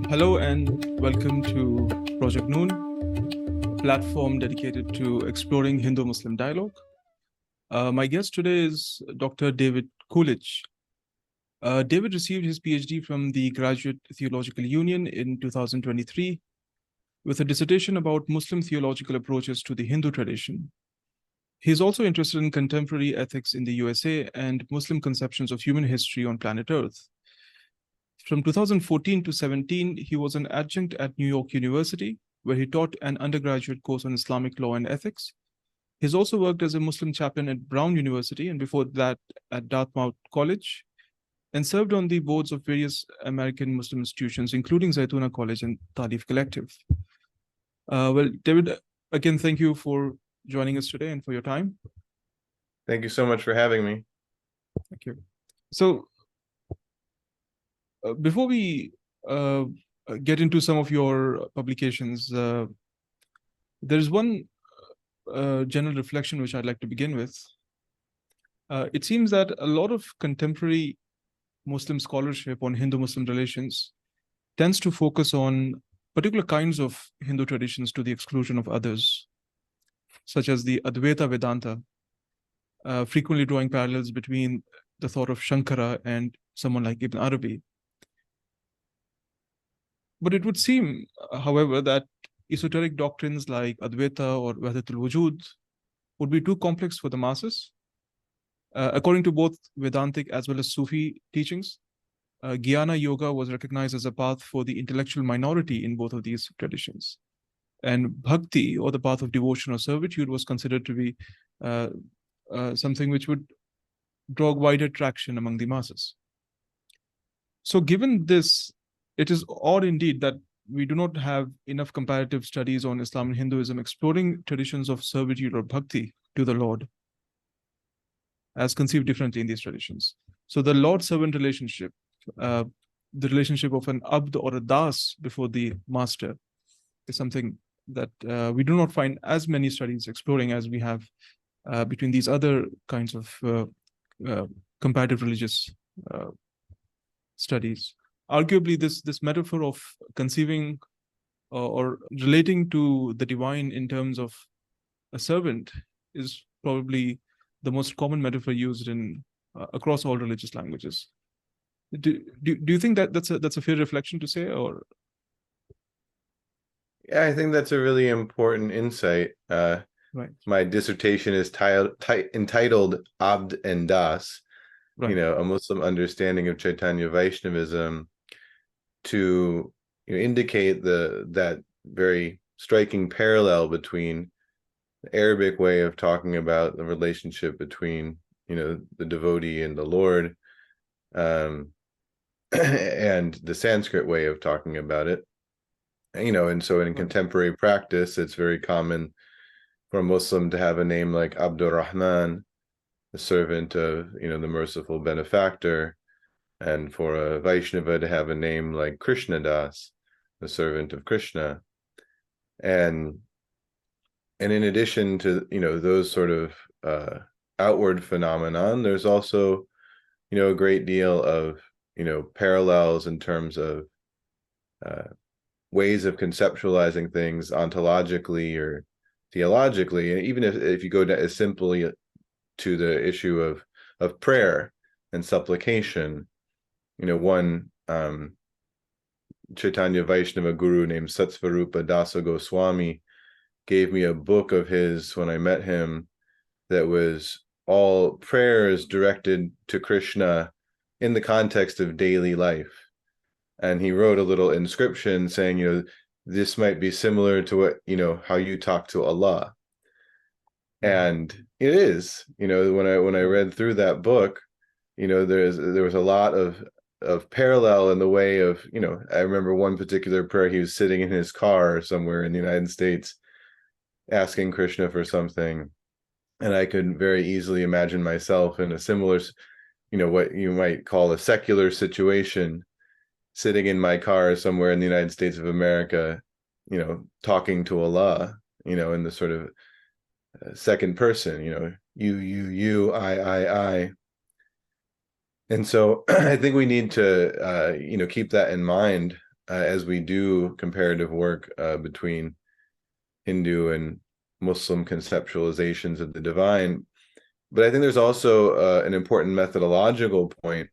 Hello and welcome to Project Noon, a platform dedicated to exploring Hindu-Muslim dialogue. My guest today is Dr. David Coolidge. David received his PhD from the Graduate Theological Union in 2023 with a dissertation about Muslim theological approaches to the Hindu tradition. He is also interested in contemporary ethics in the USA and Muslim conceptions of human history on planet Earth. From 2014 to 17, he was an adjunct at New York University, where he taught an undergraduate course on Islamic law and ethics. He's also worked as a Muslim chaplain at Brown University, and before that at Dartmouth College, and served on the boards of various American Muslim institutions, including Zaytuna College and Taleef Collective. Well, David, again, thank you for joining us today and for your time. Thank you so much for having me. Thank you. So, before we get into some of your publications, there's one general reflection which I'd like to begin with. It seems that a lot of contemporary Muslim scholarship on Hindu-Muslim relations tends to focus on particular kinds of Hindu traditions to the exclusion of others, such as the Advaita Vedanta, frequently drawing parallels between the thought of Shankara and someone like Ibn Arabi. But it would seem, however, that esoteric doctrines like Advaita or Wahdatul Wujud would be too complex for the masses. According to both Vedantic as well as Sufi teachings, Jnana Yoga was recognized as a path for the intellectual minority in both of these traditions. And Bhakti, or the path of devotion or servitude, was considered to be something which would draw wider traction among the masses. So given this, it is odd indeed that we do not have enough comparative studies on Islam and Hinduism exploring traditions of servitude or bhakti to the Lord, as conceived differently in these traditions. So the Lord-servant relationship, the relationship of an abd or a das before the master, is something that we do not find as many studies exploring as we have between these other kinds of comparative religious studies. Arguably, this metaphor of conceiving or relating to the divine in terms of a servant is probably the most common metaphor used in across all religious languages. Do you think that that's a fair reflection to say, or? Yeah, I think that's a really important insight. Right. My dissertation is entitled Abd and Das, Right. a Muslim understanding of Chaitanya Vaishnavism, to indicate that very striking parallel between the Arabic way of talking about the relationship between the devotee and the Lord, and the Sanskrit way of talking about it. And so in contemporary practice, it's very common for a Muslim to have a name like Abdur Rahman, the servant of the merciful benefactor, and for a Vaishnava to have a name like Krishna Das, the servant of Krishna. And in addition to those sort of outward phenomenon, there's also a great deal of parallels in terms of ways of conceptualizing things ontologically or theologically. And even if you go as simply to the issue of prayer and supplication, one Chaitanya Vaishnava guru named Satsvarupa Dasa Goswami gave me a book of his when I met him that was all prayers directed to Krishna in the context of daily life. And he wrote a little inscription saying, this might be similar to what, how you talk to Allah. And it is, when I read through that book, there was a lot of parallel in the way of, I remember one particular prayer, he was sitting in his car somewhere in the United States asking Krishna for something. And I could very easily imagine myself in a similar, what you might call a secular situation, sitting in my car somewhere in the United States of America, talking to Allah, in the sort of second person, you, I. And so I think we need to, keep that in mind as we do comparative work between Hindu and Muslim conceptualizations of the divine. But I think there's also an important methodological point,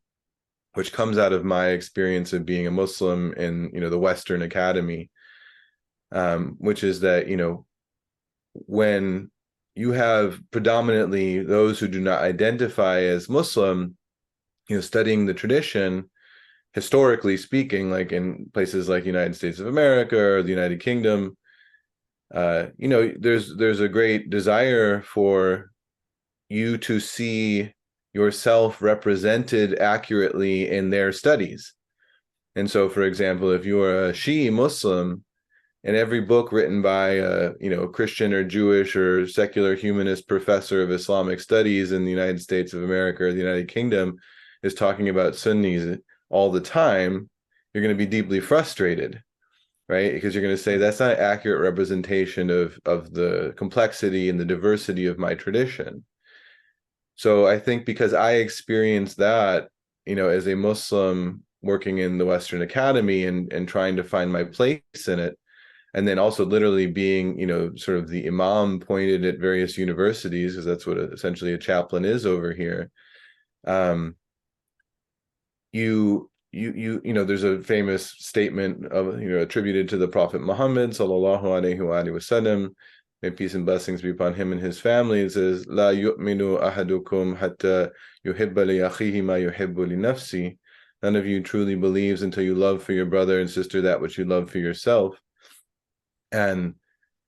which comes out of my experience of being a Muslim in, the Western academy, which is that, when you have predominantly those who do not identify as Muslim, studying the tradition, historically speaking, like in places like United States of America or the United Kingdom, there's a great desire for you to see yourself represented accurately in their studies. And so, for example, if you are a Shia Muslim, and every book written by a Christian or Jewish or secular humanist professor of Islamic studies in the United States of America or the United Kingdom is talking about Sunnis all the time, you're going to be deeply frustrated, right? Because you're going to say that's not an accurate representation of the complexity and the diversity of my tradition. So I think because I experienced that, as a Muslim working in the Western Academy and trying to find my place in it, and then also literally being, sort of the imam pointed at various universities, because that's what essentially a chaplain is over here. There's a famous statement of, attributed to the Prophet Muhammad, sallallahu alaihi wasallam, may peace and blessings be upon him and his family. It says, "La yu'minu ahadukum hatta yuhibba li akhihi ma yuhibbu li nafsi." None of you truly believes until you love for your brother and sister that which you love for yourself. And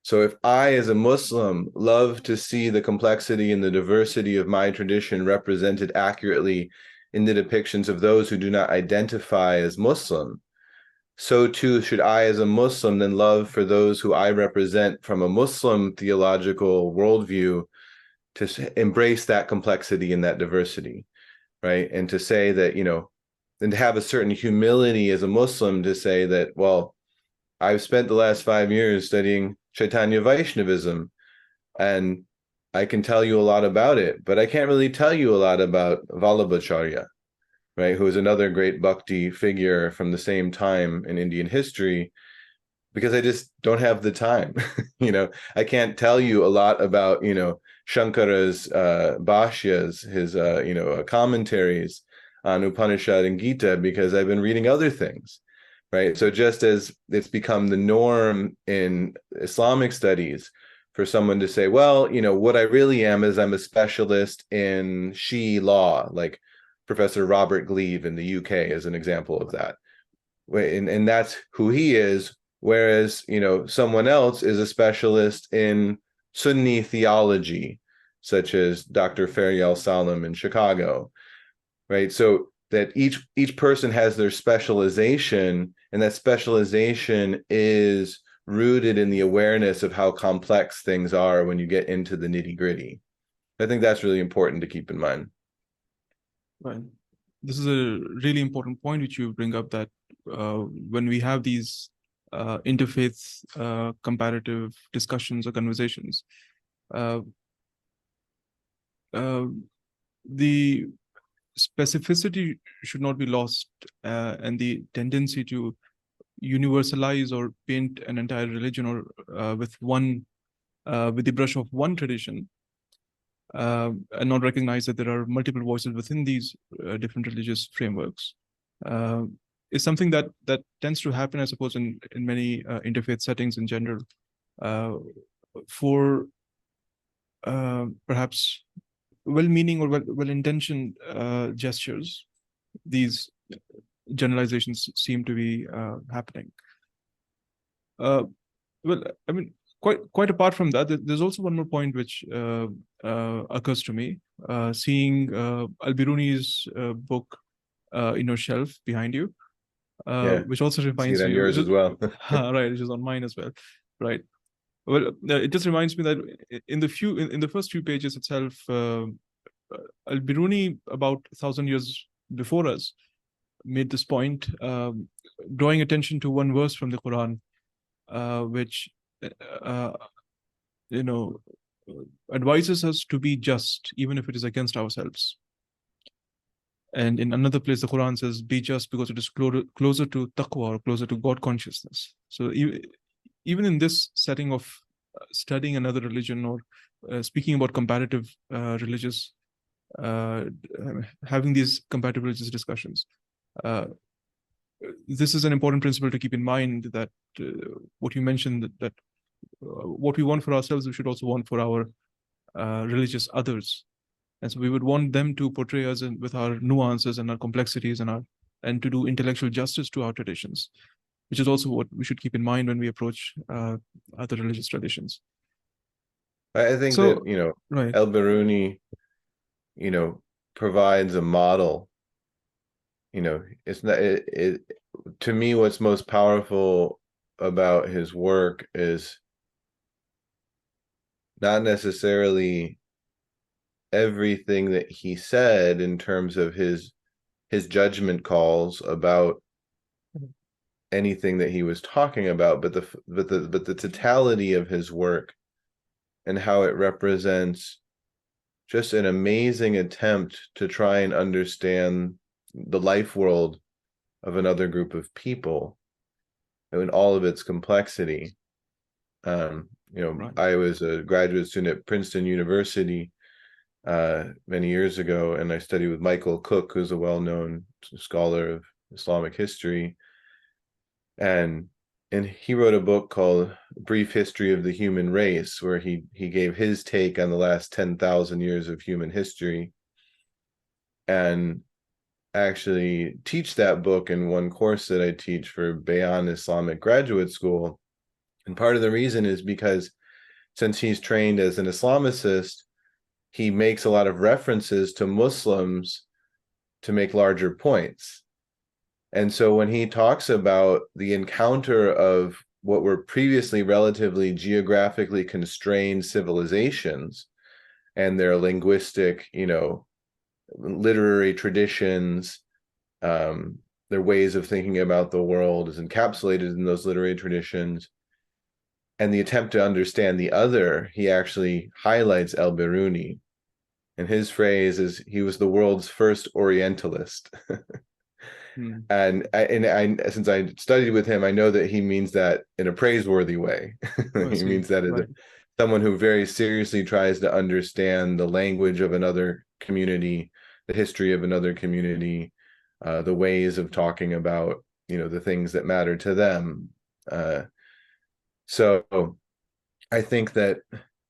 so if I, as a Muslim, love to see the complexity and the diversity of my tradition represented accurately in the depictions of those who do not identify as Muslim, so too should I, as a Muslim, then love for those who I represent from a Muslim theological worldview to embrace that complexity and that diversity, right? And to say that, and to have a certain humility as a Muslim to say that, well, I've spent the last 5 years studying Chaitanya Vaishnavism, and I can tell you a lot about it, but I can't really tell you a lot about Vallabhacharya, right, who is another great Bhakti figure from the same time in Indian history, because I just don't have the time. I can't tell you a lot about, Shankara's Bhashyas, his, commentaries on Upanishad and Gita, because I've been reading other things. Right. So just as it's become the norm in Islamic studies for someone to say, well, what I really am is I'm a specialist in Shia law, like Professor Robert Gleave in the UK is an example of that. And that's who he is. Whereas, someone else is a specialist in Sunni theology, such as Dr. Feryal Salam in Chicago. Right. So that each person has their specialization, and that specialization is rooted in the awareness of how complex things are when you get into the nitty-gritty. I think that's really important to keep in mind. Right. This is a really important point which you bring up, that when we have these interfaith comparative discussions or conversations, the specificity should not be lost, and the tendency to universalize or paint an entire religion or with the brush of one tradition, and not recognize that there are multiple voices within these different religious frameworks, is something that tends to happen, I suppose, in many interfaith settings in general, for perhaps well-meaning or well-intentioned gestures. These generalizations seem to be happening. Well, I mean, quite apart from that, there's also one more point which occurs to me, seeing Al-Biruni's book in your shelf behind you, which also reminds me. See it on yours as well. Right, which is on mine as well. Right. Well, it just reminds me that in the first few pages itself, Al-Biruni, about 1,000 years before us, made this point, drawing attention to one verse from the Quran, which advises us to be just, even if it is against ourselves. And in another place, the Quran says, be just because it is closer to taqwa, or closer to God consciousness. So even in this setting of studying another religion, or speaking about comparative religious, having these comparative religious discussions, this is an important principle to keep in mind, that what you mentioned, that what we want for ourselves, we should also want for our religious others. And so we would want them to portray us with our nuances and our complexities and to do intellectual justice to our traditions, which is also what we should keep in mind when we approach other religious traditions. I think So, that, right. Al-Biruni, provides a model. It's not, to me, what's most powerful about his work is not necessarily everything that he said in terms of his judgment calls about anything that he was talking about, but the totality of his work and how it represents just an amazing attempt to try and understand the life world of another group of people in all of its complexity. Right. I was a graduate student at Princeton University many years ago, and I studied with Michael Cook, who's a well-known scholar of Islamic history. And he wrote a book called Brief History of the Human Race, where he gave his take on the last 10,000 years of human history. And actually teach that book in one course that I teach for Bayan Islamic Graduate School. And part of the reason is because since he's trained as an Islamicist, he makes a lot of references to Muslims to make larger points. And so when he talks about the encounter of what were previously relatively geographically constrained civilizations and their linguistic, literary traditions, their ways of thinking about the world is encapsulated in those literary traditions, and the attempt to understand the other, he actually highlights Al-Biruni. And his phrase is, he was the world's first Orientalist. And since I studied with him, I know that he means that in a praiseworthy way. He means that as someone who very seriously tries to understand the language of another community, the history of another community, the ways of talking about, the things that matter to them. So I think that,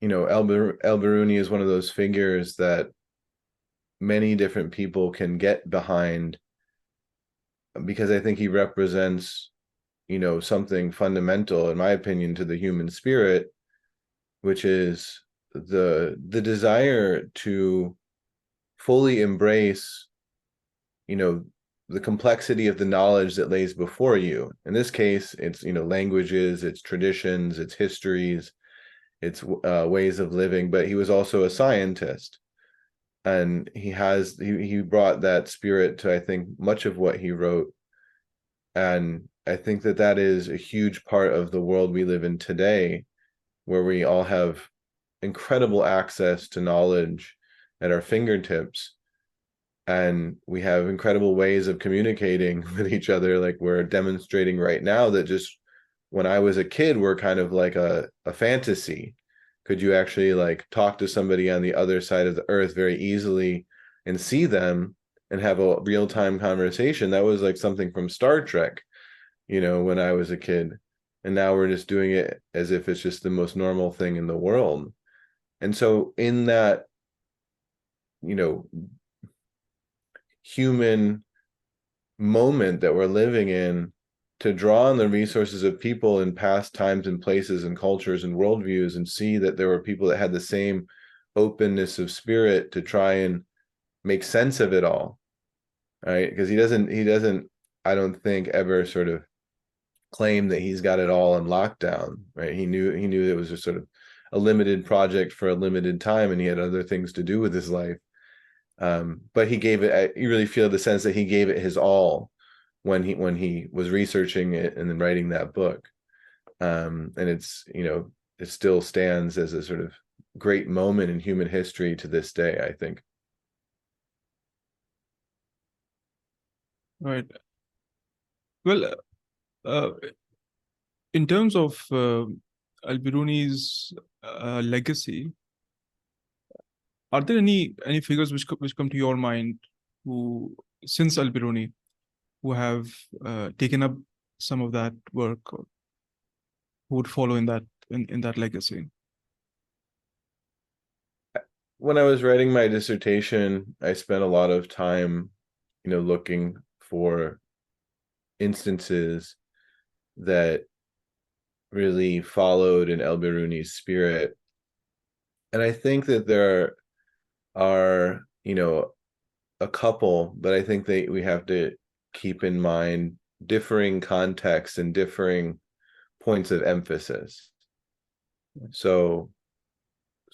Al-Biruni is one of those figures that many different people can get behind, because I think he represents, something fundamental, in my opinion, to the human spirit, which is the desire to fully embrace, the complexity of the knowledge that lays before you. In this case, it's, languages, it's traditions, it's histories, it's ways of living, but he was also a scientist. And he brought that spirit to, I think, much of what he wrote. And I think that is a huge part of the world we live in today, where we all have incredible access to knowledge at our fingertips. And we have incredible ways of communicating with each other, like we're demonstrating right now, that just when I was a kid were kind of like a fantasy. Could you actually like talk to somebody on the other side of the earth very easily and see them and have a real-time conversation? That was like something from Star Trek, when I was a kid. And now we're just doing it as if it's just the most normal thing in the world. And so in that, human moment that we're living in, to draw on the resources of people in past times and places and cultures and worldviews, and see that there were people that had the same openness of spirit to try and make sense of it all, right? Because he doesn't, I don't think, ever sort of claim that he's got it all on lockdown, right? He knew it was a sort of a limited project for a limited time, and he had other things to do with his life. But he gave it, you really feel the sense that he gave it his all when he was researching it and then writing that book. And it's, it still stands as a sort of great moment in human history to this day, I think. Right. Well, uh, in terms of Al-Biruni's legacy, are there any figures which come to your mind who, since Al-Biruni, who have taken up some of that work, or who would follow in that legacy? When I was writing my dissertation, I spent a lot of time, looking for instances that really followed in El-Biruni's spirit. And I think that there are, a couple, but I think that we have to keep in mind differing contexts and differing points of emphasis. So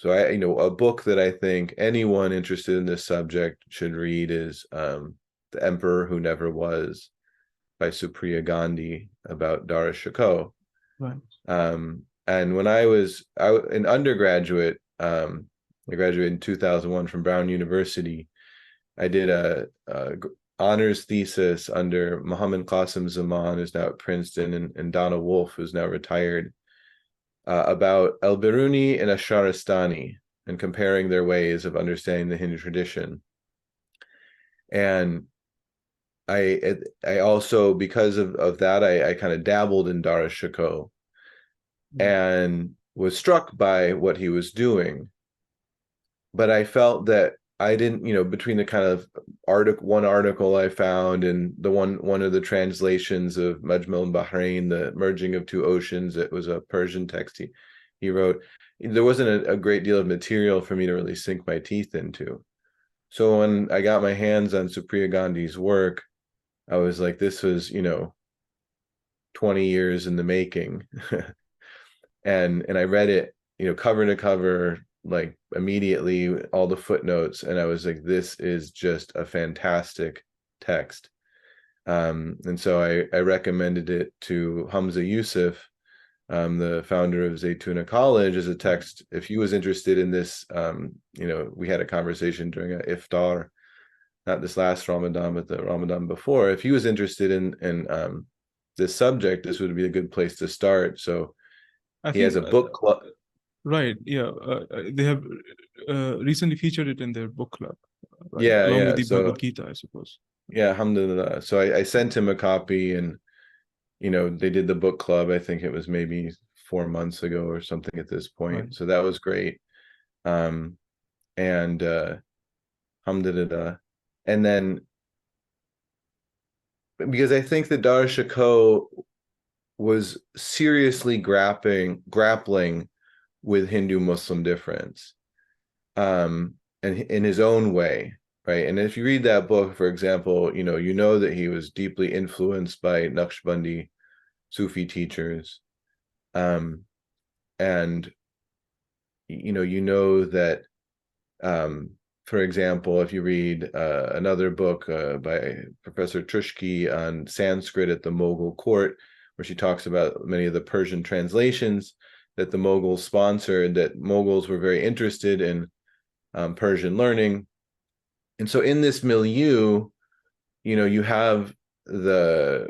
I, a book that I think anyone interested in this subject should read is The Emperor Who Never Was by Supriya Gandhi, about Dara Shikoh. Right. And when I was an undergraduate, I graduated in 2001 from Brown University. I did a honors thesis under Muhammad Qasim Zaman, who's now at Princeton, and Donna Wolf, who's now retired, about Al-Biruni and Asharistani, and comparing their ways of understanding the Hindu tradition. And I also, because of that, I kind of dabbled in Dara Shikoh and was struck by what he was doing. But I felt that I didn't, between the kind of one article I found and the one of the translations of Majmul Bahrain, the merging of two oceans, it was a Persian text he wrote, there wasn't a great deal of material for me to really sink my teeth into. So when I got my hands on Supriya Gandhi's work, I was like, this was, 20 years in the making. and I read it, cover to cover, like immediately, all the footnotes, and I was like, this is just a fantastic text. And so I recommended it to Hamza Yusuf, the founder of Zaytuna College, as a text. If he was interested in this, we had a conversation during an iftar, not this last Ramadan, but the Ramadan before. If he was interested in this subject, this would be a good place to start. So he has a book club. Right. Yeah. They have recently featured it in their book club, right? Yeah, Along yeah. with the So Bhagavad Gita, I suppose. yeah, alhamdulillah. So I sent him a copy, and they did the book club. I think it was maybe 4 months ago or something at this point. Right. So that was great. And alhamdulillah. And then, because I think that Dara Shikoh was seriously grappling with Hindu-Muslim difference, and in his own way, right? And if you read that book, for example, you know that he was deeply influenced by Naqshbandi Sufi teachers, and you know that, for example, if you read another book by Professor Trushki on Sanskrit at the Mughal court, where she talks about many of the Persian translations that the Mughals sponsored, that Mughals were very interested in Persian learning. And so in this milieu, you have the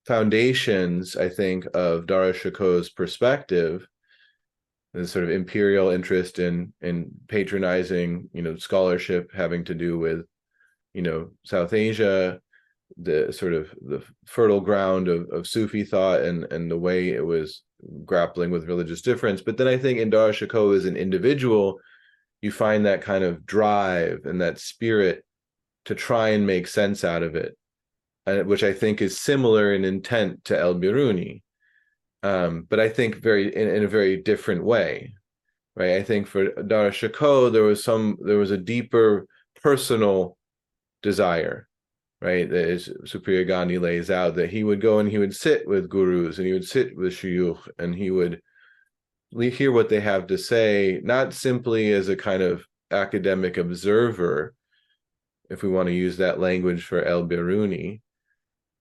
foundations, I think, of Dara Shikoh's perspective, the sort of imperial interest in patronizing, scholarship having to do with, South Asia, the sort of the fertile ground of Sufi thought, and the way it was grappling with religious difference. But then I think in Dara Shikoh as an individual, you find that kind of drive and that spirit to try and make sense out of it, which I think is similar in intent to El-Biruni, but I think in a very different way, right? I think for Dara Shikoh, there was a deeper personal desire, right? As Supriya Gandhi lays out, that he would go and he would sit with gurus, and he would sit with shuyukh, and he would hear what they have to say, not simply as a kind of academic observer, if we want to use that language for El-Biruni,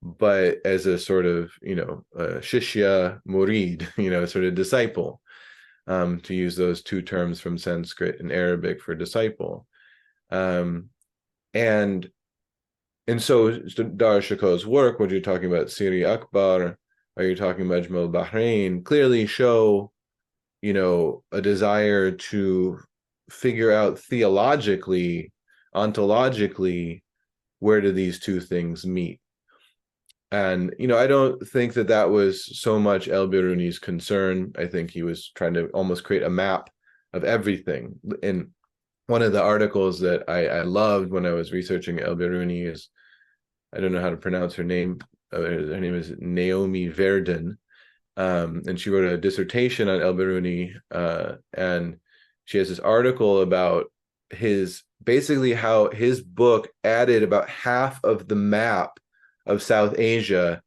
but as a sort of, shishya murid, sort of disciple, to use those two terms from Sanskrit and Arabic for disciple. And and so Dara Shikoh's work, when you're talking about Siri Akbar, or you're talking about Majma al-Bahrain, clearly show, a desire to figure out theologically, ontologically, where do these two things meet? And, I don't think that that was so much El-Biruni's concern. I think he was trying to almost create a map of everything. And one of the articles that I loved when I was researching El-Biruni is, I don't know how to pronounce her name. Her name is Naomi Verdon. And she wrote a dissertation on El-Biruni. And she has this article about basically how his book added about half of the map of South Asia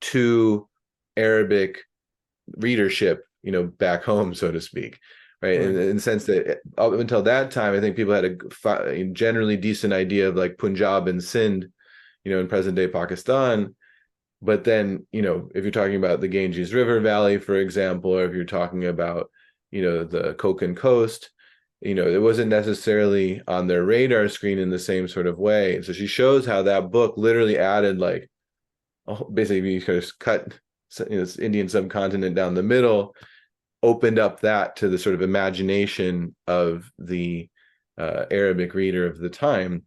to Arabic readership, back home, so to speak, right? In the sense that up until that time, I think people had a generally decent idea of like Punjab and Sindh, in present day Pakistan. But then, if you're talking about the Ganges River Valley, for example, or if you're talking about, the Konkan coast, it wasn't necessarily on their radar screen in the same sort of way. So she shows how that book literally added like, basically you could cut this Indian subcontinent down the middle, opened up that to the sort of imagination of the Arabic reader of the time,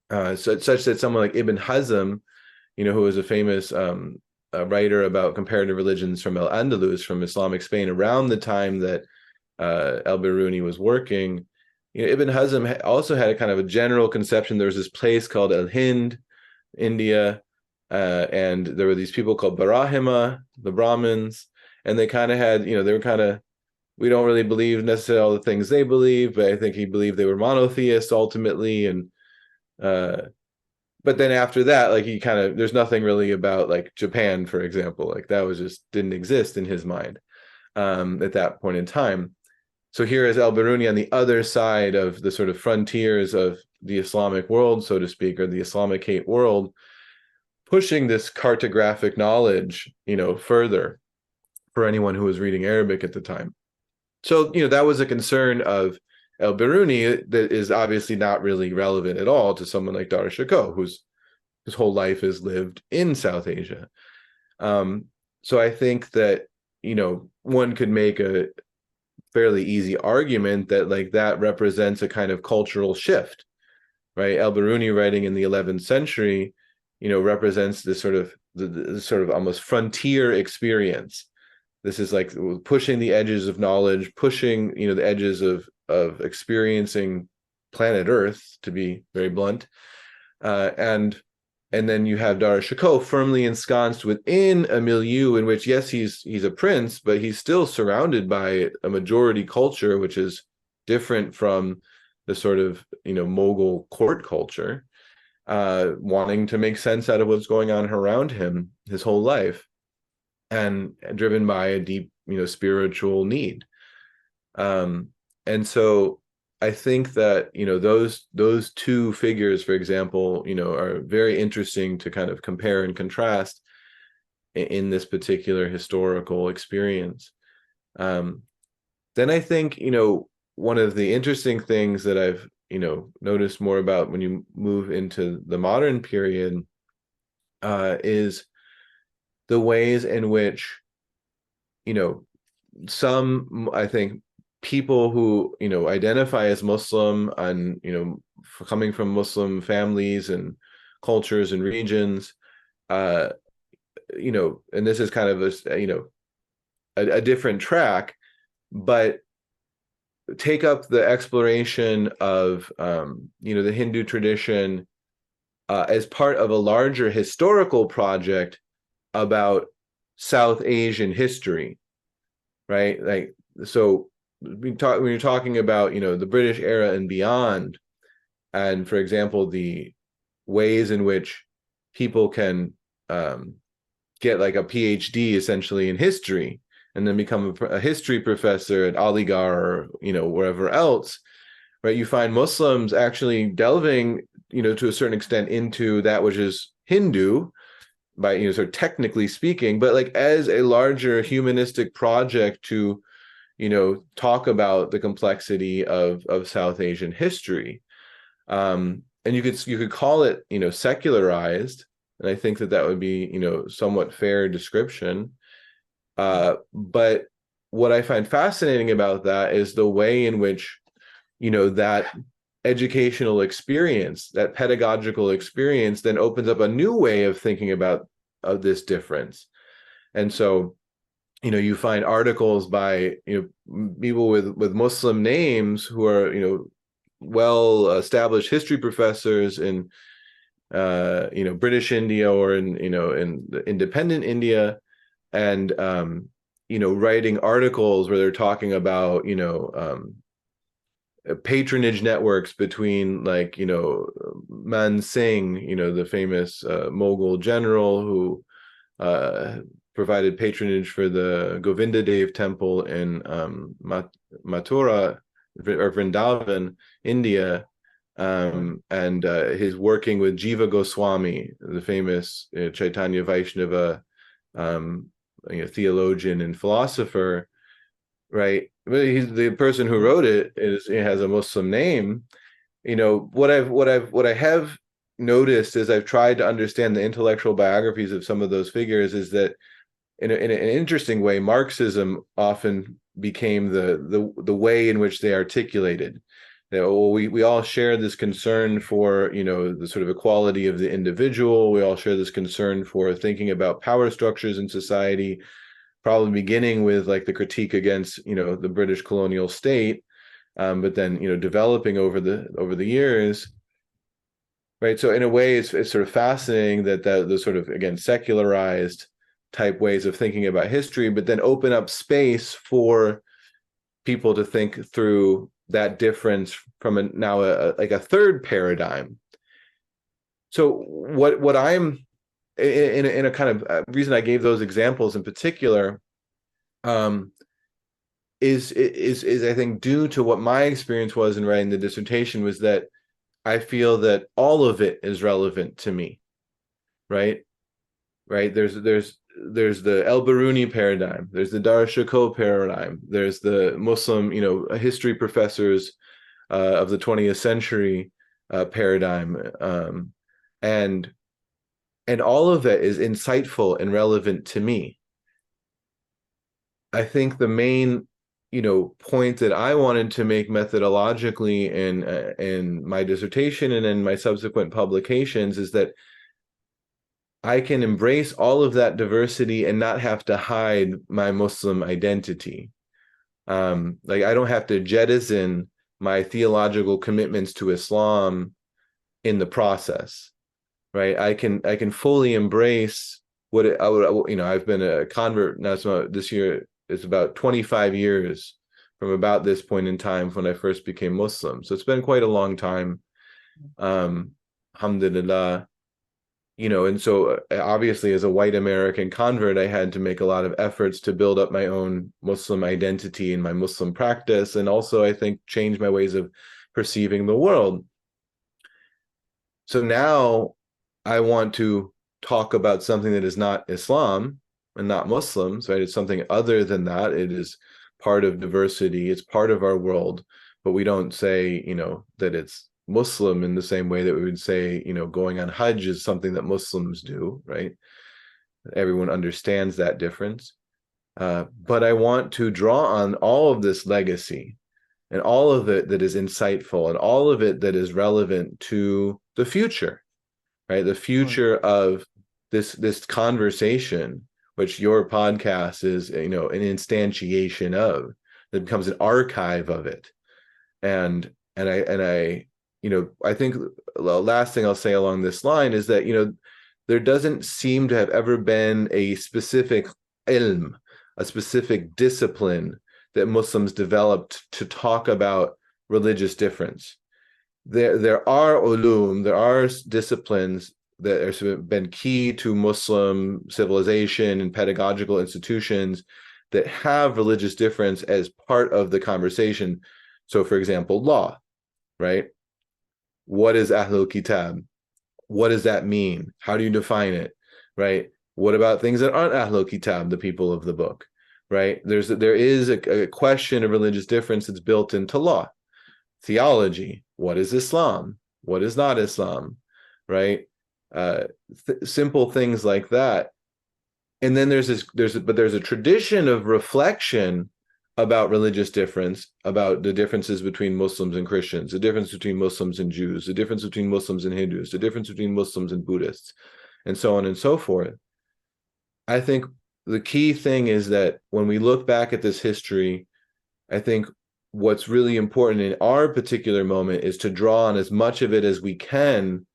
such that someone like Ibn Hazm, who was a famous writer about comparative religions from Al-Andalus, from Islamic Spain, around the time that El-Biruni was working, Ibn Hazm also had a kind of a general conception. There was this place called El-Hind, India, and there were these people called Barahima, the Brahmins, and they kind of had, they were kind of, we don't really believe necessarily all the things they believe, but I think he believed they were monotheists ultimately. And but then after that, like there's nothing really about like Japan, for example, like that was just didn't exist in his mind at that point in time. So here is El-Biruni on the other side of the sort of frontiers of the Islamic world, so to speak, or the Islamicate world, pushing this cartographic knowledge, further for anyone who was reading Arabic at the time. So, that was a concern of El-Biruni that is obviously not really relevant at all to someone like Dara Shikoh, whose whole life is lived in South Asia. So I think that, one could make a fairly easy argument that like that represents a kind of cultural shift, right? El-Biruni writing in the 11th century, represents this sort of the sort of almost frontier experience. This is like pushing the edges of knowledge, pushing, the edges of experiencing planet Earth, to be very blunt. And then you have Dara Shikoh firmly ensconced within a milieu in which, yes, he's a prince, but he's still surrounded by a majority culture, which is different from the sort of, Mughal court culture, wanting to make sense out of what's going on around him his whole life, and driven by a deep, spiritual need. And so I think that, those two figures, for example, are very interesting to kind of compare and contrast in this particular historical experience. Then I think, one of the interesting things that I've, noticed more about when you move into the modern period is the ways in which, some, I think, people who identify as Muslim and coming from Muslim families and cultures and regions, and this is kind of a different track, but take up the exploration of the Hindu tradition as part of a larger historical project about South Asian history, right? Like, so when you're talking about, the British era and beyond, and for example, the ways in which people can get like a PhD essentially in history and then become a history professor at Aligarh or, wherever else, right? You find Muslims actually delving, to a certain extent into that which is Hindu, by, sort of technically speaking, but like as a larger humanistic project to, talk about the complexity of South Asian history. And and you could call it, secularized, and I think that would be, somewhat fair description. But what I find fascinating about that is the way in which, that educational experience, that pedagogical experience, then opens up a new way of thinking about this difference. And so, you find articles by, people with Muslim names who are, well-established history professors in, British India or in the independent India, and, writing articles where they're talking about, patronage networks between, like, Man Singh, the famous Mughal general who provided patronage for the Govinda Dev temple in Mathura or Vrindavan, India, and his working with Jiva Goswami, the famous Chaitanya Vaishnava theologian and philosopher, right? He's the person who wrote it has a Muslim name. What I have noticed as I've tried to understand the intellectual biographies of some of those figures is that in an interesting way, Marxism often became the way in which they articulated that, we all share this concern for, the sort of equality of the individual. We all share this concern for thinking about power structures in society, probably beginning with, like, the critique against, the British colonial state, but then, developing over the years. Right. So in a way, it's sort of fascinating that the sort of, again, secularized type ways of thinking about history, but then open up space for people to think through that difference from a third paradigm. So what I'm in a kind of reason I gave those examples in particular is I think due to what my experience was in writing the dissertation, was that I feel that all of it is relevant to me, right? There's the El-Biruni paradigm, there's the Darshako paradigm, there's the Muslim, history professors of the 20th century paradigm, and all of it is insightful and relevant to me. I think the main point that I wanted to make methodologically in my dissertation and in my subsequent publications is that I can embrace all of that diversity and not have to hide my Muslim identity. Like, I don't have to jettison my theological commitments to Islam in the process, right? I can fully embrace I've been a convert now. So this year is about 25 years from about this point in time when I first became Muslim. So it's been quite a long time. Alhamdulillah. And so obviously as a white American convert, I had to make a lot of efforts to build up my own Muslim identity and my Muslim practice, and also I think change my ways of perceiving the world. So now I want to talk about something that is not Islam and not Muslims, right? It's something other than that. It is part of diversity. It's part of our world, but we don't say, that it's Muslim in the same way that we would say, going on Hajj is something that Muslims do, right? Everyone understands that difference. But I want to draw on all of this legacy and all of it that is insightful and all of it that is relevant to the future, right? The future of this conversation, which your podcast is, an instantiation of, that becomes an archive of it. And I I think the last thing I'll say along this line is that, there doesn't seem to have ever been a specific ilm, a specific discipline that Muslims developed to talk about religious difference. There are ulum, there are disciplines that have been key to Muslim civilization and pedagogical institutions that have religious difference as part of the conversation. So, for example, law, right? What is Ahlul Kitab? What does that mean? How do you define it, right? What about things that aren't Ahlul Kitab, the people of the book, right? There is a question of religious difference that's built into law. Theology, what is Islam? what is not Islam, right? Simple things like that. And then there's a tradition of reflection about religious difference, about the differences between Muslims and Christians, the difference between Muslims and Jews, the difference between Muslims and Hindus, the difference between Muslims and Buddhists, and so on and so forth. I think the key thing is that when we look back at this history, I think what's really important in our particular moment is to draw on as much of it as we can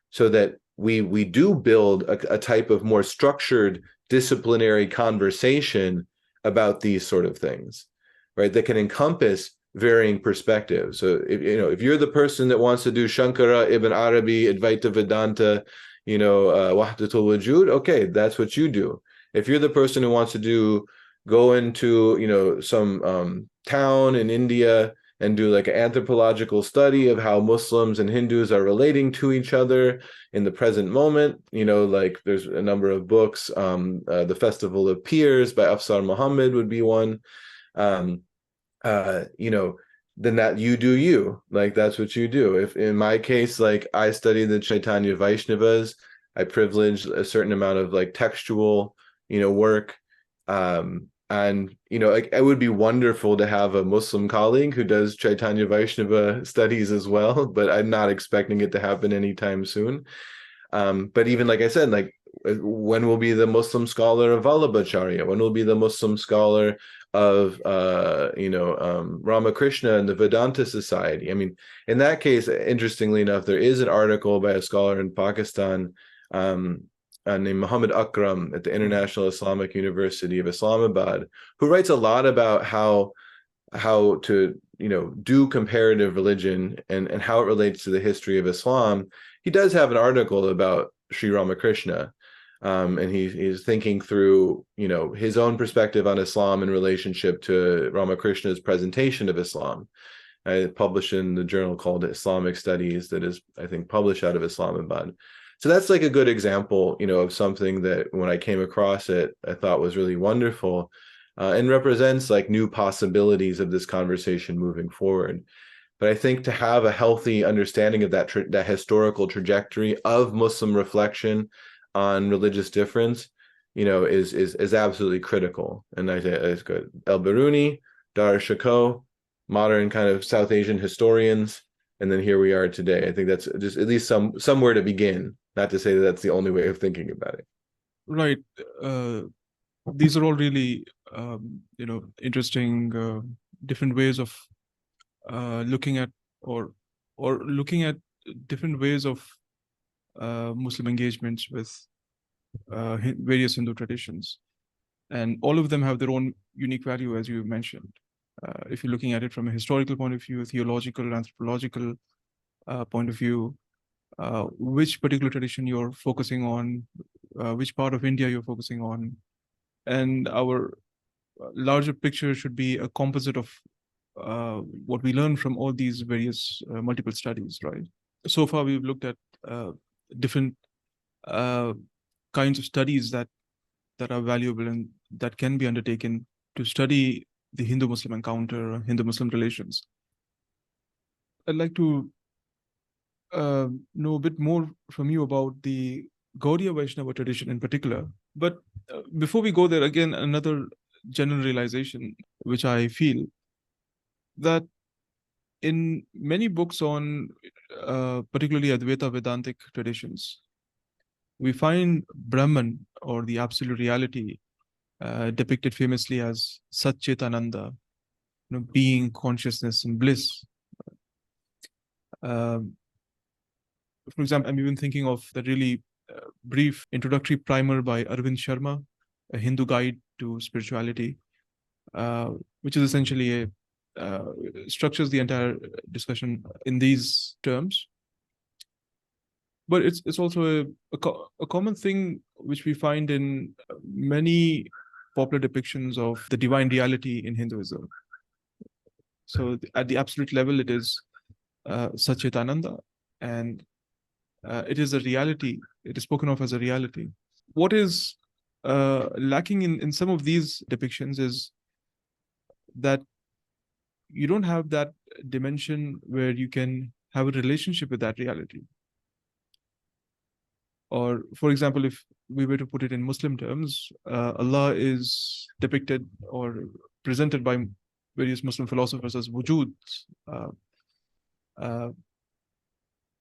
so that we do build a type of more structured disciplinary conversation about these sort of things, right? That can encompass varying perspectives. So if you're the person that wants to do Shankara, Ibn Arabi, Advaita Vedanta, Wahdatul Wujud, okay, that's what you do. If you're the person who wants to go into some town in India and do like an anthropological study of how Muslims and Hindus are relating to each other in the present moment, like there's a number of books. The Festival of Peers by Afsar Muhammad would be one. Then that you do you, like that's what you do. If in my case, like I study the Chaitanya Vaishnavas, I privilege a certain amount of like textual, work. And it would be wonderful to have a Muslim colleague who does Chaitanya Vaishnava studies as well, but I'm not expecting it to happen anytime soon. But even like I said, like when will be the Muslim scholar of Vallabhacharya? When will be the Muslim scholar of Ramakrishna and the Vedanta Society? I mean, in that case, interestingly enough, there is an article by a scholar in Pakistan named Muhammad Akram at the International Islamic University of Islamabad, who writes a lot about how to do comparative religion and how it relates to the history of Islam. He does have an article about Sri Ramakrishna, and he's thinking through his own perspective on Islam in relationship to Ramakrishna's presentation of Islam. I published in the journal called Islamic Studies that is, I think, published out of Islamabad. So that's like a good example, of something that when I came across it, I thought was really wonderful, and represents like new possibilities of this conversation moving forward. But I think to have a healthy understanding of that historical trajectory of Muslim reflection on religious difference, is absolutely critical. And I think it's good. El-Biruni, Dar Shikoh, modern kind of South Asian historians, and then here we are today. I think that's just at least somewhere to begin. Not to say that that's the only way of thinking about it. Right. These are all really, interesting, different ways of looking at or looking at different ways of Muslim engagements with various Hindu traditions, and all of them have their own unique value, as you mentioned. If you're looking at it from a historical point of view, a theological, anthropological point of view, which particular tradition you're focusing on, which part of India you're focusing on, and our larger picture should be a composite of what we learn from all these various multiple studies, right? So far, we've looked at different kinds of studies that are valuable and that can be undertaken to study the Hindu-Muslim encounter, Hindu-Muslim relations. I'd like to know a bit more from you about the Gaudiya Vaishnava tradition in particular. But before we go there, again, another general realization, which I feel, that in many books on particularly Advaita Vedantic traditions, we find Brahman, or the absolute reality, depicted famously as Sat Chetananda, being, consciousness, and bliss. For example, I'm even thinking of the really brief introductory primer by Arvind Sharma, A Hindu Guide to Spirituality, which is essentially structures the entire discussion in these terms. But it's also a common thing which we find in many popular depictions of the divine reality in Hinduism. So at the absolute level, it is Sat Chetananda, and it is a reality. It is spoken of as a reality. What is lacking in some of these depictions is that you don't have that dimension where you can have a relationship with that reality. Or, for example, if we were to put it in Muslim terms, Allah is depicted or presented by various Muslim philosophers as wujud.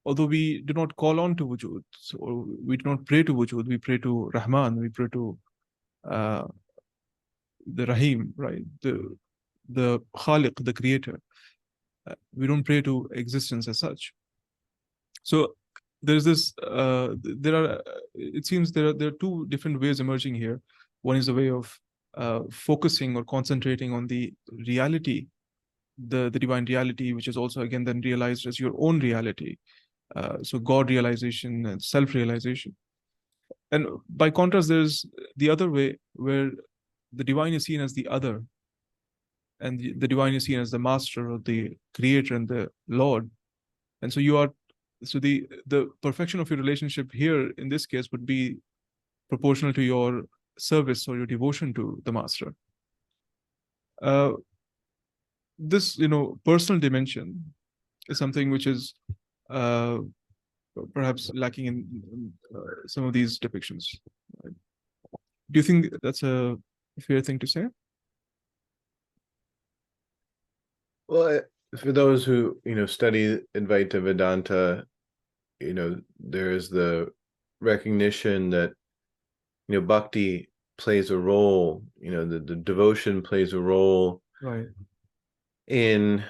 Although we do not call on to wujud, so we do not pray to wujud, we pray to Rahman, we pray to the Rahim, right? The Khaliq, the creator. We don't pray to existence as such. So there's this, it seems there are two different ways emerging here. One is a way of focusing or concentrating on the reality, the divine reality, which is also again then realized as your own reality. So God realization and self-realization. And by contrast, there's the other way where the divine is seen as the other, and the divine is seen as the master or the creator and the Lord. And so the perfection of your relationship here in this case would be proportional to your service or your devotion to the master. This, personal dimension is something which is perhaps lacking in some of these depictions. Do you think that's a fair thing to say? Well, for those who study Advaita Vedanta, there is the recognition that Bhakti plays a role. The devotion plays a role, right, in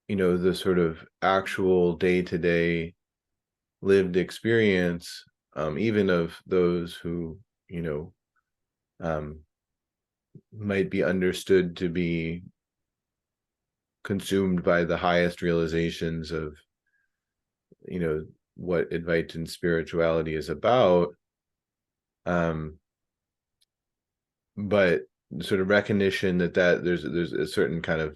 the sort of actual day-to-day lived experience, even of those who might be understood to be consumed by the highest realizations of what Advaitin spirituality is about, but sort of recognition that there's a certain kind of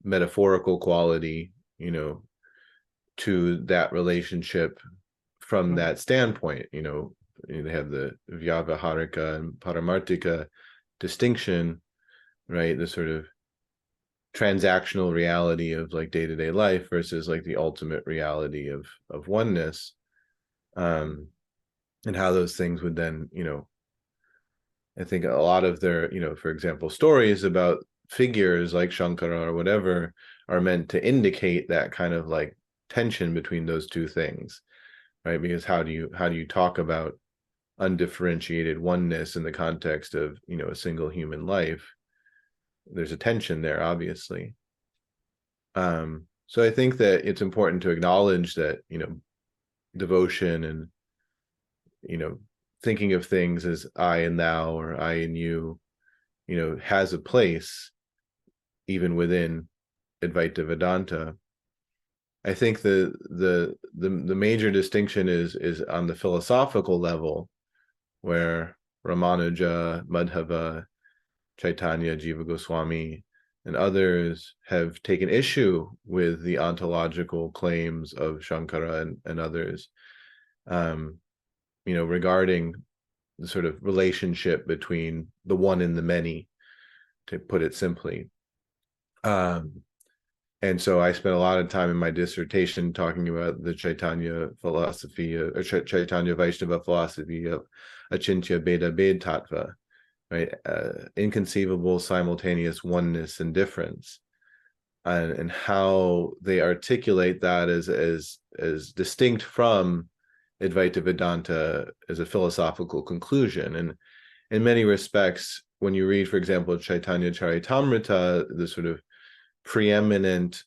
metaphorical quality to that relationship from that standpoint. They have the Vyavaharika and Paramartika distinction, right? The sort of transactional reality of like day-to-day life versus like the ultimate reality of oneness, and how those things would then, I think a lot of their, for example, stories about figures like Shankara or whatever are meant to indicate that kind of like tension between those two things, right? Because how do you talk about undifferentiated oneness in the context of a single human life? There's a tension there, obviously. So I think that it's important to acknowledge that devotion and thinking of things as I and thou or I and you has a place even within Advaita Vedanta. I think the major distinction is on the philosophical level, where Ramanuja, Madhava, Chaitanya, Jiva Goswami, and others have taken issue with the ontological claims of Shankara and others, regarding the sort of relationship between the one and the many, to put it simply. And so I spent a lot of time in my dissertation talking about the Chaitanya philosophy, or Chaitanya Vaishnava philosophy of Achintya Bheda Bhed Tattva, right? Inconceivable simultaneous oneness and difference, and how they articulate that as distinct from Advaita Vedanta as a philosophical conclusion. And in many respects, when you read, for example, Chaitanya Charitamrita, the sort of preeminent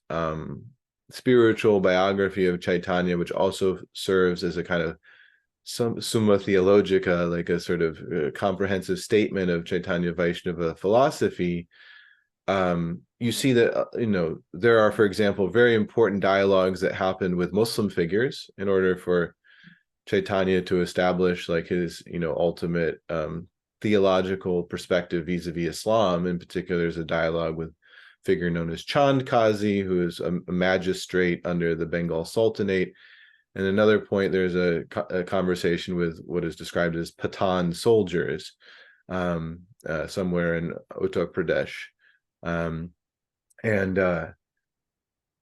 spiritual biography of Chaitanya, which also serves as a kind of Summa Theologica, like a sort of comprehensive statement of Chaitanya Vaishnava philosophy, you see that there are, for example, very important dialogues that happened with Muslim figures in order for Chaitanya to establish like his ultimate theological perspective vis-a-vis Islam. In particular, there's a dialogue with a figure known as Chand Qazi, who is a magistrate under the Bengal Sultanate. And another point, there's a conversation with what is described as Pathan soldiers somewhere in Uttar Pradesh.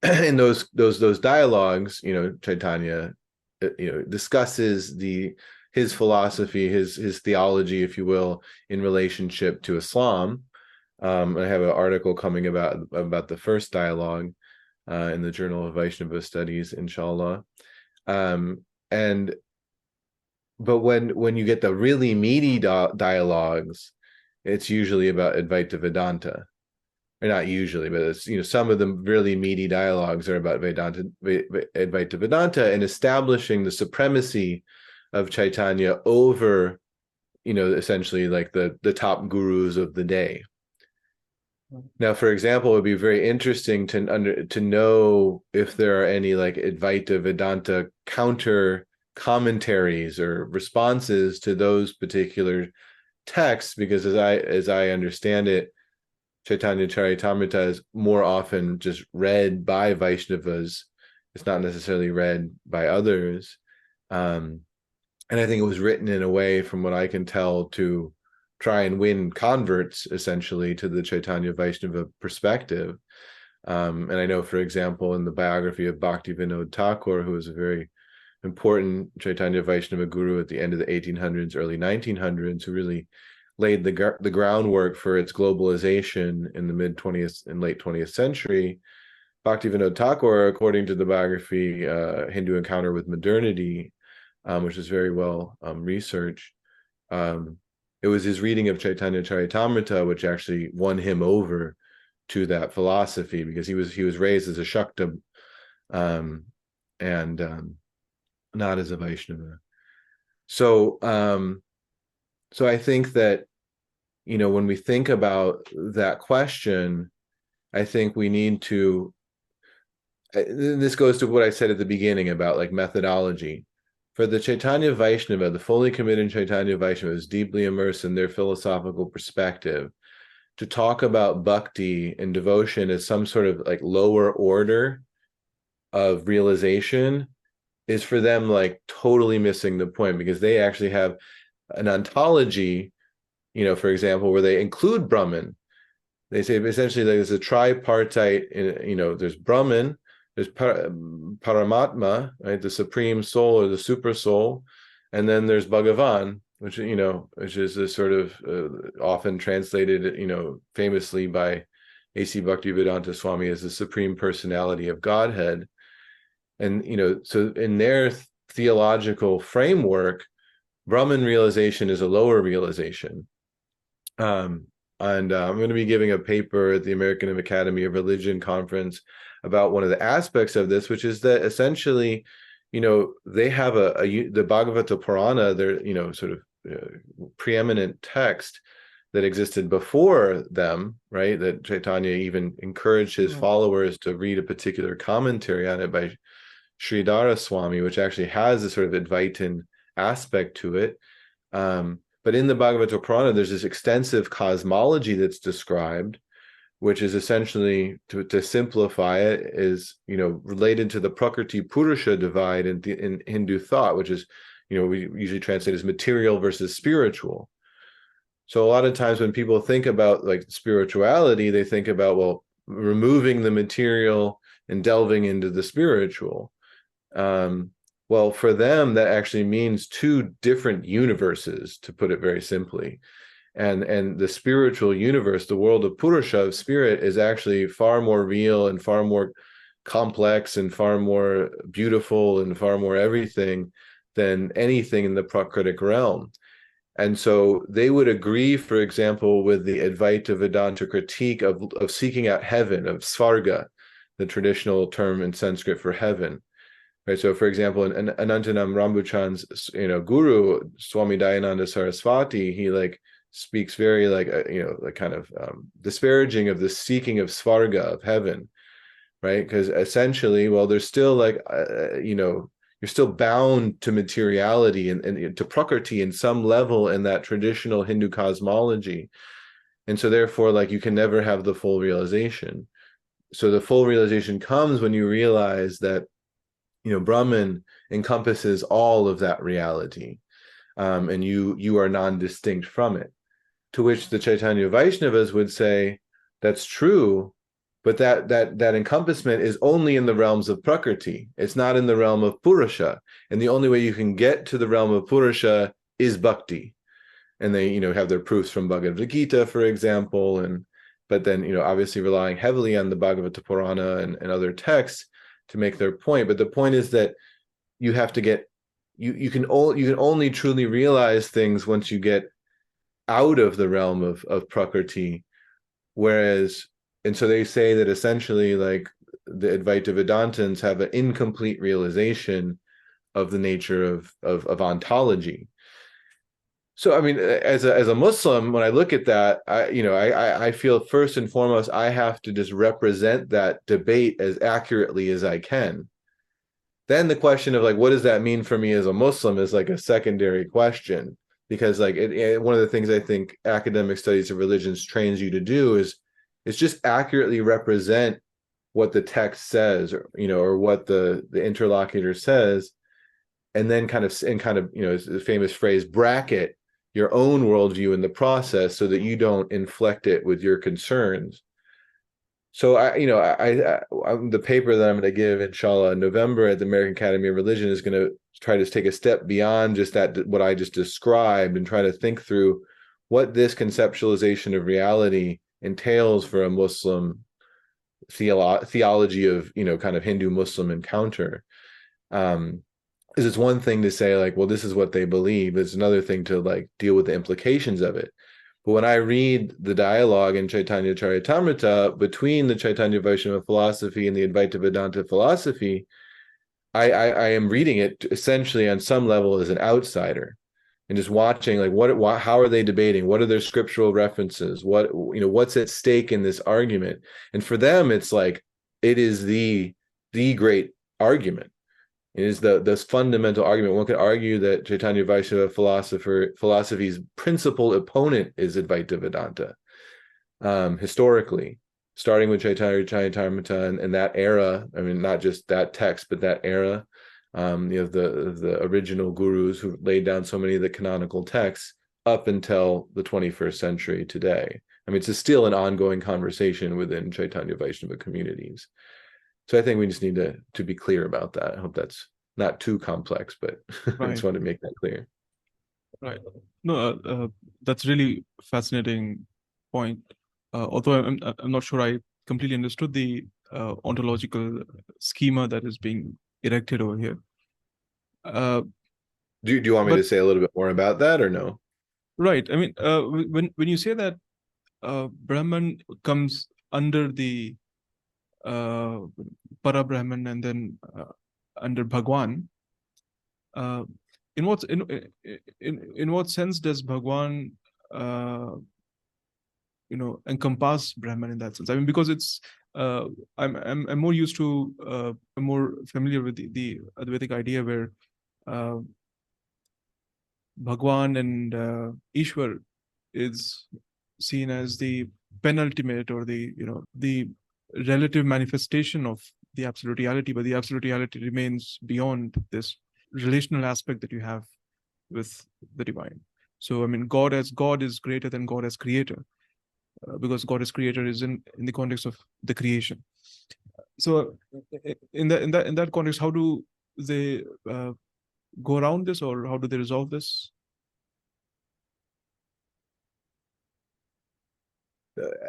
in those dialogues, Chaitanya, discusses his philosophy, his theology, if you will, in relationship to Islam. I have an article coming about the first dialogue in the Journal of Vaishnava Studies, inshallah. But when you get the really meaty dialogues, it's usually about Advaita Vedanta. Or not usually, but it's, some of the really meaty dialogues are about Advaita Vedanta, and establishing the supremacy of Chaitanya over, essentially like the top gurus of the day. Now, for example, it would be very interesting to know if there are any like Advaita Vedanta counter commentaries or responses to those particular texts, because as I understand it, Chaitanya Charitamrita is more often just read by Vaishnavas. It's not necessarily read by others. And I think it was written in a way, from what I can tell, to try and win converts, essentially, to the Chaitanya Vaishnava perspective. And I know, for example, in the biography of Bhakti Vinod Thakur, who was a very important Chaitanya Vaishnava guru at the end of the 1800s, early 1900s, who really laid the groundwork for its globalization in the mid-20th and late 20th century. Bhakti Vinod Thakur, according to the biography, Hindu Encounter with Modernity, which is very well researched, it was his reading of Chaitanya Charitamrita which actually won him over to that philosophy, because he was raised as a Shakta, and not as a Vaishnava. So I think that, when we think about that question, I think we need to, this goes to what I said at the beginning about like methodology. For the Chaitanya Vaishnava, the fully committed Chaitanya Vaishnava is deeply immersed in their philosophical perspective. To talk about bhakti and devotion as some sort of like lower order of realization is for them like totally missing the point, because they actually have an ontology, for example, where they include Brahman. They say essentially there's a tripartite, there's Brahman, there's Paramatma, right, the supreme soul or the super soul, and then there's Bhagavan, which is a sort of often translated, famously by A.C. Bhaktivedanta Swami as the supreme personality of Godhead. And, so in their theological framework, Brahman realization is a lower realization. And I'm going to be giving a paper at the American Academy of Religion conference about one of the aspects of this, which is that essentially, they have the Bhagavata Purana, their, sort of preeminent text that existed before them, right? That Chaitanya even encouraged his followers to read a particular commentary on it by Sridhara Swami, which actually has a sort of Advaitin aspect to it. But in the Bhagavata Purana, there's this extensive cosmology that's described, which is essentially, to simplify it, is related to the Prakriti Purusha divide in Hindu thought, which is, we usually translate as material versus spiritual. So a lot of times when people think about like spirituality, they think about, well, removing the material and delving into the spiritual. Well, for them, that actually means two different universes, to put it very simply. And the spiritual universe, the world of Purusha, of spirit, is actually far more real and far more complex and far more beautiful and far more everything than anything in the Prakritic realm. And so they would agree, for example, with the Advaita Vedanta critique of seeking out heaven, of svarga, the traditional term in Sanskrit for heaven. Right. So, for example, in Anantanam Rambuchan's, guru, Swami Dayananda Saraswati, he like speaks very like kind of disparaging of the seeking of svarga, of heaven, right? Because essentially, well, there's still like you're still bound to materiality and to prakriti in some level in that traditional Hindu cosmology, and so therefore, like, you can never have the full realization. So the full realization comes when you realize that Brahman encompasses all of that reality, and you are non-distinct from it. To which the Chaitanya Vaishnavas would say, that's true, but that encompassment is only in the realms of Prakriti. It's not in the realm of Purusha. And the only way you can get to the realm of Purusha is Bhakti. And they, have their proofs from Bhagavad Gita, for example, but then, obviously relying heavily on the Bhagavata Purana and other texts to make their point. But the point is that you have to get, you can only truly realize things once you get out of the realm of Prakriti. And so they say that essentially, like, the Advaita Vedantins have an incomplete realization of the nature of ontology. So, I mean, as a Muslim, when I look at that, I feel first and foremost, I have to just represent that debate as accurately as I can. Then the question of, like, what does that mean for me as a Muslim is like a secondary question, because, like, one of the things I think academic studies of religions trains you to do is just accurately represent what the text says, or what the interlocutor says, and then kind of, the famous phrase, bracket your own worldview in the process so that you don't inflect it with your concerns. So the paper that I'm going to give, inshallah, in November at the American Academy of Religion is going to try to take a step beyond just that, what I just described, and try to think through what this conceptualization of reality entails for a Muslim theology of, kind of Hindu-Muslim encounter. Because it's one thing to say, like, well, this is what they believe. It's another thing to, like, deal with the implications of it. But when I read the dialogue in Chaitanya Charitamrita between the Chaitanya Vaishnava philosophy and the Advaita Vedanta philosophy, I am reading it essentially on some level as an outsider, and just watching, like, how are they debating? What are their scriptural references? What's at stake in this argument? And for them, it's like, it is the great argument. It is this fundamental argument. One could argue that Chaitanya Vaishnava philosophy's principal opponent is Advaita Vedanta. Historically, starting with Chaitanya Charitamrita and that era, I mean, not just that text, but that era, the original gurus who laid down so many of the canonical texts up until the 21st century today. I mean, it's still an ongoing conversation within Chaitanya Vaishnava communities. So I think we just need to be clear about that. I hope that's not too complex, but I just want to make that clear. Right. No, that's really fascinating point. Although I'm not sure I completely understood the ontological schema that is being erected over here. Do you want me to say a little bit more about that, or no? Right. I mean, when you say that Brahman comes under the Para Brahman and then under Bhagwan, in what sense does Bhagwan encompass Brahman in that sense? I mean, because it's I'm more used to I'm more familiar with the Advaitic idea where Bhagwan and Ishwar is seen as the penultimate, or the relative manifestation of the absolute reality, but the absolute reality remains beyond this relational aspect that you have with the divine. So, I mean, God as God is greater than God as creator, because God as creator is in the context of the creation. So, in that context, how do they go around this, or how do they resolve this?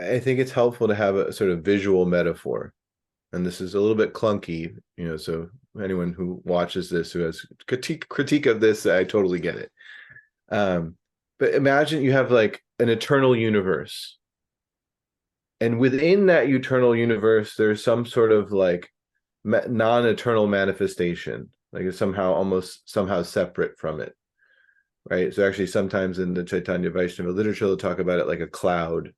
I think it's helpful to have a sort of visual metaphor, and this is a little bit clunky, so anyone who watches this who has critique of this, I totally get it. But imagine you have, like, an eternal universe, and within that eternal universe, there's some sort of, like, non-eternal manifestation, like it's somehow separate from it, right? So actually, sometimes in the Chaitanya Vaishnava literature, they'll talk about it like a cloud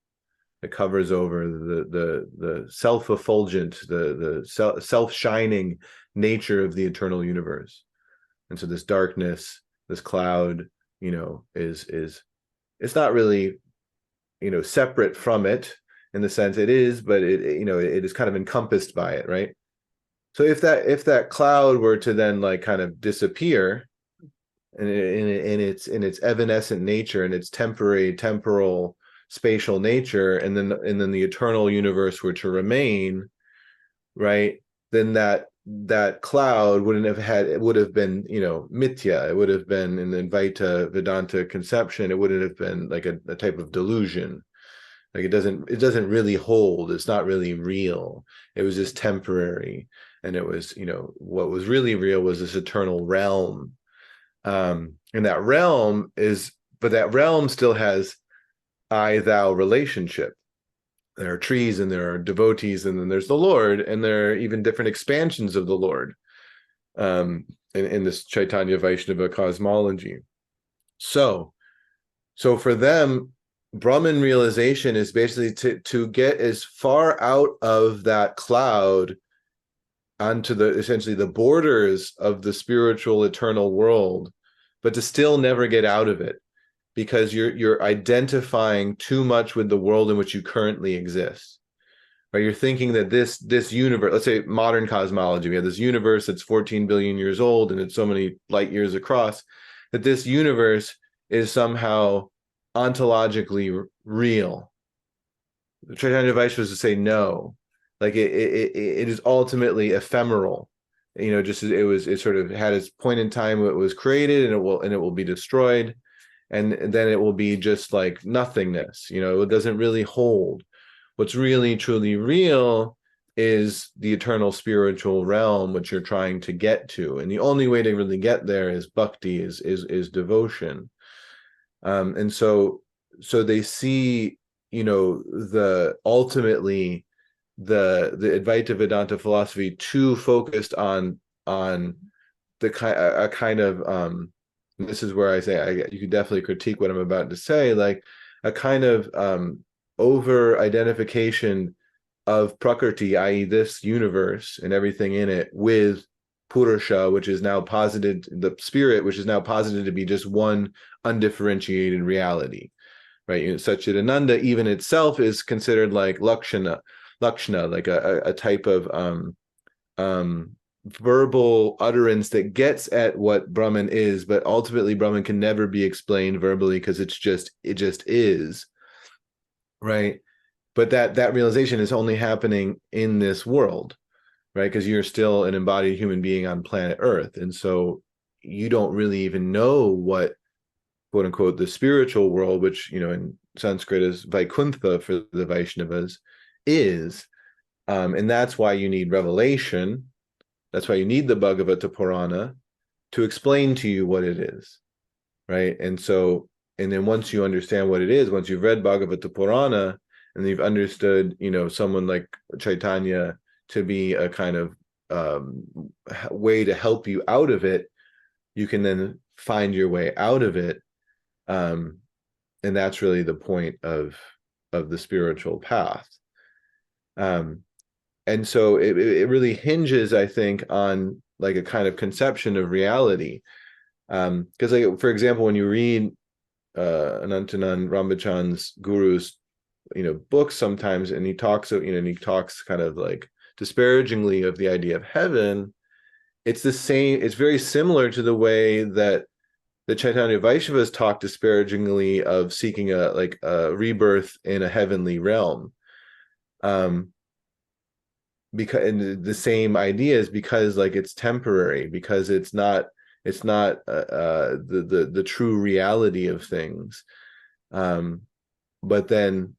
that covers over the self-effulgent, the self-shining nature of the eternal universe. And so this darkness, this cloud, is it's not really, separate from it in the sense it is, but it is kind of encompassed by it, right? So if that cloud were to then, like, kind of disappear in its evanescent nature and its temporal spatial nature, and then the eternal universe were to remain, right? Then that cloud would have been, mithya. It would have been, in the Advaita Vedanta conception, it wouldn't have been like a type of delusion. Like it doesn't really hold. It's not really real. It was just temporary. And it was, what was really real was this eternal realm. And that realm still has I-thou relationship. There are trees and there are devotees, and then there's the Lord, and there are even different expansions of the Lord in this Chaitanya Vaishnava cosmology. So for them, Brahman realization is basically to get as far out of that cloud onto essentially the borders of the spiritual eternal world, but to still never get out of it, because you're identifying too much with the world in which you currently exist. Right? You're thinking that this universe, let's say modern cosmology, we have this universe that's 14 billion years old and it's so many light years across, that this universe is somehow ontologically real. The Chaitanya Vaishnavas would say no. Like it is ultimately ephemeral. Just as it sort of had its point in time it was created, and it will be destroyed, and then it will be just like nothingness. It doesn't really hold. What's really truly real is the eternal spiritual realm which you're trying to get to, and the only way to really get there is bhakti, is devotion. And so they see, ultimately the Advaita Vedanta philosophy too focused on the kind of this is where I say you could definitely critique what I'm about to say, like a kind of over identification of Prakriti, i.e. this universe and everything in it, with Purusha, which is now posited, the spirit, which is now posited to be just one undifferentiated reality, right? Satchidananda even itself is considered like Lakshana, like a type of verbal utterance that gets at what Brahman is, but ultimately Brahman can never be explained verbally because it just is, right? But that realization is only happening in this world, right? Because you're still an embodied human being on planet Earth, and so you don't really even know what, quote unquote, the spiritual world, which in Sanskrit is Vaikuntha for the Vaishnavas, is. And that's why you need revelation. That's why you need the Bhagavata Purana to explain to you what it is, right? And then once you understand what it is, once you've read Bhagavata Purana and you've understood, someone like Chaitanya to be a kind of way to help you out of it, you can then find your way out of it. And that's really the point of the spiritual path. And so it really hinges, I think, on like a kind of conception of reality. Because like, for example, when you read Anantanand Rambachan's guru's, books sometimes, and he talks kind of like disparagingly of the idea of heaven, it's the same, it's very similar to the way that the Chaitanya Vaishnavas talk disparagingly of seeking a rebirth in a heavenly realm. Because, and the same idea is because like it's temporary, because it's not the true reality of things. But then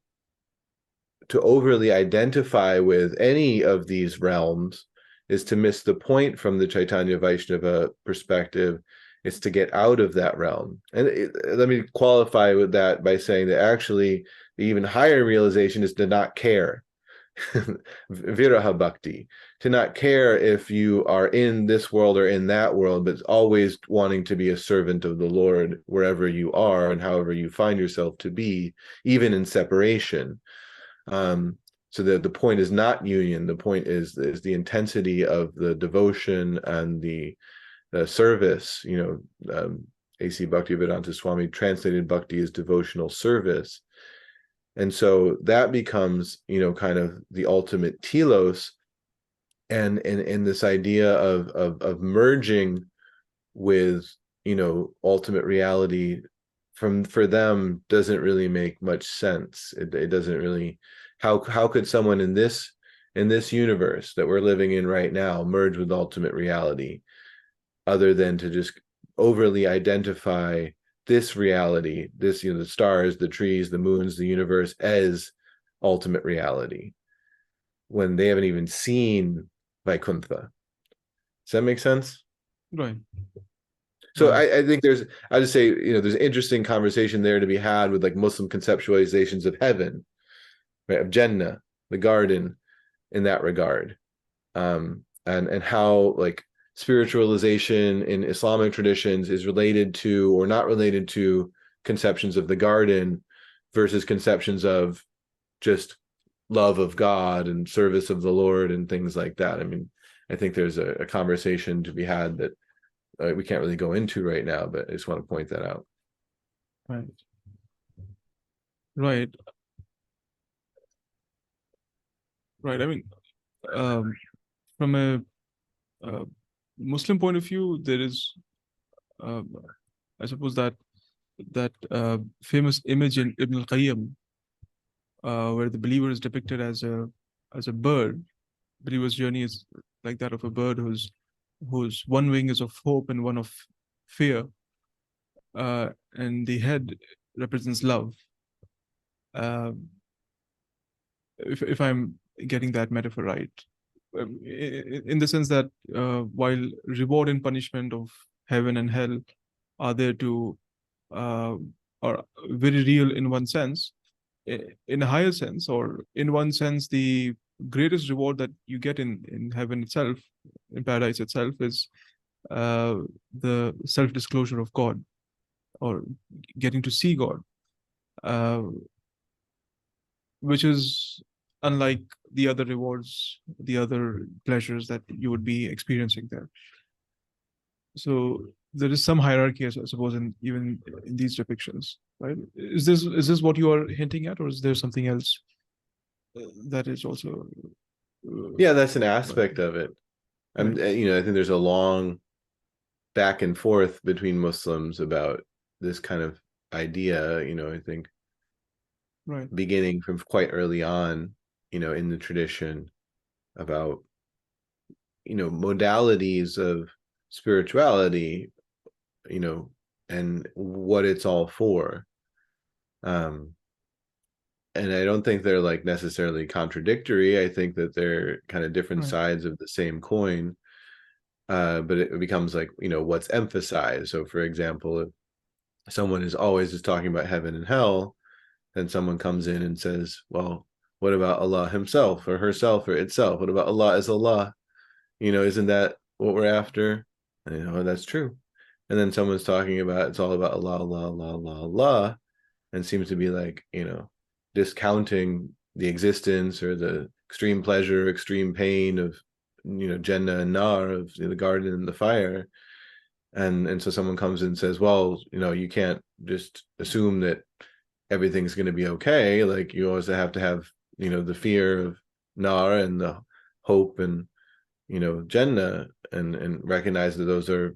to overly identify with any of these realms is to miss the point from the Chaitanya Vaishnava perspective. It's to get out of that realm. And let me qualify with that by saying that actually the even higher realization is to not care. Viraha bhakti, to not care if you are in this world or in that world, but always wanting to be a servant of the Lord wherever you are and however you find yourself to be, even in separation. So that the point is not union. The point is the intensity of the devotion and the service. A.C. Bhakti Vedanta Swami translated bhakti as devotional service. And so that becomes, kind of the ultimate telos, and this idea of merging with, ultimate reality for them doesn't really make much sense. It doesn't really, how could someone in this universe that we're living in right now merge with ultimate reality, other than to just overly identify this reality, this, the stars, the trees, the moons, the universe, as ultimate reality, when they haven't even seen Vaikuntha. Does that make sense? Right. So Right. I think I just say, there's an interesting conversation there to be had with like Muslim conceptualizations of heaven, right, of Jannah, the garden, in that regard, and how like spiritualization in Islamic traditions is related to or not related to conceptions of the garden versus conceptions of just love of God and service of the Lord and things like that. I mean, I think there's a conversation to be had that we can't really go into right now, but I just want to point that out. Right. Right. Right. I mean, from a Muslim point of view, there is, I suppose, that famous image in Ibn al-Qayyim, where the believer is depicted as a bird. Believer's journey is like that of a bird whose one wing is of hope and one of fear, and the head represents love. If I'm getting that metaphor right, in the sense that while reward and punishment of heaven and hell are there to are very real in one sense, in a higher sense, or in one sense, the greatest reward that you get in heaven itself, in paradise itself, is the self-disclosure of God, or getting to see God, uh, which is unlike the other rewards, the other pleasures that you would be experiencing there. So there is some hierarchy, I suppose, even in these depictions, right? Is this what you are hinting at, or is there something else that is also? Yeah, that's an aspect of it. I think there's a long back and forth between Muslims about this kind of idea. I think Right. beginning from quite early on, in the tradition, about modalities of spirituality, and what it's all for. And I don't think they're like necessarily contradictory. I think that they're kind of different sides of the same coin. But it becomes like, what's emphasized. So for example, if someone is always just talking about heaven and hell, then someone comes in and says, well, what about Allah himself or herself or itself? What about Allah as Allah? Isn't that what we're after? And that's true. And then someone's talking about it's all about Allah, Allah, Allah, Allah, Allah, and seems to be like, discounting the existence or the extreme pleasure, extreme pain of, Jannah and Nar, of the garden and the fire. And so someone comes in and says, well, you can't just assume that everything's going to be okay. Like, you always have to have, the fear of Nar and the hope and, Jannah, and recognize that those are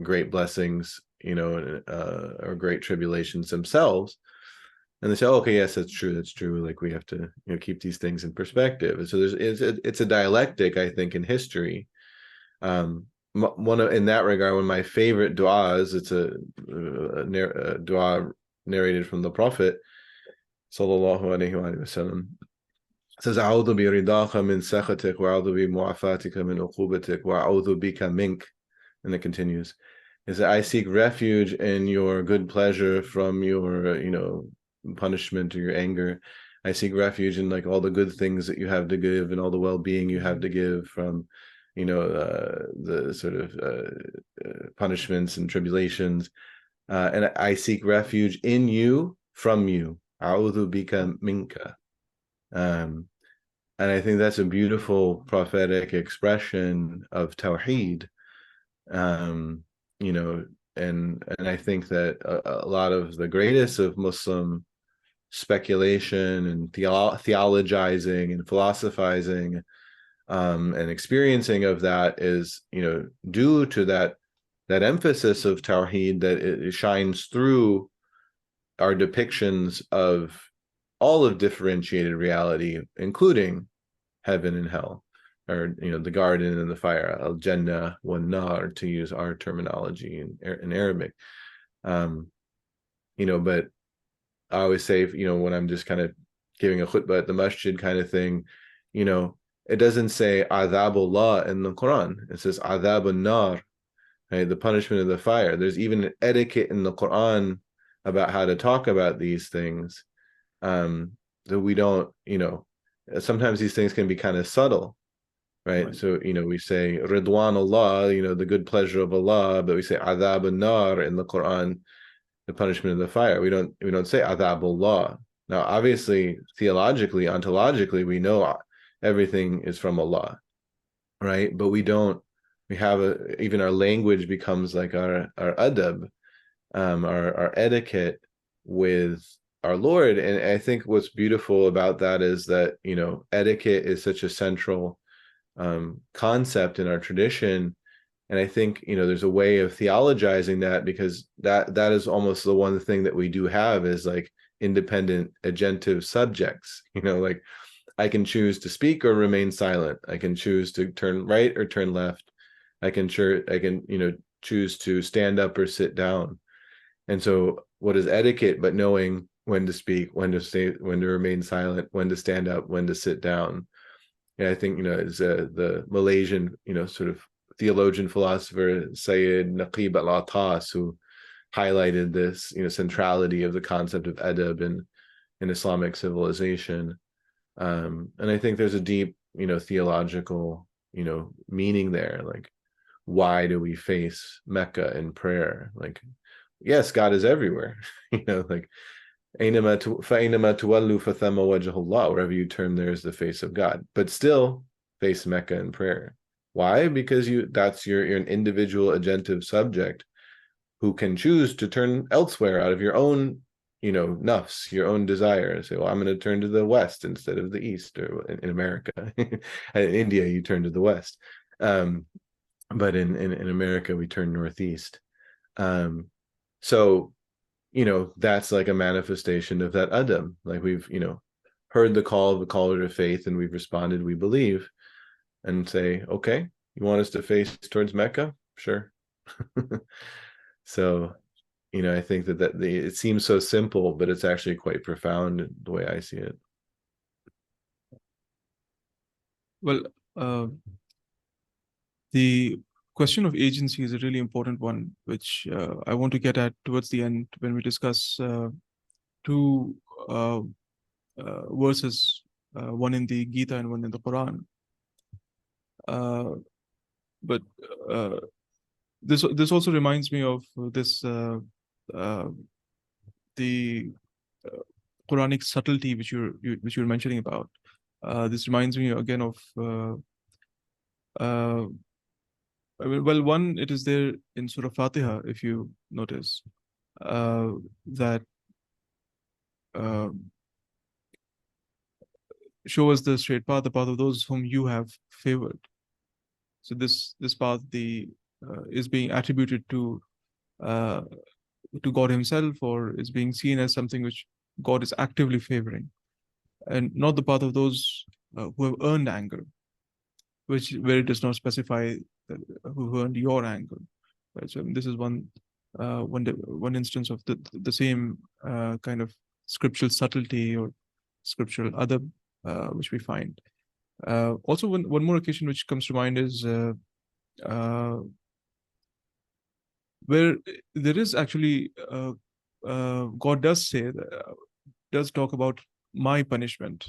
great blessings, or great tribulations themselves. And they say, oh, okay, yes, that's true. Like, we have to, keep these things in perspective. And so it's a dialectic, I think, in history. In that regard, one of my favorite du'as, it's a du'a narrated from the Prophet, sallallahu alaihi wasallam. It says, "A'udhu bi ridaka min sakhatik, wa a'udhu bi mu'afatika min uqubatik, wa a'udhu bika mink." And it continues, is that I seek refuge in your good pleasure from your, punishment or your anger. I seek refuge in like all the good things that you have to give and all the well-being you have to give from, the sort of punishments and tribulations. And I seek refuge in you, from you. A'udhu bika minka. And I think that's a beautiful prophetic expression of Tawheed. And I think that a lot of the greatest of Muslim speculation and theologizing and philosophizing and experiencing of that is, due to that emphasis of Tawheed, that it shines through are depictions of all of differentiated reality, including heaven and hell, or the garden and the fire, al jannah wan nar, to use our terminology in Arabic. But I always say, when I'm just kind of giving a khutbah at the masjid kind of thing, it doesn't say adhabullah in the Quran. It says adhabun nar, right? The punishment of the fire. There's even an etiquette in the Quran about how to talk about these things, that we don't, sometimes these things can be kind of subtle, right? So, we say Ridwan Allah, the good pleasure of Allah, but we say adhab an-nar in the Quran, the punishment of the fire. We don't say adhabullah. Now, obviously, theologically, ontologically, we know everything is from Allah, right? But we have even our language becomes like our adab, our etiquette with our Lord. And I think what's beautiful about that is that, etiquette is such a central concept in our tradition. And I think, there's a way of theologizing that, because that is almost the one thing that we do have is like independent agentive subjects. Like I can choose to speak or remain silent. I can choose to turn right or turn left. I can choose to stand up or sit down. And so what is etiquette but knowing when to speak, when to stay, when to remain silent, when to stand up, when to sit down. And I think, is the Malaysian, sort of theologian philosopher, Syed Naqib al-Atas, who highlighted this, centrality of the concept of adab in Islamic civilization. And I think there's a deep, theological, meaning there. Like, why do we face Mecca in prayer? Like, yes, God is everywhere. Like, فَأَيْنَمَا تُوَلُّوا فَثَمَّ وَجْهُ اللَّهِ, wherever you turn, there is the face of God. But still face Mecca in prayer. Why? Because you're an individual agentive subject who can choose to turn elsewhere out of your own, nafs, your own desire. Say, well, I'm going to turn to the west instead of the east, or in America. In India, you turn to the west. But in America, we turn northeast. So, that's like a manifestation of that adab. Like we've, heard the call of the caller to faith, and we've responded, we believe, and say, okay, you want us to face towards Mecca? Sure. So, I think that it seems so simple, but it's actually quite profound the way I see it. Well, the question of agency is a really important one, which I want to get at towards the end when we discuss two verses, one in the Gita and one in the Quran. But this also reminds me of this the Quranic subtlety which you're mentioning about. This reminds me again of well, one, it is there in Surah Fatiha, if you notice, that show us the straight path, the path of those whom you have favored. So this path is being attributed to God Himself, or is being seen as something which God is actively favoring, and not the path of those who have earned anger, where it does not specify who earned your anger. Right. So this is one instance of the same kind of scriptural subtlety or scriptural adab which we find. Also, one more occasion which comes to mind is where there is actually God does say does talk about my punishment,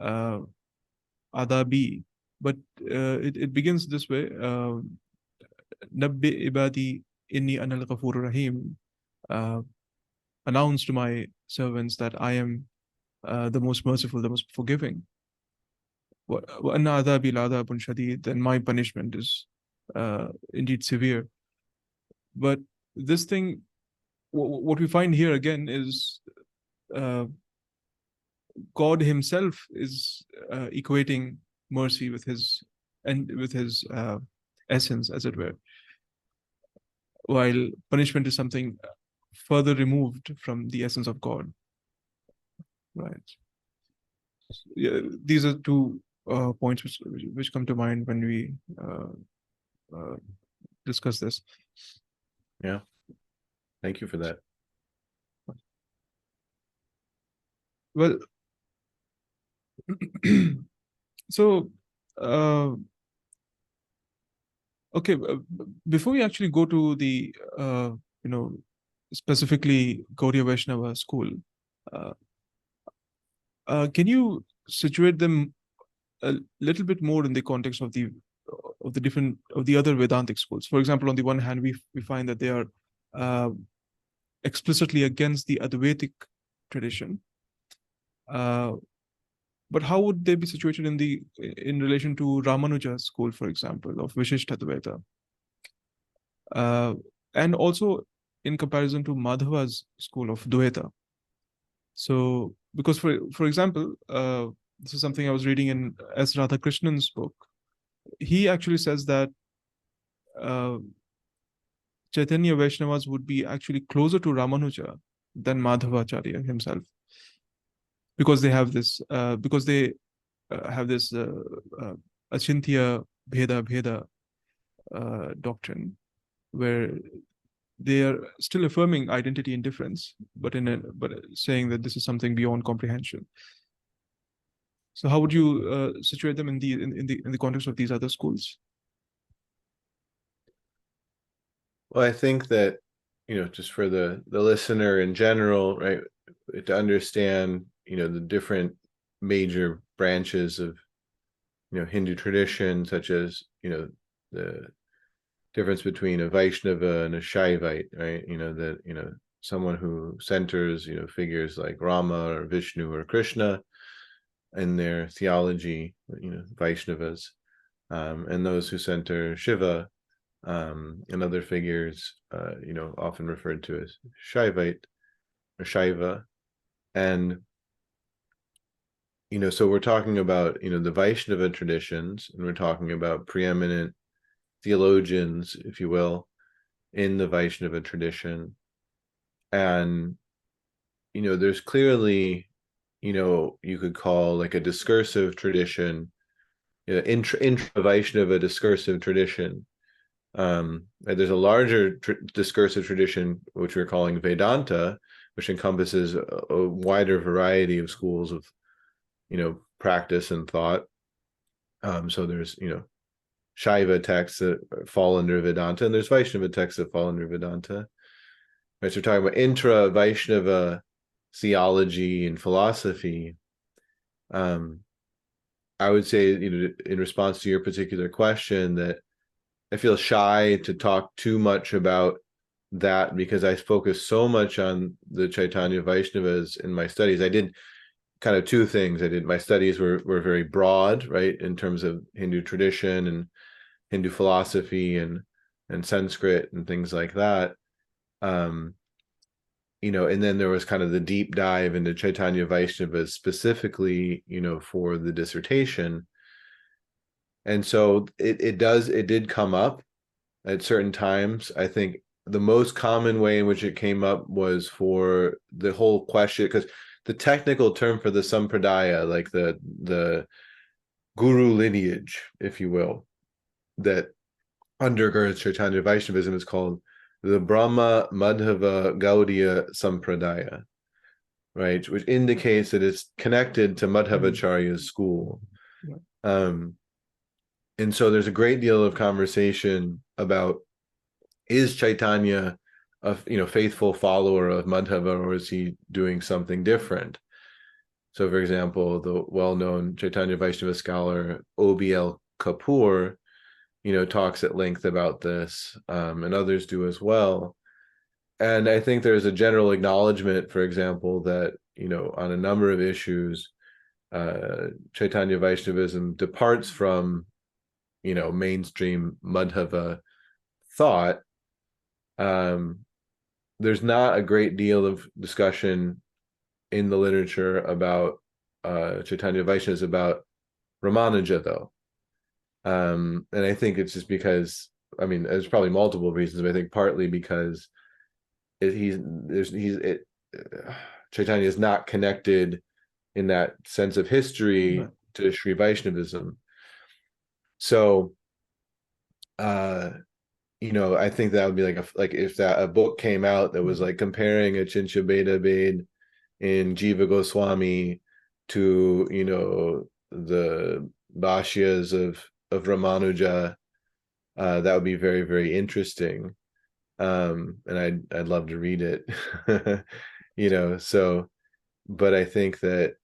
adabi, but it begins this way: Nabbi ibadi inni anal ghafurur rahim. Announce to my servants that I am the most merciful, the most forgiving. وَأَنَّ عَذَابِي لَعَذَابٌ شَدِيدٌ, and my punishment is indeed severe. But this thing, what we find here again is God Himself is equating mercy with His essence, as it were, while punishment is something further removed from the essence of God. Right. Yeah, these are two points which come to mind when we discuss this. Yeah. Thank you for that. Well, so okay, before we actually go to the specifically Gaudiya Vaishnava school, can you situate them a little bit more in the context of the other Vedantic schools? For example, on the one hand, we find that they are explicitly against the Advaitic tradition. But how would they be situated in relation to Ramanuja's school, for example, of Vishishta Advaita? And also in comparison to Madhava's school of Dvaita. So, because for example, this is something I was reading in S. Radhakrishnan's book. He actually says that Chaitanya Vaishnavas would be actually closer to Ramanuja than Madhavacharya himself, because they have this Achintya Bheda doctrine, where they are still affirming identity and difference, but saying that this is something beyond comprehension. So how would you situate them in the context of these other schools? Well, I think that, just for the listener in general, right, to understand, the different major branches of, Hindu tradition, such as, the difference between a Vaishnava and a Shaivite, right? Someone who centers, figures like Rama or Vishnu or Krishna in their theology, Vaishnavas, and those who center Shiva and other figures, often referred to as Shaivite or Shaiva. And, so we're talking about, the Vaishnava traditions, and we're talking about preeminent theologians, if you will, in the Vaishnava tradition. And, there's clearly, you could call like a discursive tradition, intra-Vaishnava discursive tradition. There's a larger discursive tradition, which we're calling Vedanta, which encompasses a wider variety of schools of, practice and thought. So there's, Shaiva texts that fall under Vedanta, and there's Vaishnava texts that fall under Vedanta. Right, so we're talking about intra-Vaishnava theology and philosophy. I would say, in response to your particular question, that I feel shy to talk too much about that, because I focus so much on the Chaitanya Vaishnavas in my studies. I did kind of two things. My studies were very broad, right, in terms of Hindu tradition and Hindu philosophy and Sanskrit and things like that. And then there was kind of the deep dive into Chaitanya Vaishnavas specifically, for the dissertation. And so it did come up at certain times. I think the most common way in which it came up was for the whole question, because the technical term for the sampradaya, like the guru lineage, if you will, that undergirds Chaitanya Vaishnavism, is called the Brahma Madhava Gaudiya Sampradaya, right? Which indicates that it's connected to Madhavacharya's school. And so there's a great deal of conversation about, is Chaitanya a faithful follower of Madhava, or is he doing something different? So, for example, the well-known Chaitanya Vaishnava scholar O.B.L. Kapoor, talks at length about this, and others do as well. And I think there's a general acknowledgement, for example, that, on a number of issues, Chaitanya Vaishnavism departs from, mainstream Madhava thought. There's not a great deal of discussion in the literature about Chaitanya Vaishnavas about Ramanuja, though. And I think it's just because, there's probably multiple reasons, but I think partly because Chaitanya is not connected in that sense of history Right. to Sri Vaishnavism. So, I think that would be like if a book came out that was like comparing Achincha Beda Ved in Jiva Goswami to, the Bhashyas of Ramanuja, that would be very, very interesting. And I'd love to read it. So, but I think that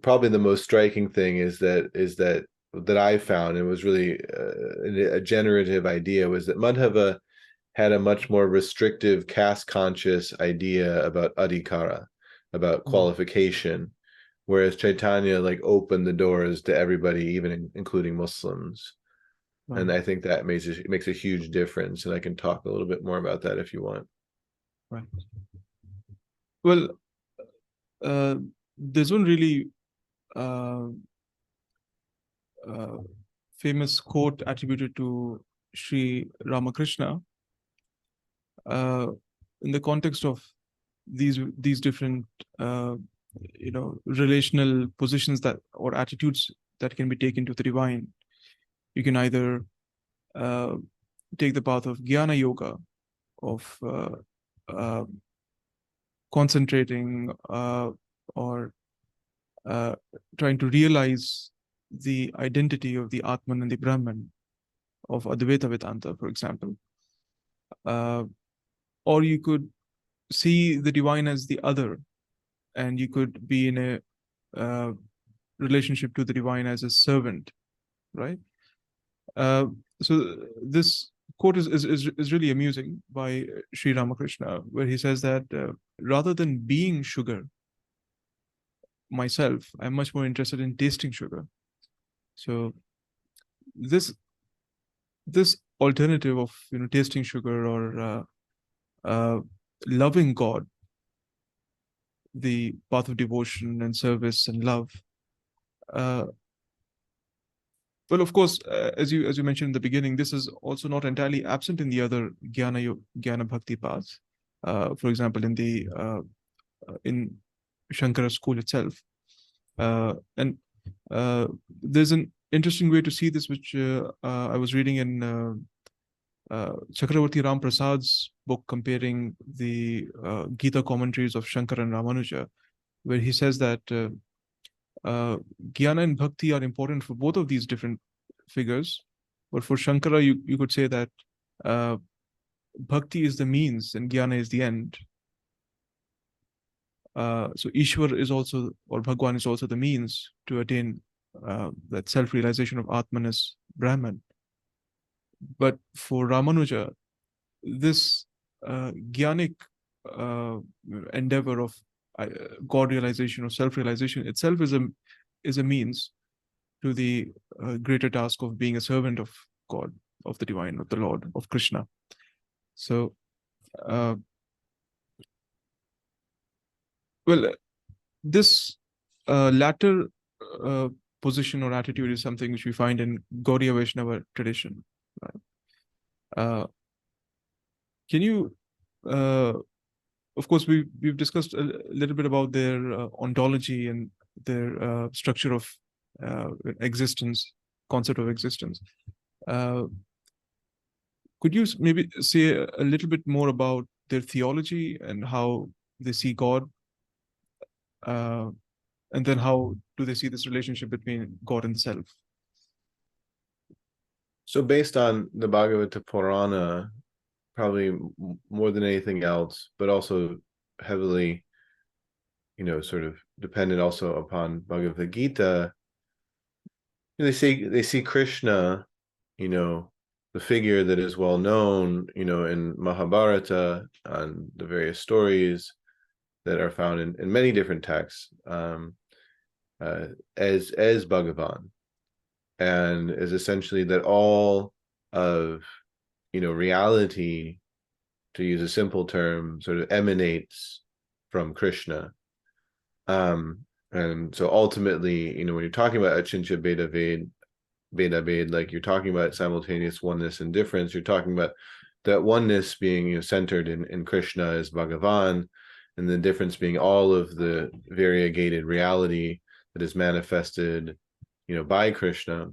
probably the most striking thing is that I found, it was really a generative idea, was that Madhava had a much more restrictive, caste conscious idea about adhikara, about qualification, whereas Chaitanya like opened the doors to everybody, even including Muslims. And I think that makes a huge difference. And I can talk a little bit more about that if you want. Right. Well, there's one really famous quote attributed to Sri Ramakrishna in the context of these different relational positions that or attitudes that can be taken to the divine. You can either take the path of jnana yoga, of concentrating or trying to realize the identity of the Atman and the Brahman, of Advaita Vedanta, for example. Or you could see the divine as the other, and you could be in a relationship to the divine as a servant, right? So this quote is really amusing by Sri Ramakrishna, where he says that rather than being sugar myself, I'm much more interested in tasting sugar. So this alternative of tasting sugar or loving God, the path of devotion and service and love. Well, of course, as you mentioned in the beginning, this is also not entirely absent in the other Jnana Bhakti paths. For example, in Shankara school itself, and there's an interesting way to see this, which I was reading in Chakravarti Ram Prasad's book comparing the Gita commentaries of Shankara and Ramanuja, where he says that Jnana and Bhakti are important for both of these different figures. But for Shankara, you could say that Bhakti is the means and Jnana is the end. So Ishwar is also, or Bhagwan is also the means to attain that self-realization of Atman as Brahman. But for Ramanuja, this jnanic endeavor of God realization or self-realization itself is a means to the greater task of being a servant of God, of the divine, of the Lord, of Krishna. So, this latter position or attitude is something which we find in Gaudiya Vaishnava tradition. Right? Can you, of course, we've discussed a little bit about their ontology and their structure of existence, concept of existence. Could you maybe say a little bit more about their theology and how they see God? And then how do they see this relationship between God and self? So based on the Bhagavata Purana, probably more than anything else, but also heavily, sort of dependent also upon Bhagavad Gita, they see Krishna, the figure that is well known, in Mahabharata, on the various stories that are found in many different texts, as Bhagavan, and is essentially that all of reality, to use a simple term, sort of emanates from Krishna. And so ultimately, when you're talking about Achincha Beda Ved, like you're talking about simultaneous oneness and difference, you're talking about that oneness being centered in Krishna as Bhagavan, and the difference being all of the variegated reality that is manifested, by Krishna.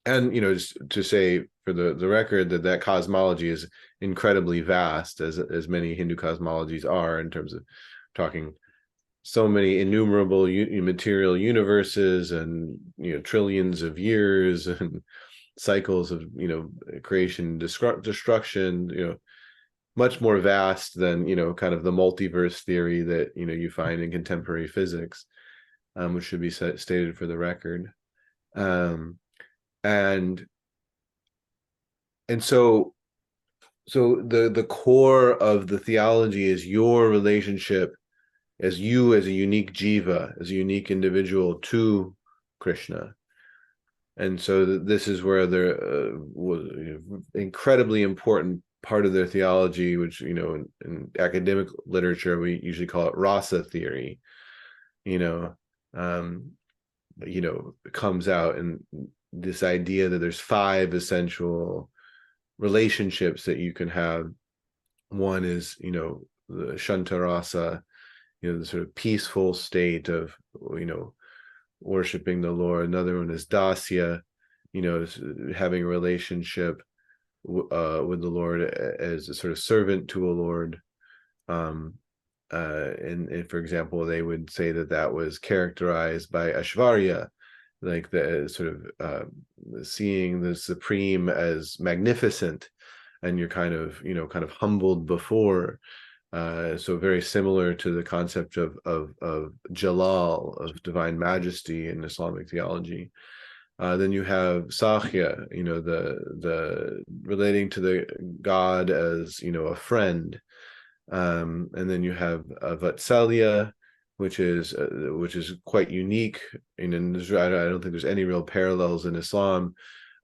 And, just to say for the record that cosmology is incredibly vast, as many Hindu cosmologies are, in terms of talking so many innumerable material universes and, trillions of years and cycles of, creation, destruction, much more vast than, kind of the multiverse theory that, you find in contemporary physics, which should be stated for the record. And so the core of the theology is your relationship as you, as a unique jiva, as a unique individual, to Krishna. And so this is where there was incredibly important part of their theology, which, in academic literature, we usually call it rasa theory, comes out, and this idea that there's 5 essential relationships that you can have. One is, the shantarasa, the sort of peaceful state of, worshiping the Lord. Another one is dasya, having a relationship with the Lord as a sort of servant to a Lord. And for example, they would say that was characterized by Aishvarya, like the sort of seeing the supreme as magnificent, and you're kind of humbled before. So very similar to the concept of Jalal, of divine majesty in Islamic theology. Then you have Sakhya, the relating to the God as, a friend. And then you have Vatsalya, which is quite unique. And I don't think there's any real parallels in Islam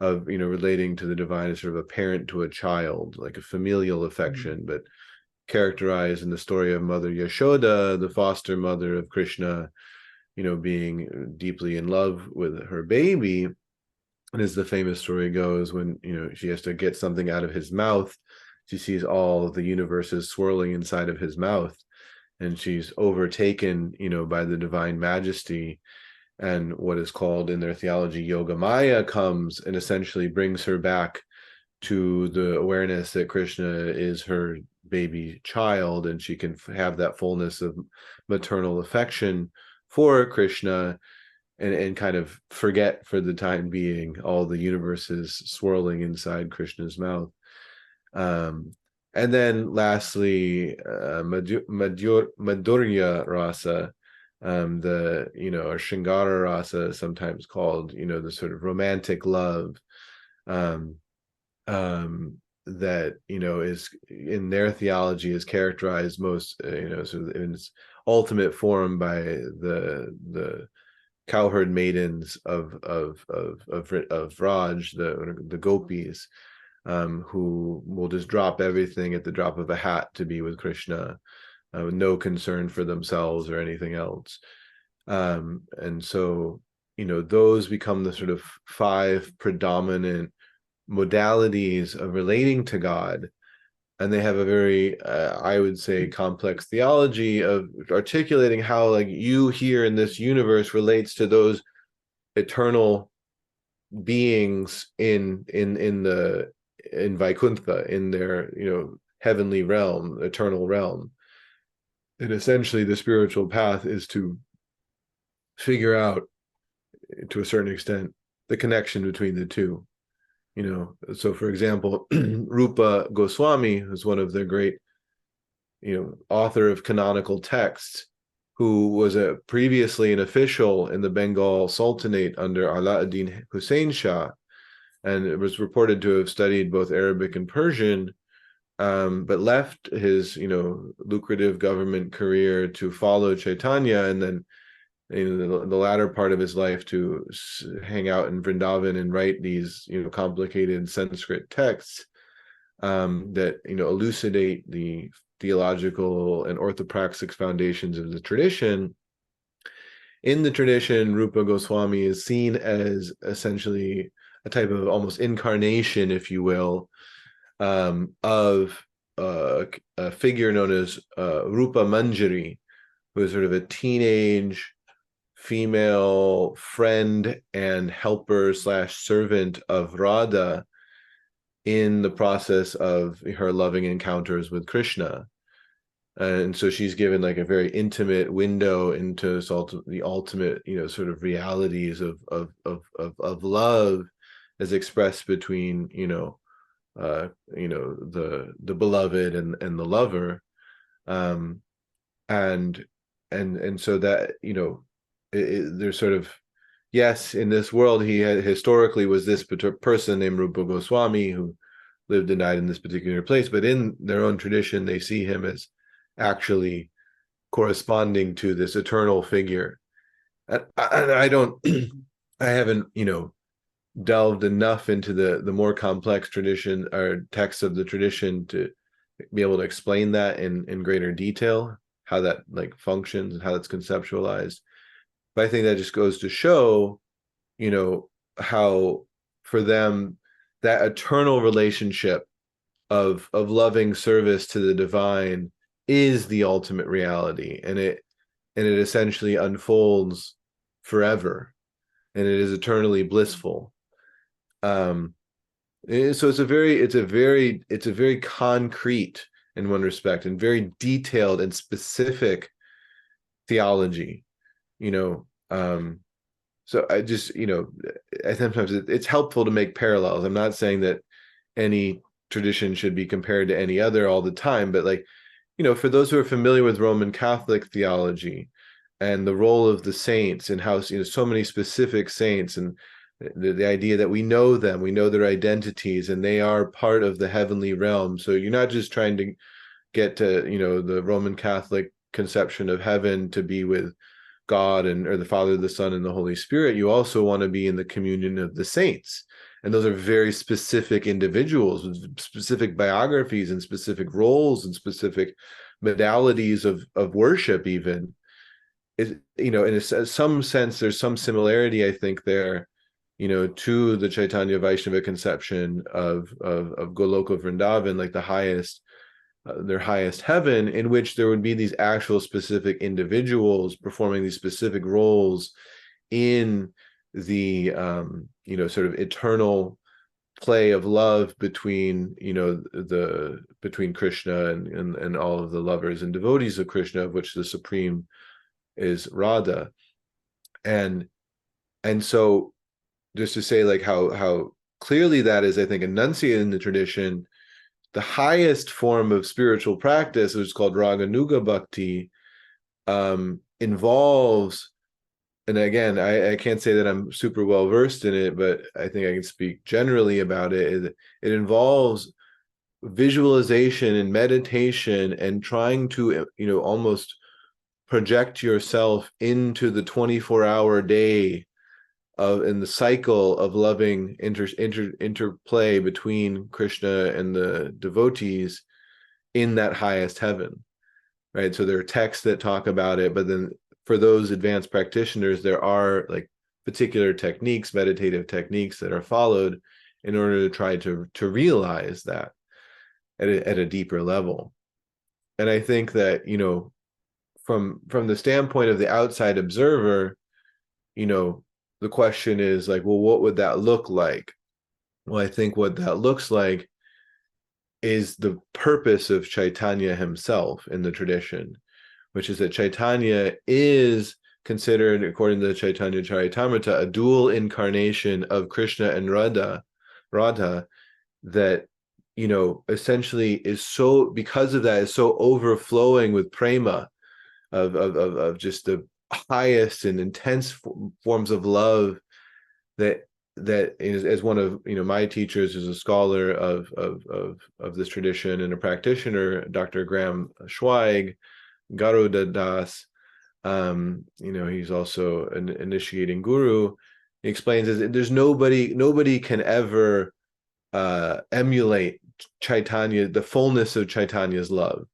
of, relating to the divine as sort of a parent to a child, like a familial affection, but characterized in the story of Mother Yashoda, the foster mother of Krishna, being deeply in love with her baby. And as the famous story goes, when, she has to get something out of his mouth, she sees all the universes swirling inside of his mouth, and she's overtaken, by the divine majesty. And what is called in their theology Yogamaya comes and essentially brings her back to the awareness that Krishna is her baby child, and she can have that fullness of maternal affection for Krishna, and kind of forget for the time being all the universes swirling inside Krishna's mouth. And then lastly, Madhurya rasa, or Shringara rasa, sometimes called, the sort of romantic love, that, is in their theology is characterized most, sort of in its ultimate form by the cowherd maidens of Vraj, the gopis, who will just drop everything at the drop of a hat to be with Krishna, with no concern for themselves or anything else. And so, those become the sort of 5 predominant modalities of relating to God. And they have a very, I would say, complex theology of articulating how, like, you here in this universe relates to those eternal beings in Vaikuntha, in their, heavenly realm, eternal realm. And essentially the spiritual path is to figure out, to a certain extent, the connection between the two. So for example, Rupa Goswami, who's one of the great, author of canonical texts, who was previously an official in the Bengal Sultanate under Alauddin Hussein Shah, and it was reported to have studied both Arabic and Persian, but left his, lucrative government career to follow Chaitanya, and then the latter part of his life to hang out in Vrindavan and write these, complicated Sanskrit texts, that, elucidate the theological and orthopraxic foundations of the tradition. In the tradition, Rupa Goswami is seen as essentially a type of almost incarnation, if you will, of a figure known as Rupa Manjari, who is sort of a teenage female friend and helper / servant of Radha in the process of her loving encounters with Krishna. And so she's given like a very intimate window into the ultimate, sort of realities of love as expressed between, the beloved and the lover. And so that, there's sort of, yes, in this world, he had historically was this person named Rupa Goswami who lived and died in this particular place, but in their own tradition, they see him as actually corresponding to this eternal figure. And I don't, I haven't, delved enough into the more complex tradition or texts of the tradition to be able to explain that in greater detail, how that like functions and how it's conceptualized. But I think that just goes to show, how for them that eternal relationship of loving service to the divine is the ultimate reality, and it essentially unfolds forever, and it is eternally blissful. So it's a very concrete in one respect and very detailed and specific theology, so I just, I sometimes it's helpful to make parallels. I'm not saying that any tradition should be compared to any other all the time, but like, for those who are familiar with Roman Catholic theology and the role of the saints and how, so many specific saints and the idea that we know them, we know their identities, and they are part of the heavenly realm. So you're not just trying to get to, the Roman Catholic conception of heaven to be with God or the Father, the Son, and the Holy Spirit. You also want to be in the communion of the saints. And those are very specific individuals with specific biographies and specific roles and specific modalities of worship even. In some sense, there's some similarity, I think, there, to the Chaitanya Vaishnava conception of Goloka Vrindavan, like their highest heaven, in which there would be these actual specific individuals performing these specific roles in the sort of eternal play of love between between Krishna and all of the lovers and devotees of Krishna, of which the supreme is Radha. And so just to say like how clearly that is, I think, enunciated in the tradition, the highest form of spiritual practice, which is called Raganuga Bhakti, involves, and again, I can't say that I'm super well versed in it, but I think I can speak generally about it. It involves visualization and meditation and trying to, almost project yourself into the 24-hour day in the cycle of loving interplay between Krishna and the devotees in that highest heaven, right? So there are texts that talk about it, but then for those advanced practitioners, there are like particular techniques, meditative techniques that are followed in order to try to realize that at a deeper level. And I think that, from the standpoint of the outside observer, the question is like, well, what would that look like? Well, I think what that looks like is the purpose of Chaitanya himself in the tradition, which is that Chaitanya is considered, according to the Chaitanya Charitamrita, a dual incarnation of Krishna and Radha, that, essentially is so, because of that, is so overflowing with prema of just the highest and intense forms of love that is, as one of my teachers, is a scholar of this tradition and a practitioner, Dr. Graham Schweig, Garuda Das, he's also an initiating guru. He explains that there's nobody can ever emulate Chaitanya, the fullness of Chaitanya's love.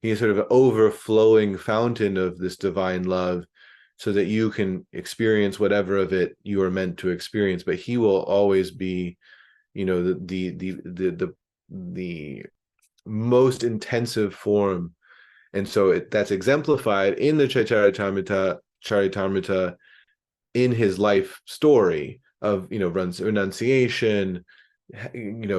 He is sort of an overflowing fountain of this divine love, so that you can experience whatever of it you are meant to experience. But he will always be, the the most intensive form. And so that's exemplified in the Charitamrita in his life story of, renunciation,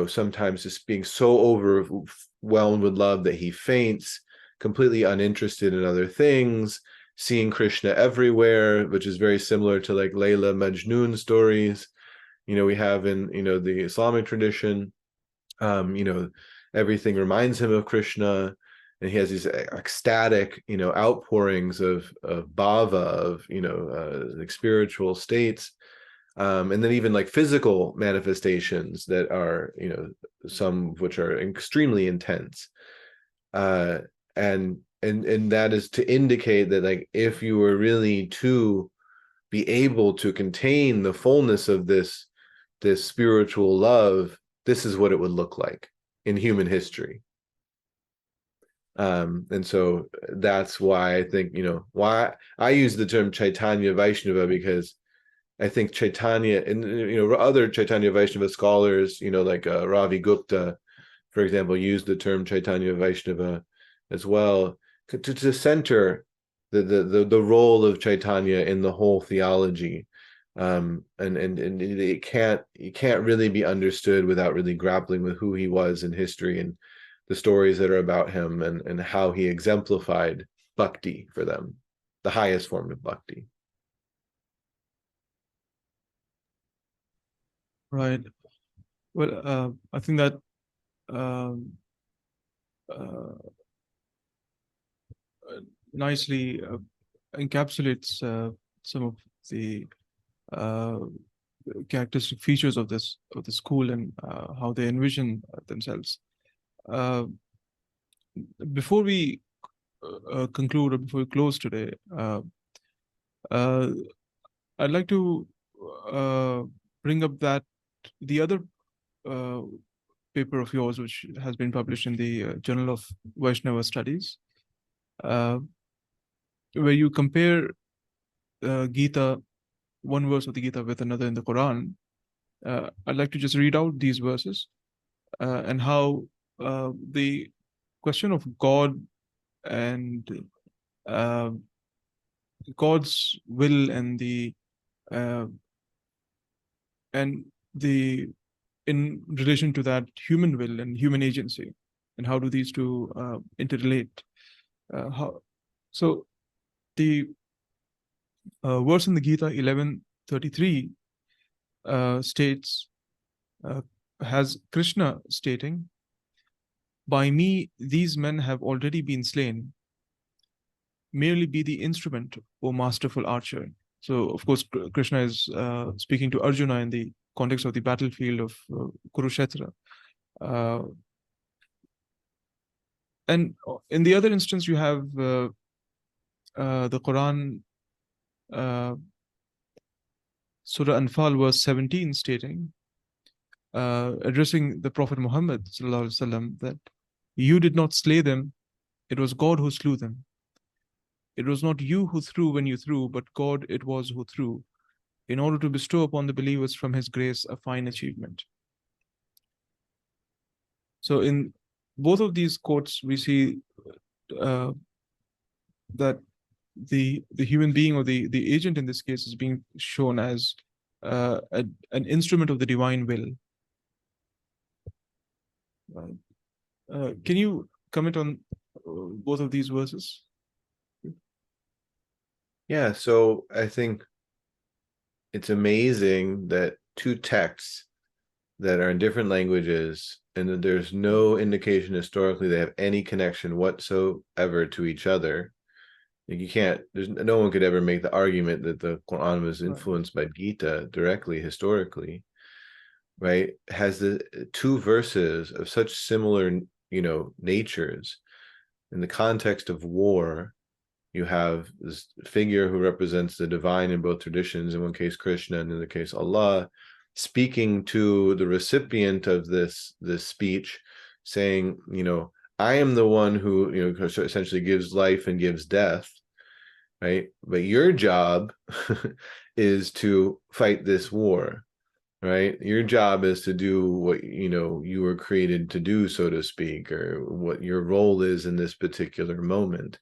sometimes just being so overwhelmed with love that he faints, completely uninterested in other things, seeing Krishna everywhere, which is very similar to like Layla Majnun stories, we have in, the Islamic tradition. Everything reminds him of Krishna, and he has these ecstatic, outpourings of bhava, of, like spiritual states. And then even like physical manifestations that are, some of which are extremely intense. And that is to indicate that, like, if you were really to be able to contain the fullness of this spiritual love, this is what it would look like in human history. And so that's why I think, why I use the term Chaitanya Vaishnava, because I think Chaitanya and, other Chaitanya Vaishnava scholars, like Ravi Gupta, for example, use the term Chaitanya Vaishnava as well to center the role of Chaitanya in the whole theology. And it can't really be understood without really grappling with who he was in history and the stories that are about him, and how he exemplified Bhakti for them, the highest form of Bhakti. Right. Well, I think that um, uh, nicely encapsulates some of the characteristic features of the school, and how they envision themselves. Before we conclude, or before we close today, I'd like to bring up that the other paper of yours, which has been published in the Journal of Vaishnava Studies, where you compare Gita, one verse of the Gita with another in the Quran. I'd like to just read out these verses and how the question of God and God's will and the in relation to that human will and human agency, and how do these two interrelate? So the verse in the Gita 11:33 states, has Krishna stating, "By me these men have already been slain. Merely be the instrument, O masterful archer." So, of course, Krishna is speaking to Arjuna in the context of the battlefield of Kurukshetra. And in the other instance, you have the Quran, Surah Anfal, verse 17, stating, addressing the Prophet Muhammad ﷺ, that you did not slay them, it was God who slew them. It was not you who threw when you threw, but God it was who threw, in order to bestow upon the believers from his grace a fine achievement. So in both of these quotes, we see that the human being, or the agent in this case, is being shown as an instrument of the divine will. Can you comment on both of these verses? Yeah, so I think it's amazing that two texts that are in different languages, and that there's no indication historically they have any connection whatsoever to each other. Like, you can't, no one could ever make the argument that the Quran was influenced by Gita directly, historically, right? Has the two verses of such similar, natures. In the context of war, you have this figure who represents the divine in both traditions, in one case Krishna, and in the case Allah, speaking to the recipient of this speech, saying, I am the one who, essentially gives life and gives death, right? But your job is to fight this war. right? Your job is to do what, you were created to do, so to speak, or what your role is in this particular moment.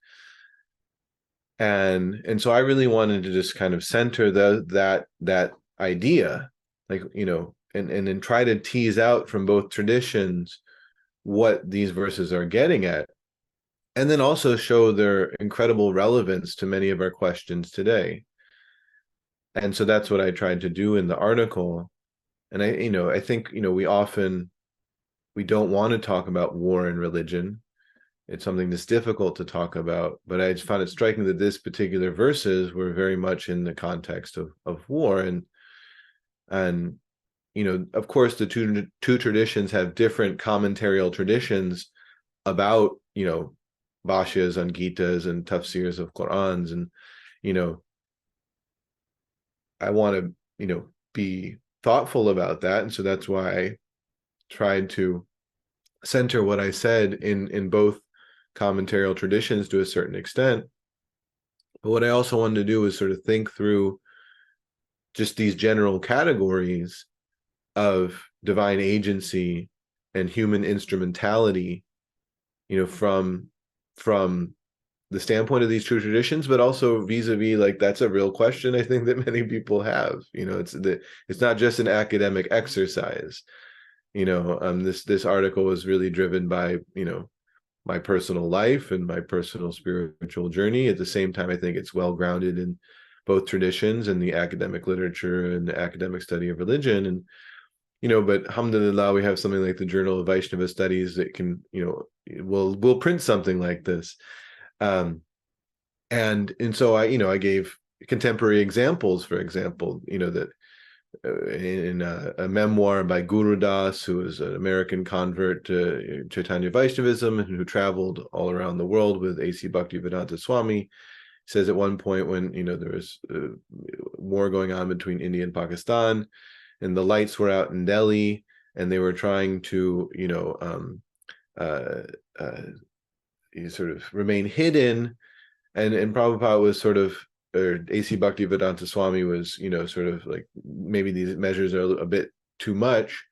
And so I really wanted to just kind of center that idea, like, and then try to tease out from both traditions what these verses are getting at, and then also show their incredible relevance to many of our questions today. And so that's what I tried to do in the article. And I think, we don't want to talk about war and religion. It's something that's difficult to talk about, but I just found it striking that this particular verses were very much in the context of war. And of course, the two traditions have different commentarial traditions about, bhashyas on Gitas and tafsirs of Qurans. And, I want to, be thoughtful about that. And so that's why I tried to center what I said in both commentarial traditions to a certain extent. But what I also wanted to do is sort of think through just these general categories of divine agency and human instrumentality, from the standpoint of these two traditions, but also vis-a-vis, like, that's a real question I think that many people have. It's not just an academic exercise. This article was really driven by, my personal life and my personal spiritual journey. At the same time, I think it's well grounded in both traditions and the academic literature and the academic study of religion. And but alhamdulillah, we have something like the Journal of Vaishnava Studies that can, will print something like this. And so I gave contemporary examples. For example, that in a memoir by Guru Das, who was an American convert to Chaitanya Vaishnavism and who traveled all around the world with A.C. Bhakti Vedanta Swami, says at one point when there was war going on between India and Pakistan, and the lights were out in Delhi, and they were trying to sort of remain hidden, and Prabhupada was sort of, or A.C. Bhakti Vedanta Swami was, sort of like, maybe these measures are a bit too much.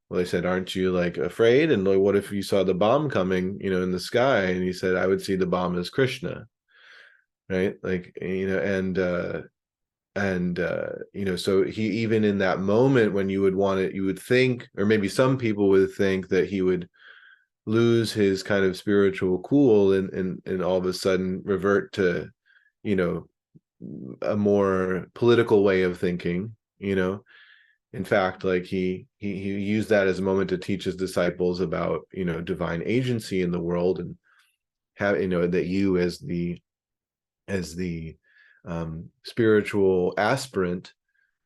Well, they said, aren't you like afraid? And like, what if you saw the bomb coming, in the sky? And he said, I would see the bomb as Krishna, right? Like, so he, even in that moment when you would want it, you would think, or maybe some people would think that he would lose his kind of spiritual cool and all of a sudden revert to, a more political way of thinking. In fact, like he used that as a moment to teach his disciples about, divine agency in the world, and have, that you as the spiritual aspirant,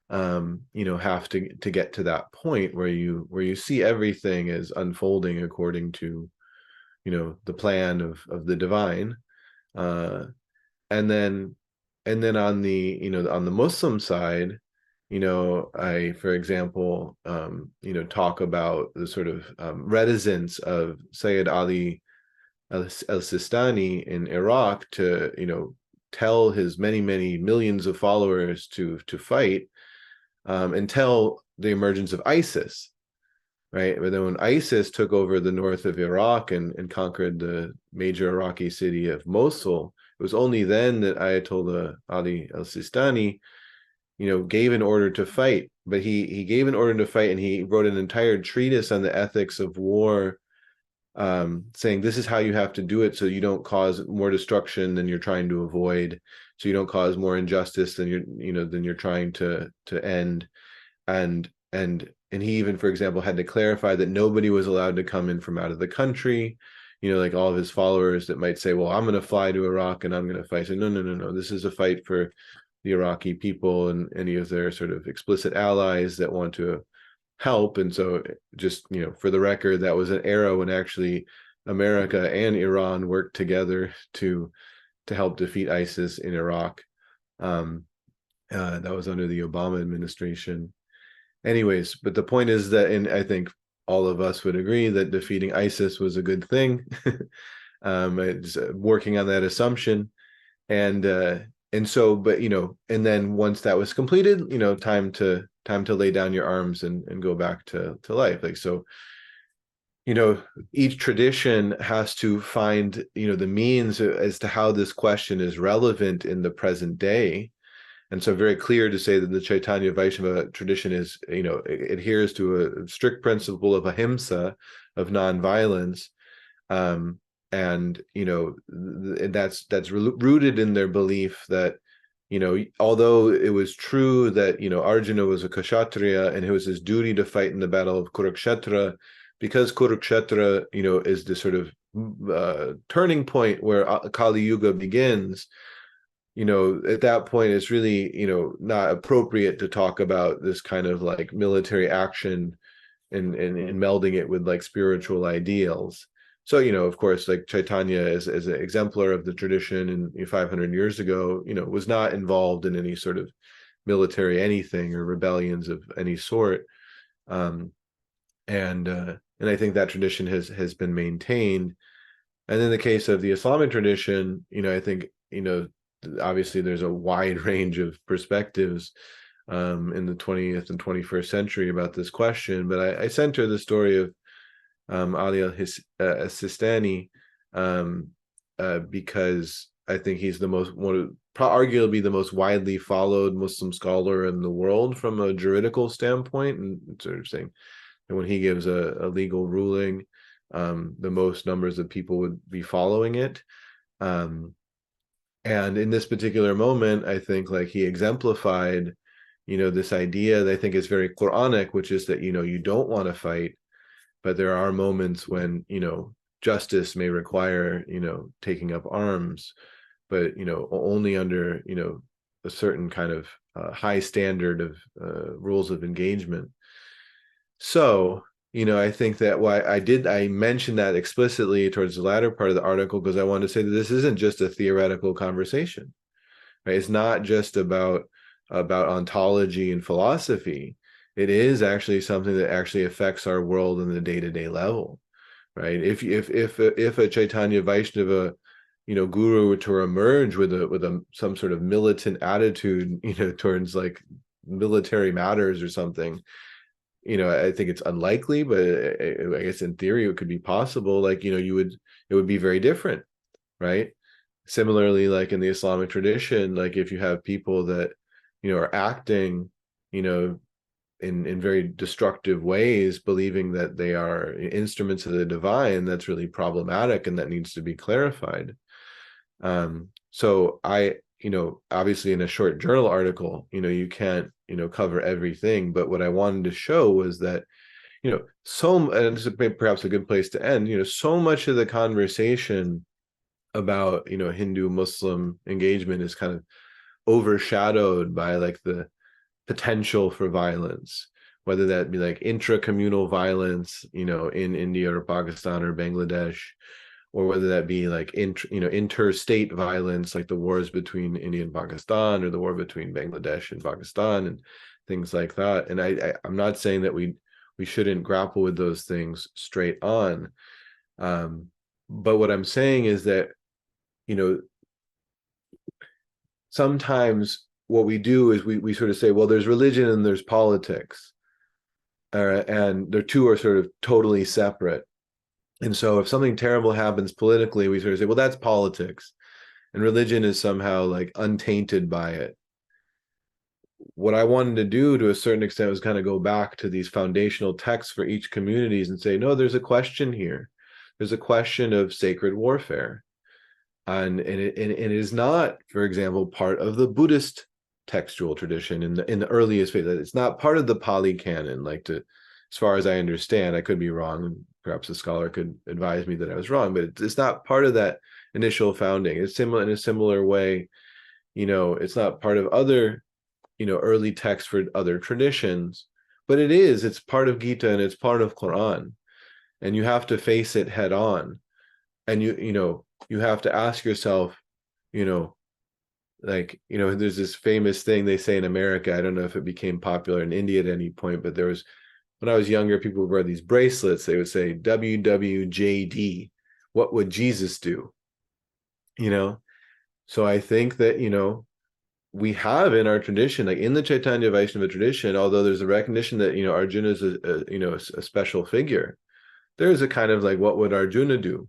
have to get to that point where you see everything as unfolding according to, the plan of the divine. And then on the, on the Muslim side, I, for example, talk about the sort of reticence of Sayyid Ali al-Sistani in Iraq to, tell his many millions of followers to fight, until the emergence of ISIS, right? But then when ISIS took over the north of Iraq and conquered the major Iraqi city of Mosul, it was only then that Ayatollah Ali al-Sistani, gave an order to fight. But he gave an order to fight, and he wrote an entire treatise on the ethics of war, saying this is how you have to do it so you don't cause more destruction than you're trying to avoid, so you don't cause more injustice than you're trying to end. And he even, for example, had to clarify that nobody was allowed to come in from out of the country. Like all of his followers that might say, well, I'm going to fly to Iraq and I'm going to fight. So no, this is a fight for the Iraqi people and any of their sort of explicit allies that want to help. And so just, for the record, that was an era when actually America and Iran worked together to help defeat ISIS in Iraq. That was under the Obama administration. Anyways, but the point is that, and I think all of us would agree that defeating ISIS was a good thing. It's working on that assumption. And so, but, and then once that was completed, time to time to lay down your arms and go back to life. Like, so, each tradition has to find, the means as to how this question is relevant in the present day. And so very clear to say that the Chaitanya Vaishnava tradition is, adheres to a strict principle of ahimsa, of nonviolence. And, that's rooted in their belief that, although it was true that, Arjuna was a Kshatriya and it was his duty to fight in the battle of Kurukshetra, because Kurukshetra, is the sort of turning point where Kali Yuga begins, at that point, it's really, not appropriate to talk about this kind of like military action and melding it with like spiritual ideals. So, of course, like Chaitanya as an exemplar of the tradition and 500 years ago, was not involved in any sort of military anything or rebellions of any sort. And I think that tradition has been maintained. And in the case of the Islamic tradition, I think, obviously there's a wide range of perspectives in the 20th and 21st century about this question, but I center the story of Ali al-Sistani because I think he's arguably the most widely followed Muslim scholar in the world from a juridical standpoint, and sort of saying that when he gives a legal ruling, the most numbers of people would be following it. And in this particular moment, I think like he exemplified, this idea that I think is very Quranic, which is that, you don't want to fight, but there are moments when, justice may require, taking up arms, but, only under, a certain kind of high standard of rules of engagement. So, I think that I mentioned that explicitly towards the latter part of the article, because I wanted to say that this isn't just a theoretical conversation, right? It's not just about ontology and philosophy. It is actually something that actually affects our world on the day-to-day level, right? If a Chaitanya Vaishnava, guru were to emerge with some sort of militant attitude, towards like military matters or something, I think it's unlikely, but I guess in theory it could be possible. Like, it would be very different, right? Similarly, like in the Islamic tradition, like if you have people that, are acting, in very destructive ways, believing that they are instruments of the divine, that's really problematic and that needs to be clarified. So obviously in a short journal article, you can't, cover everything, but what I wanted to show was that, and this is perhaps a good place to end, so much of the conversation about, Hindu-Muslim engagement is kind of overshadowed by like the potential for violence, whether that be like intra-communal violence, in India or Pakistan or Bangladesh, or whether that be like interstate violence, like the wars between India and Pakistan, or the war between Bangladesh and Pakistan, and things like that. And I'm not saying that we shouldn't grapple with those things straight on, but what I'm saying is that, sometimes what we do is we sort of say, well, there's religion and there's politics, and the two are sort of totally separate. And so if something terrible happens politically, we sort of say, well, that's politics, and religion is somehow like untainted by it. What I wanted to do to a certain extent was kind of go back to these foundational texts for each communities and say, no, there's a question here. There's a question of sacred warfare. And it is not, for example, part of the Buddhist textual tradition in the earliest phase. It's not part of the Pali canon, as far as I understand. I could be wrong. Perhaps a scholar could advise me that I was wrong, but it's not part of that initial founding. It's similar in a similar way. It's not part of other, early texts for other traditions, but it's part of Gita and it's part of Quran, and you have to face it head on. And you have to ask yourself, there's this famous thing they say in America. I don't know if it became popular in India at any point, but when I was younger, people would wear these bracelets. They would say WWJD, what would Jesus do? So I think that, we have in our tradition, like in the Chaitanya Vaishnava tradition, although there's a recognition that, Arjuna is a special figure, there is a kind of like, what would Arjuna do?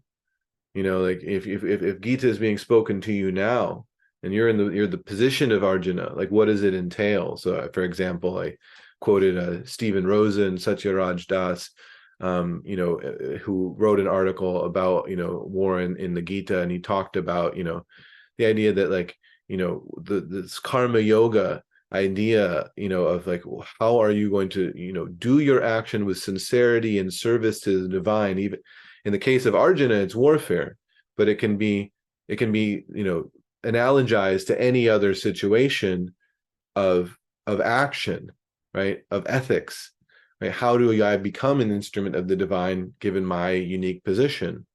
Like if Gita is being spoken to you now, and you're the position of Arjuna, like what does it entail? So, for example, I quoted Stephen Rosen, Satyaraj Das, who wrote an article about war in the Gita, and he talked about the idea that like this karma yoga idea of like, how are you going to do your action with sincerity and service to the divine. Even in the case of Arjuna, it's warfare, but it can be analogized to any other situation of action, right, of ethics, right? How do I become an instrument of the divine given my unique position?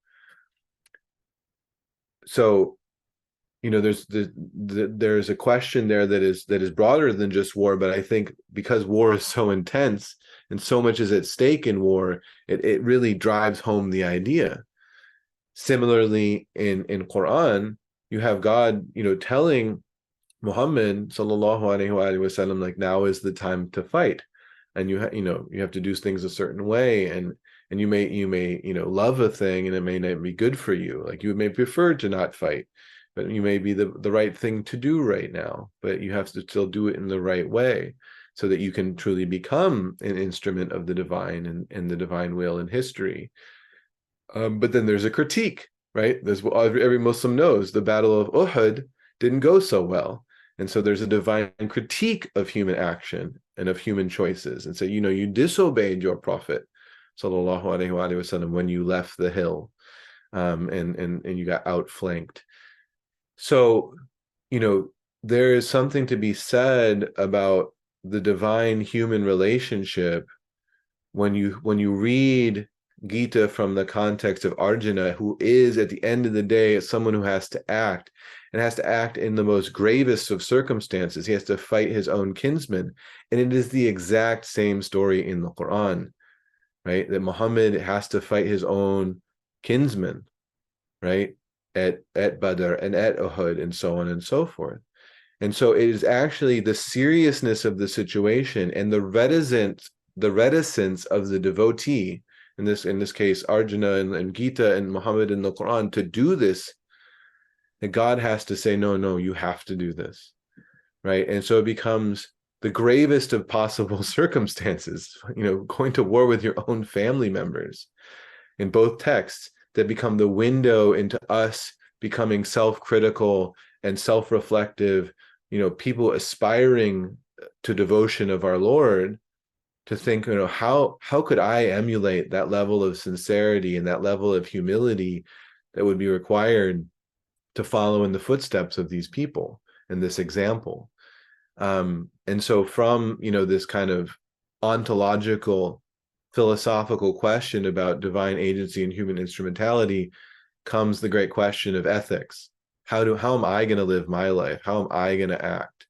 So there's a question there that is broader than just war, but I think because war is so intense and so much is at stake in war, it really drives home the idea. Similarly, in Quran, you have God telling Muhammad sallallahu alaihi wasallam, like, now is the time to fight, and you have to do things a certain way, and you may love a thing and it may not be good for you, like you may prefer to not fight, but you may be the right thing to do right now, but you have to still do it in the right way so that you can truly become an instrument of the divine and the divine will in history. But then there's a critique, right? Every Muslim knows the Battle of Uhud didn't go so well. And so there's a divine critique of human action and of human choices. And so, you disobeyed your prophet, sallallahu alaihi wasallam, when you left the hill, and you got outflanked. So, there is something to be said about the divine human relationship when you read Gita from the context of Arjuna, who is at the end of the day someone who has to act, and has to act in the most gravest of circumstances. He has to fight his own kinsmen, and it is the exact same story in the Quran, right? That Muhammad has to fight his own kinsmen, right? At Badr and at Uhud and so on and so forth. And so it is actually the seriousness of the situation and the reticence of the devotee, in this case Arjuna and Gita and Muhammad in the Quran, to do this, that God has to say, no, you have to do this, right? And so it becomes the gravest of possible circumstances, going to war with your own family members in both texts, that become the window into us becoming self-critical and self-reflective, people aspiring to devotion of our Lord, to think, how could I emulate that level of sincerity and that level of humility that would be required to follow in the footsteps of these people and this example. And so from, this kind of ontological, philosophical question about divine agency and human instrumentality comes the great question of ethics. How am I going to live my life? How am I going to act?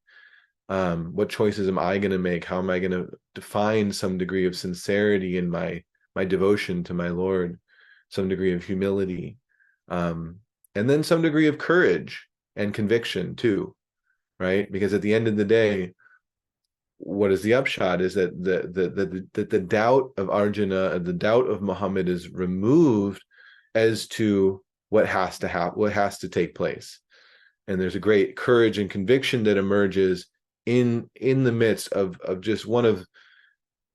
What choices am I going to make? How am I going to define some degree of sincerity in my devotion to my Lord, some degree of humility, and then some degree of courage and conviction too, right? Because at the end of the day, what is the upshot is that the doubt of Arjuna, the doubt of Muhammad, is removed as to what has to happen, what has to take place. And there's a great courage and conviction that emerges in the midst of just one of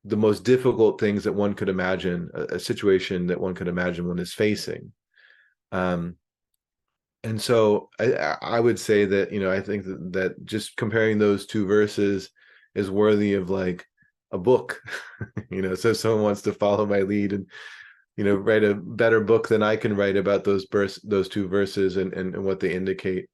the most difficult things that one could imagine, a situation that one could imagine one is facing. And so I would say that, I think that just comparing those two verses is worthy of like a book, so if someone wants to follow my lead and, write a better book than I can write about those two verses and what they indicate.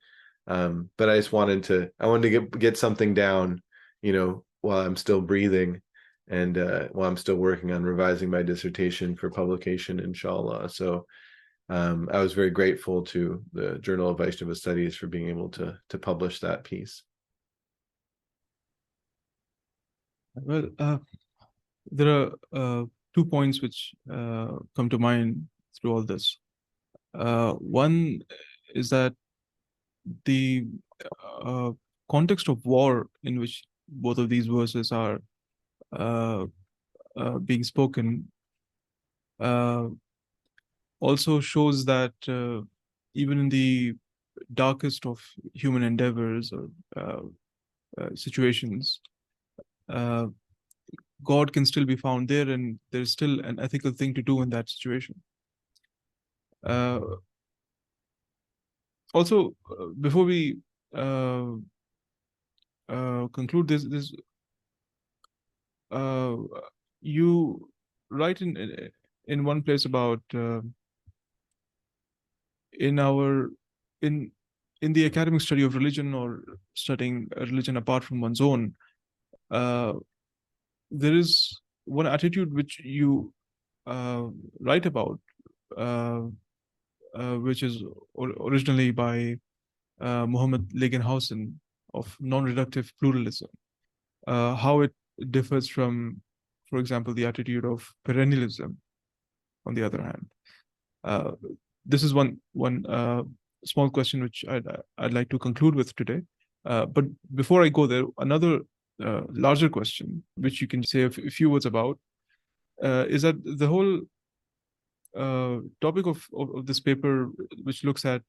But I wanted to get something down, while I'm still breathing and while I'm still working on revising my dissertation for publication, inshallah. So I was very grateful to the Journal of Vaishnava Studies for being able to publish that piece. Well, there are 2 points which come to mind through all this. One is that the context of war in which both of these verses are being spoken also shows that even in the darkest of human endeavors or situations, God can still be found there, and there's still an ethical thing to do in that situation. Also, before we conclude this, you write in one place about in the academic study of religion or studying a religion apart from one's own, there is one attitude which you write about, which is originally by Muhammad Legenhausen, of non-reductive pluralism, how it differs from, for example, the attitude of perennialism, on the other hand. This is one small question which I'd like to conclude with today. But before I go there, another larger question, which you can say a few words about, is that the whole topic of this paper, which looks at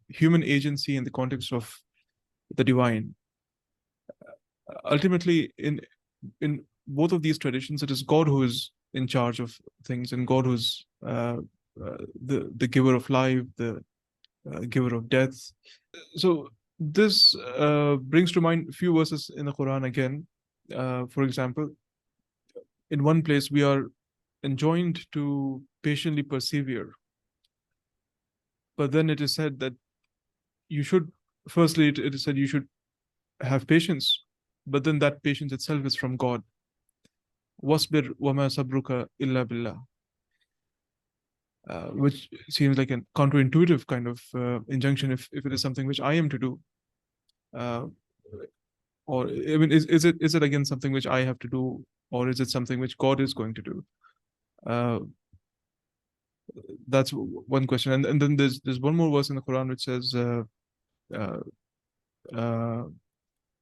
human agency in the context of the divine. Ultimately, in both of these traditions, it is God who is in charge of things, and God who's the giver of life, the giver of death. So this brings to mind a few verses in the Quran again. For example, in one place we are enjoined to patiently persevere, but then it is said that you should, firstly it is said you should have patience, but then that patience itself is from God. Wasbir wama sabruka illa billah, which seems like a counterintuitive kind of injunction if it is something which I am to do. Or I mean, is it again something which I have to do, or is it something which God is going to do? That's one question, and then there's one more verse in the Quran which says,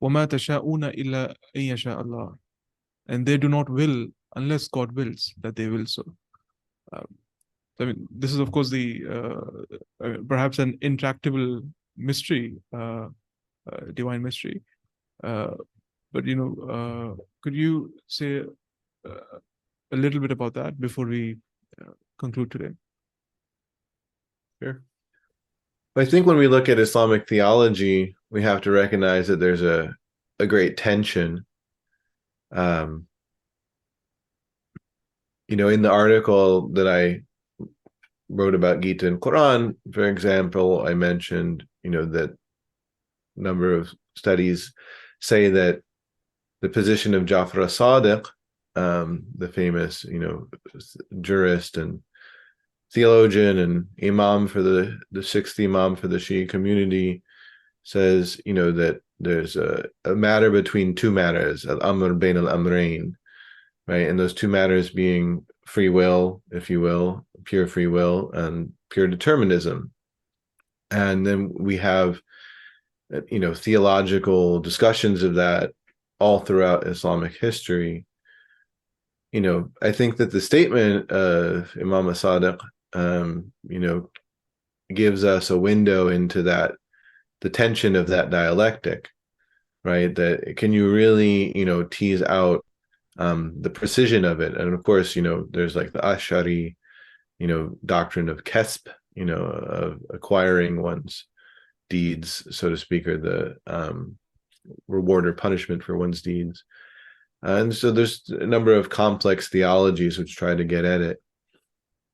وَمَا تَشَاءُونَ إِلَّا أَن يَشَاءَ اللَّهُ, and they do not will unless God wills that they will so. I mean, this is of course the perhaps an intractable mystery, divine mystery. But could you say a little bit about that before we conclude today? Sure. I think when we look at Islamic theology, we have to recognize that there's a great tension. In the article that I wrote about Gita and Quran, for example, I mentioned, that a number of studies say that the position of Jafar as-Sadiq, the famous, jurist and theologian and imam for the sixth imam for the Shia community, says, that there's a matter between two matters, al-amr bain al-amrayn, right? And those two matters being free will, if you will, pure free will, and pure determinism. And then we have, theological discussions of that all throughout Islamic history. I think that the statement of Imam as-Sadiq, gives us a window into the tension of that dialectic, right? That can you really, tease out the precision of it? And of course, there's like the Ash'ari, doctrine of kesb, of acquiring one's deeds, so to speak, or the reward or punishment for one's deeds. And so there's a number of complex theologies which try to get at it.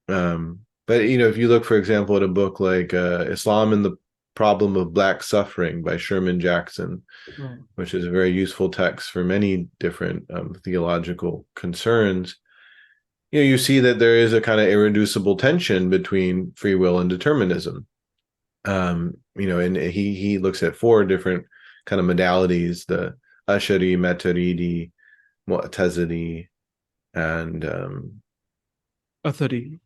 But, if you look, for example, at a book like Islam and the Problem of Black Suffering by Sherman Jackson, Right, which is a very useful text for many different theological concerns, you see that there is a kind of irreducible tension between free will and determinism. And he looks at four different kind of modalities: the Ash'ari, Maturidi, Mu'tazili, and Athari.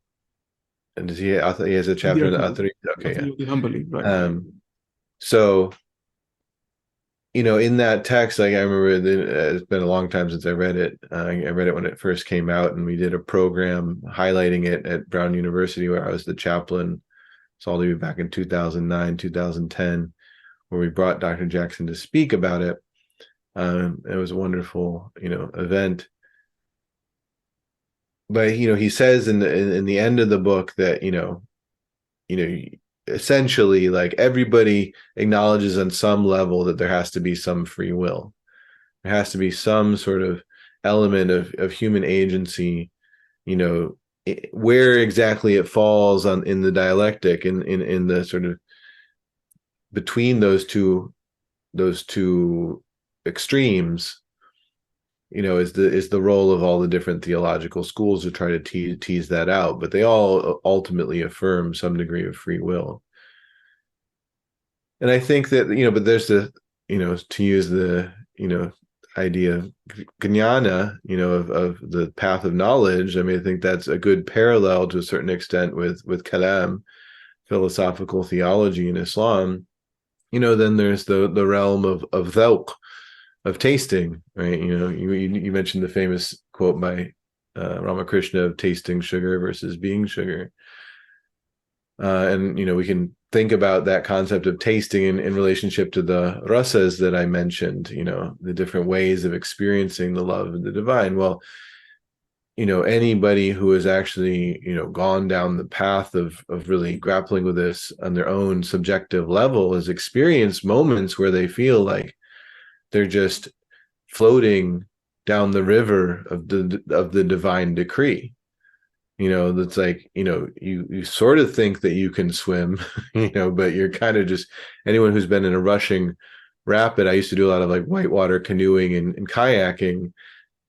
does he has a chapter in the Athari? Okay, Athari of the Hanbali, right? So in that text, like I remember it's been a long time since I read it. I read it when it first came out, and we did a program highlighting it at Brown University, where I was the chaplain. It's all the way back in 2009, 2010, where we brought Dr. Jackson to speak about it. It was a wonderful, event. But he says in the end of the book that essentially, like, everybody acknowledges on some level that there has to be some free will. There has to be some sort of element of human agency, where exactly it falls in the dialectic, in the sort of between those two extremes, is the role of all the different theological schools to try to tease that out, but they all ultimately affirm some degree of free will. And I think that, but there's the, to use the, idea of jnana, of the path of knowledge. I mean, I think that's a good parallel to a certain extent with kalam, philosophical theology in Islam. Then there's the realm of dhawq, of tasting, right? You mentioned the famous quote by Ramakrishna of tasting sugar versus being sugar. And we can think about that concept of tasting in relationship to the rasas that I mentioned, the different ways of experiencing the love of the divine. Well, anybody who has actually, gone down the path of really grappling with this on their own subjective level has experienced moments where they feel like they're just floating down the river of the divine decree. That's like, you sort of think that you can swim, but you're kind of just, anyone who's been in a rushing rapid. I used to do a lot of like whitewater canoeing and kayaking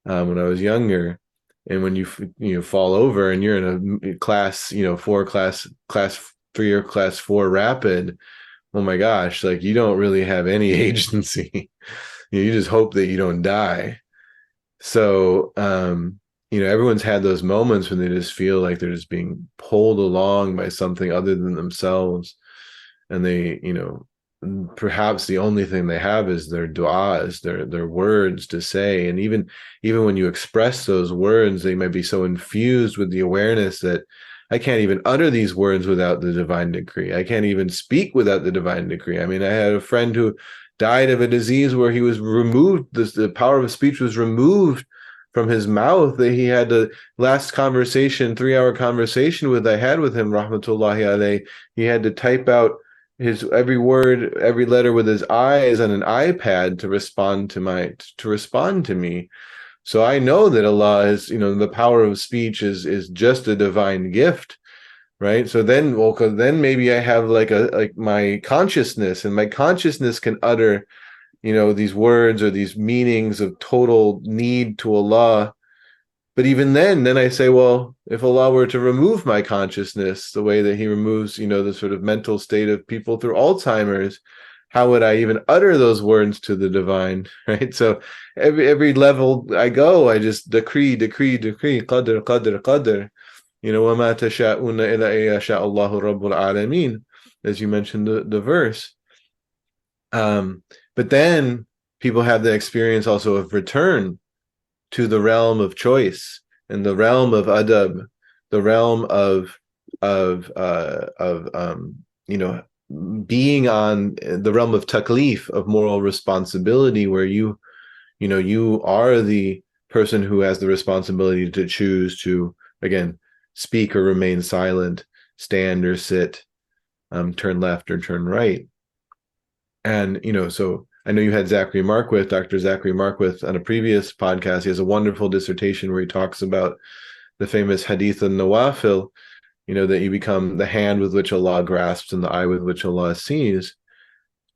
when I was younger. And when you fall over and you're in a class 4, class 3 or class 4 rapid, oh my gosh, like, you don't really have any agency. You just hope that you don't die. So, everyone's had those moments when they just feel like they're just being pulled along by something other than themselves. And they, perhaps the only thing they have is their du'as, their words to say. And even when you express those words, they might be so infused with the awareness that I can't even utter these words without the divine decree. I can't even speak without the divine decree. I mean, I had a friend who died of a disease where he was removed, the power of speech was removed from his mouth. That he had the last conversation, 3-hour conversation I had with him, rahmatullahi alayh, he had to type out his every word, every letter with his eyes on an iPad to respond to me. So I know that Allah is, the power of speech is just a divine gift, right? So then, then maybe I have like my consciousness, and my consciousness can utter, these words or these meanings of total need to Allah. But even then I say, well, if Allah were to remove my consciousness the way that he removes, the sort of mental state of people through Alzheimer's, how would I even utter those words to the divine, right? So every level I go, I just decree, qadr, qadr, qadr. وَمَا تَشَاءُونَ إِلَّا يَشَاءَ اللَّهُ رَبُّ الْعَالَمِينَ, as you mentioned the verse. But then people have the experience also of return to the realm of choice and the realm of adab, the realm of being on the realm of taklif, of moral responsibility, where you are the person who has the responsibility to choose to, again, speak or remain silent, stand or sit, turn left or turn right. And, so I know you had Dr. Zachary Marquith on a previous podcast. He has a wonderful dissertation where he talks about the famous hadith al-nawafil, that you become the hand with which Allah grasps and the eye with which Allah sees.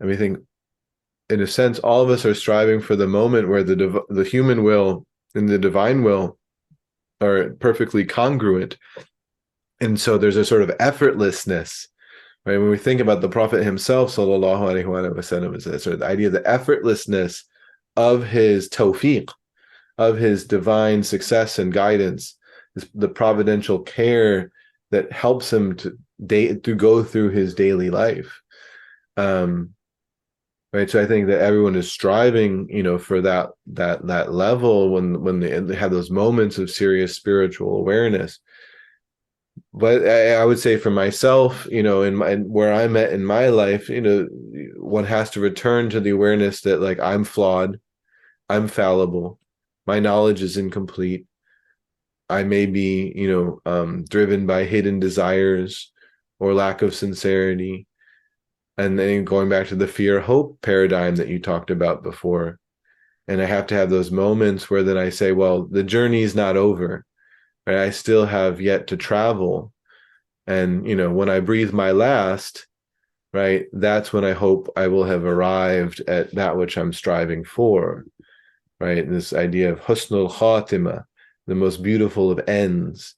And we think, in a sense, all of us are striving for the moment where the human will and the divine will are perfectly congruent. And so there's a sort of effortlessness, right? When we think about the Prophet himself, sallallahu alaihi wasallam, is sort of the idea of the effortlessness of his tawfiq, of his divine success and guidance, the providential care that helps him to go through his daily life. right? So I think that everyone is striving, for that level when they have those moments of serious spiritual awareness. But I would say for myself, where I'm at in my life, one has to return to the awareness that, like, I'm flawed, I'm fallible, my knowledge is incomplete. I may be, driven by hidden desires or lack of sincerity. And then going back to the fear hope paradigm that you talked about before. And I have to have those moments where then I say, well, the journey is not over, right? I still have yet to travel. And, when I breathe my last, right, that's when I hope I will have arrived at that which I'm striving for, right? This idea of husnul khatima, the most beautiful of ends.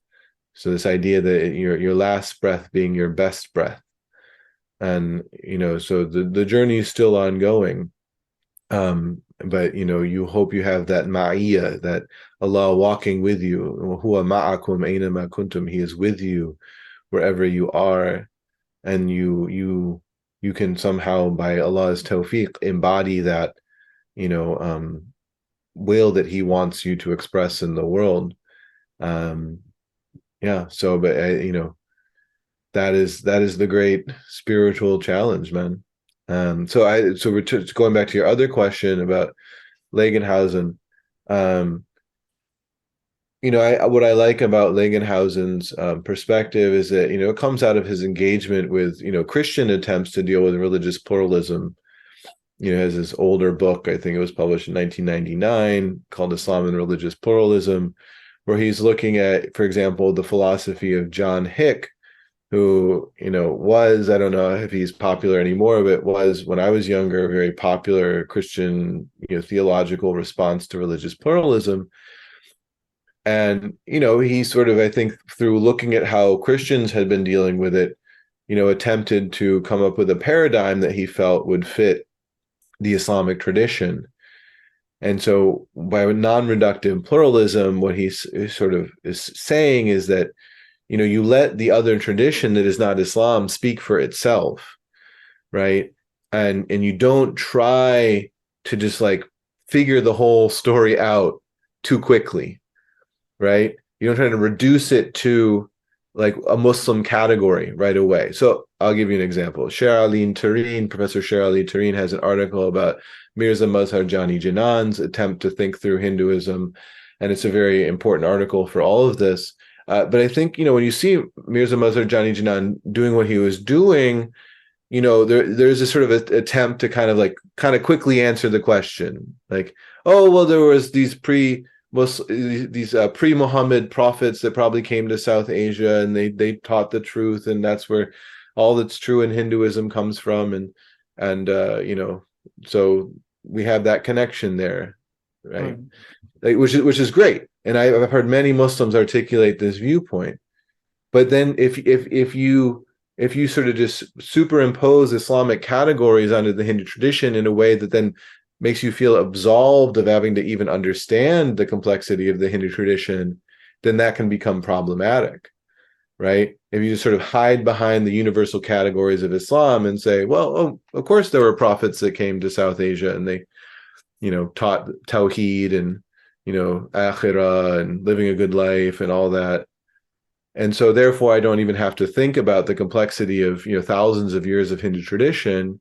So this idea that your last breath being your best breath. And, so the journey is still ongoing. But, you hope you have that ma'iyah, that Allah walking with you. Huwa ma'akum aynama kuntum. He is with you wherever you are. And you can somehow, by Allah's tawfiq, embody that, will that he wants you to express in the world. Yeah. So, but that is the great spiritual challenge, man. So we're going back to your other question about Legenhausen. What I like about Legenhausen's perspective is that, it comes out of his engagement with, Christian attempts to deal with religious pluralism. Has this older book, I think it was published in 1999, called Islam and Religious Pluralism, where he's looking at, for example, the philosophy of John Hick, who, was, I don't know if he's popular anymore, but was, when I was younger, a very popular Christian, theological response to religious pluralism. And, he sort of, I think, through looking at how Christians had been dealing with it, attempted to come up with a paradigm that he felt would fit the Islamic tradition. And so by non-reductive pluralism, what he sort of is saying is that, you let the other tradition that is not Islam speak for itself, right? And you don't try to just like figure the whole story out too quickly, right? You don't try to reduce it to like a Muslim category right away. So I'll give you an example. Professor Sher Ali Tareen has an article about Mirza Mazhar Jani Janan's attempt to think through Hinduism. And it's a very important article for all of this. But I think, when you see Mirza Mazhar Jani Janan doing what he was doing, there's a sort of attempt to kind of quickly answer the question. Like, oh, well, there was these pre-Muhammad prophets that probably came to South Asia and they taught the truth, and that's where all that's true in Hinduism comes from, and so we have that connection there, right? Like, which is great, and I've heard many Muslims articulate this viewpoint. But then if you sort of just superimpose Islamic categories onto the Hindu tradition in a way that then makes you feel absolved of having to even understand the complexity of the Hindu tradition, then that can become problematic, right? If you just sort of hide behind the universal categories of Islam and say, well, oh, of course there were prophets that came to South Asia and they, taught Tawheed and, Akhirah and living a good life and all that. And so therefore I don't even have to think about the complexity of, thousands of years of Hindu tradition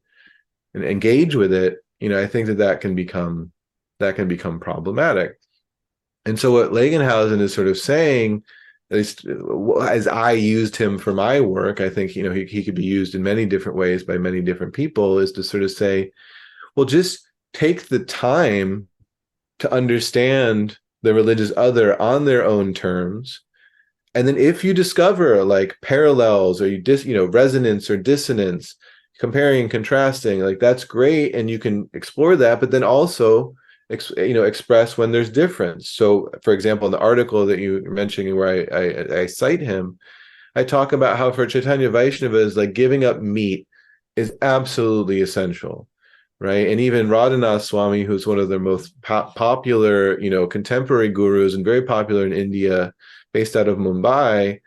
and engage with it. I think that can become problematic. And so what Legenhausen is sort of saying, at least as I used him for my work, I think, he could be used in many different ways by many different people, is to sort of say, well, just take the time to understand the religious other on their own terms. And then if you discover like parallels or resonance or dissonance, comparing and contrasting, like that's great, and you can explore that, but then also express when there's difference. So for example, in the article that you were mentioning where I cite him, I talk about how for Chaitanya Vaishnavas, like giving up meat is absolutely essential, right? And even Radhanath Swami, who's one of the most popular contemporary gurus and very popular in India, based out of Mumbai,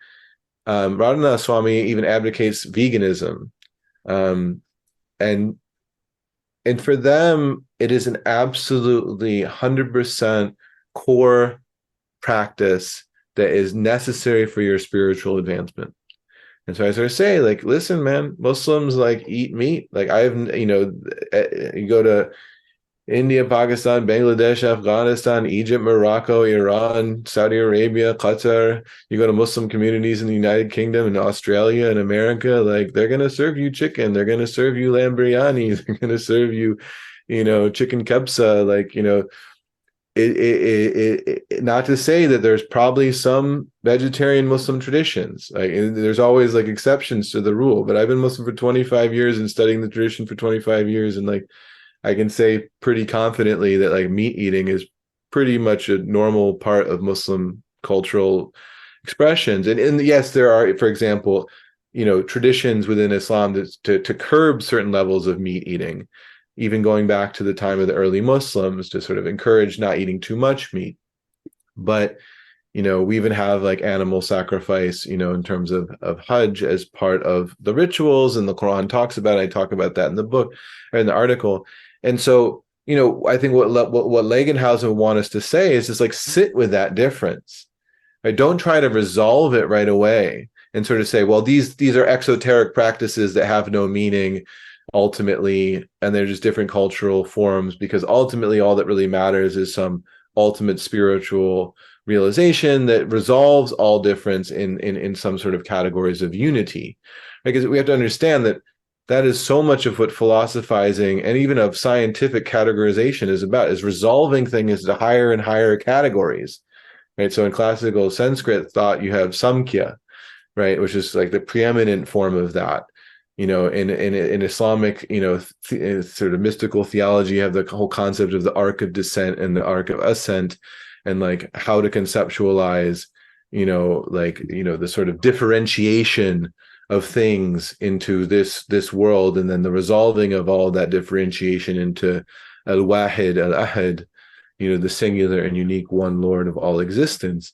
Radhanath Swami even advocates veganism. And And for them, it is an absolutely 100% core practice that is necessary for your spiritual advancement. And so I sort of say, like, listen, man, Muslims like eat meat. Like you go to India, Pakistan, Bangladesh, Afghanistan, Egypt, Morocco, Iran, Saudi Arabia, Qatar. You go to Muslim communities in the United Kingdom and Australia and America, like they're going to serve you chicken. They're going to serve you lamb biryani. They're going to serve you, chicken kebsa. Like, not to say that there's probably some vegetarian Muslim traditions. Like, there's always like exceptions to the rule, but I've been Muslim for 25 years and studying the tradition for 25 years. And like, I can say pretty confidently that like meat eating is pretty much a normal part of Muslim cultural expressions. And yes, there are, for example, traditions within Islam to curb certain levels of meat eating, even going back to the time of the early Muslims to sort of encourage not eating too much meat. But, we even have like animal sacrifice, in terms of Hajj as part of the rituals, and the Quran talks about it. I talk about that in the book or in the article. And so, I think what Legenhausen would want us to say is just like sit with that difference. Right? Don't try to resolve it right away and sort of say, well, these are exoteric practices that have no meaning ultimately, and they're just different cultural forms, because ultimately all that really matters is some ultimate spiritual realization that resolves all difference in some sort of categories of unity. Because we have to understand that is so much of what philosophizing and even of scientific categorization is about, is resolving things to higher and higher categories, right? So in classical Sanskrit thought, you have Samkhya, right, which is like the preeminent form of that. In Islamic, sort of mystical theology, you have the whole concept of the arc of descent and the arc of ascent, and like how to conceptualize, the sort of differentiation of things into this world, and then the resolving of all that differentiation into al-wahid, al-ahad, the singular and unique one Lord of all existence.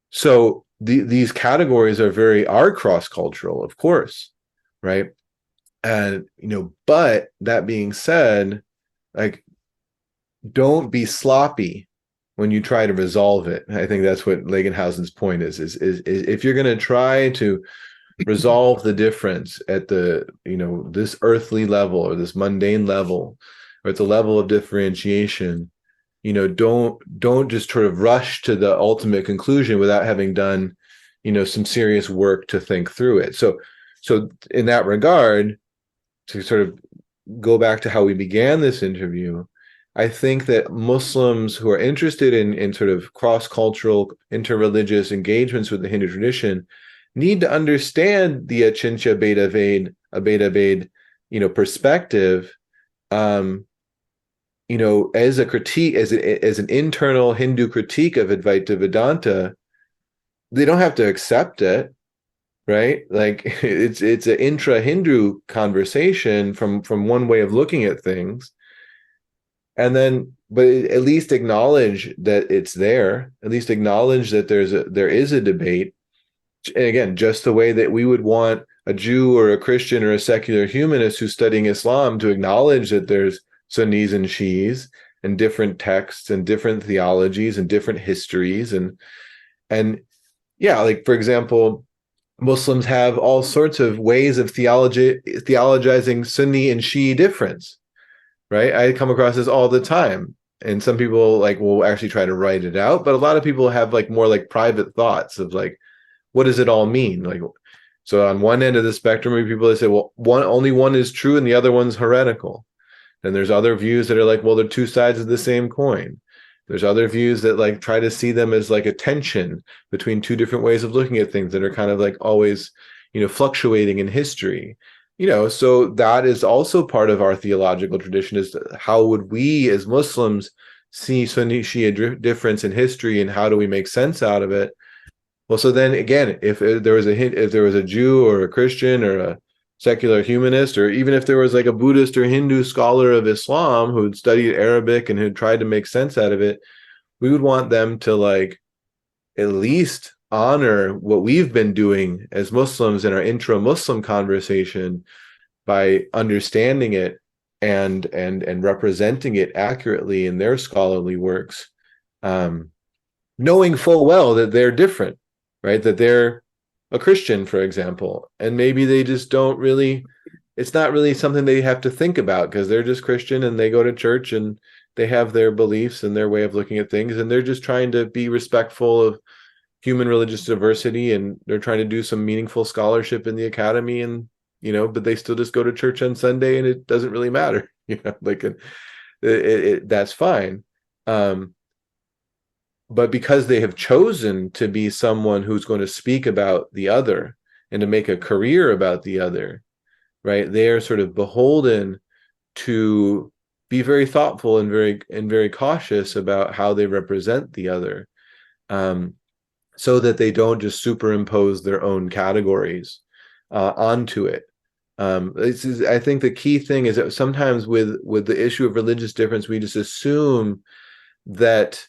So these categories are cross-cultural, of course, right? And but that being said, like, don't be sloppy when you try to resolve it. I think that's what Legenhausen's point is if you're going to try to resolve the difference at the this earthly level or this mundane level, or at the level of differentiation, don't just sort of rush to the ultimate conclusion without having done some serious work to think through it. So in that regard, to sort of go back to how we began this interview, I think that Muslims who are interested in sort of cross-cultural, interreligious engagements with the Hindu tradition need to understand the Achintya Abheda Ved, perspective, as a critique, as an internal Hindu critique of Advaita Vedanta. They don't have to accept it, right? Like it's an intra-Hindu conversation from one way of looking at things, and then but at least acknowledge that it's there. At least acknowledge that there is a debate. And again, just the way that we would want a Jew or a Christian or a secular humanist who's studying Islam to acknowledge that there's Sunnis and Shiis and different texts and different theologies and different histories. And yeah, like, for example, Muslims have all sorts of ways of theologizing Sunni and Shii difference, right? I come across this all the time. And some people like will actually try to write it out, but a lot of people have like more like private thoughts of like, what does it all mean? Like, so on one end of the spectrum, people that say, well, only one is true and the other one's heretical. And there's other views that are like, well, they're two sides of the same coin. There's other views that like try to see them as like a tension between two different ways of looking at things that are kind of like always, fluctuating in history. So that is also part of our theological tradition, is how would we as Muslims see Sunni Shia difference in history, and how do we make sense out of it? Well, so then again, if there was a Jew or a Christian or a secular humanist, or even if there was like a Buddhist or Hindu scholar of Islam who had studied Arabic and had tried to make sense out of it, we would want them to like at least honor what we've been doing as Muslims in our intra-Muslim conversation by understanding it and representing it accurately in their scholarly works, knowing full well that they're different, right? That they're a Christian, for example, and maybe they just don't really, it's not really something they have to think about because they're just Christian and they go to church and they have their beliefs and their way of looking at things, and they're just trying to be respectful of human religious diversity, and they're trying to do some meaningful scholarship in the academy, and but they still just go to church on Sunday and it doesn't really matter, like that's fine. But because they have chosen to be someone who's going to speak about the other and to make a career about the other, right? They are sort of beholden to be very thoughtful and very cautious about how they represent the other, so that they don't just superimpose their own categories onto it. I think the key thing is that sometimes with the issue of religious difference, we just assume that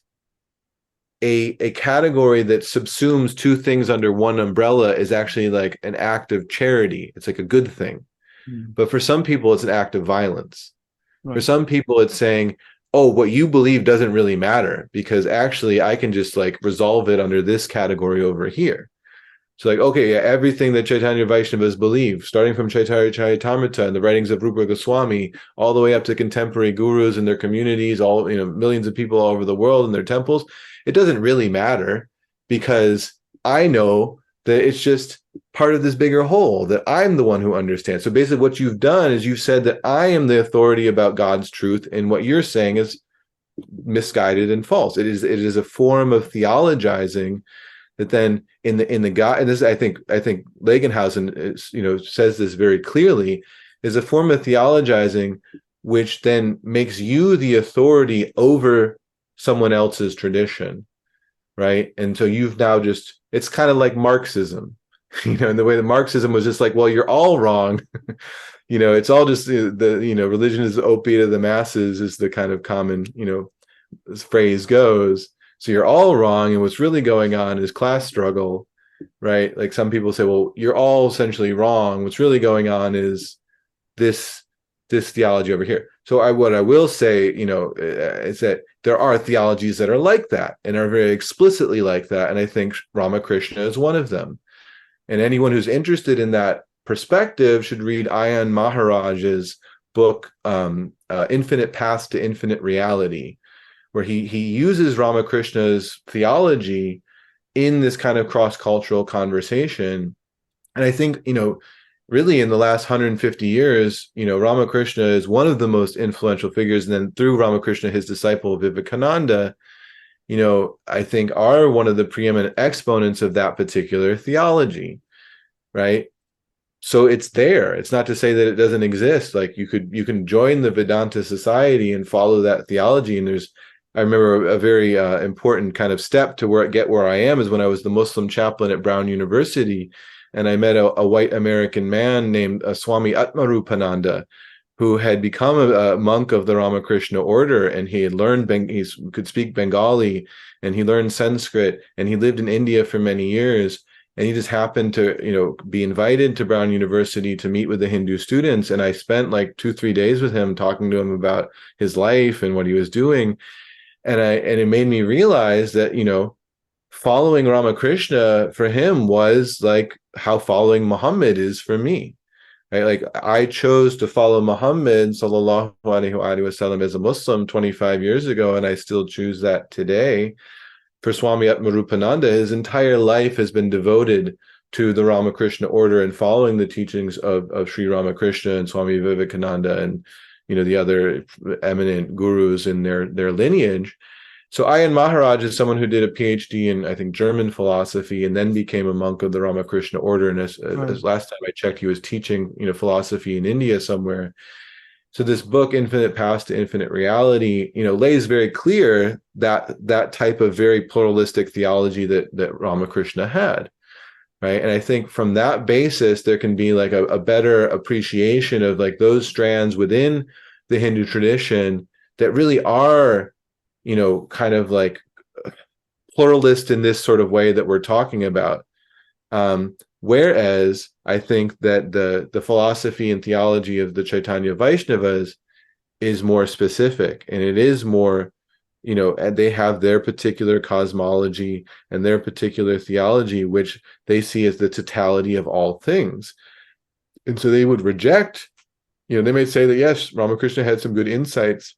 a category that subsumes two things under one umbrella is actually like an act of charity. It's like a good thing. But for some people, it's an act of violence. Right. For some people, it's saying, oh, what you believe doesn't really matter because actually I can just like resolve it under this category over here. So like, okay, yeah, everything that Chaitanya Vaishnavas believe, starting from Chaitanya Charitamrita and the writings of Rupa Goswami, all the way up to contemporary gurus and their communities, all millions of people all over the world in their temples, it doesn't really matter because I know that it's just part of this bigger whole, that I'm the one who understands. So basically what you've done is you've said that I am the authority about God's truth, and what you're saying is misguided and false. It is a form of theologizing that then in the God, and this I think Legenhausen is, says this very clearly, is a form of theologizing which then makes you the authority over someone else's tradition, right? And so you've now just, it's kind of like Marxism, in the way that Marxism was just like, well, you're all wrong. It's all just religion is the opiate of the masses is the kind of common, phrase goes. So you're all wrong, and what's really going on is class struggle, right? Like some people say, well, you're all essentially wrong. What's really going on is this theology over here. So what I will say, is that there are theologies that are like that and are very explicitly like that, and I think Ramakrishna is one of them. And anyone who's interested in that perspective should read Ayan Maharaj's book, Infinite Path to Infinite Reality, where he uses Ramakrishna's theology in this kind of cross-cultural conversation. And I think, really in the last 150 years, Ramakrishna is one of the most influential figures. And then through Ramakrishna, his disciple Vivekananda, I think are one of the preeminent exponents of that particular theology, right? So it's there. It's not to say that it doesn't exist. Like you can join the Vedanta Society and follow that theology. And I remember a very important kind of step to get where I am is when I was the Muslim chaplain at Brown University, and I met a white American man named Swami Atmarupananda, who had become a monk of the Ramakrishna order, and he had learned, he could speak Bengali, and he learned Sanskrit, and he lived in India for many years. And he just happened to, be invited to Brown University to meet with the Hindu students. And I spent like 2-3 days with him, talking to him about his life and what he was doing. And it made me realize that, following Ramakrishna for him was like how following Muhammad is for me. Right? Like I chose to follow Muhammad sallallahu alaihi wasallam as a Muslim 25 years ago, and I still choose that today. For Swami Atmarupananda, his entire life has been devoted to the Ramakrishna order and following the teachings of Sri Ramakrishna and Swami Vivekananda and the other eminent gurus in their lineage. So Ayan Maharaj is someone who did a PhD in, I think, German philosophy and then became a monk of the Ramakrishna order. And as last time I checked, he was teaching, philosophy in India somewhere. So this book, Infinite Path to Infinite Reality, lays very clear that type of very pluralistic theology that Ramakrishna had, right? And I think from that basis, there can be like a better appreciation of like those strands within the Hindu tradition that really are, kind of like pluralist in this sort of way that we're talking about. Whereas I think that the philosophy and theology of the Chaitanya Vaishnavas is more specific, and it is more, and they have their particular cosmology and their particular theology, which they see as the totality of all things. And so they would reject, they may say that, yes, Ramakrishna had some good insights,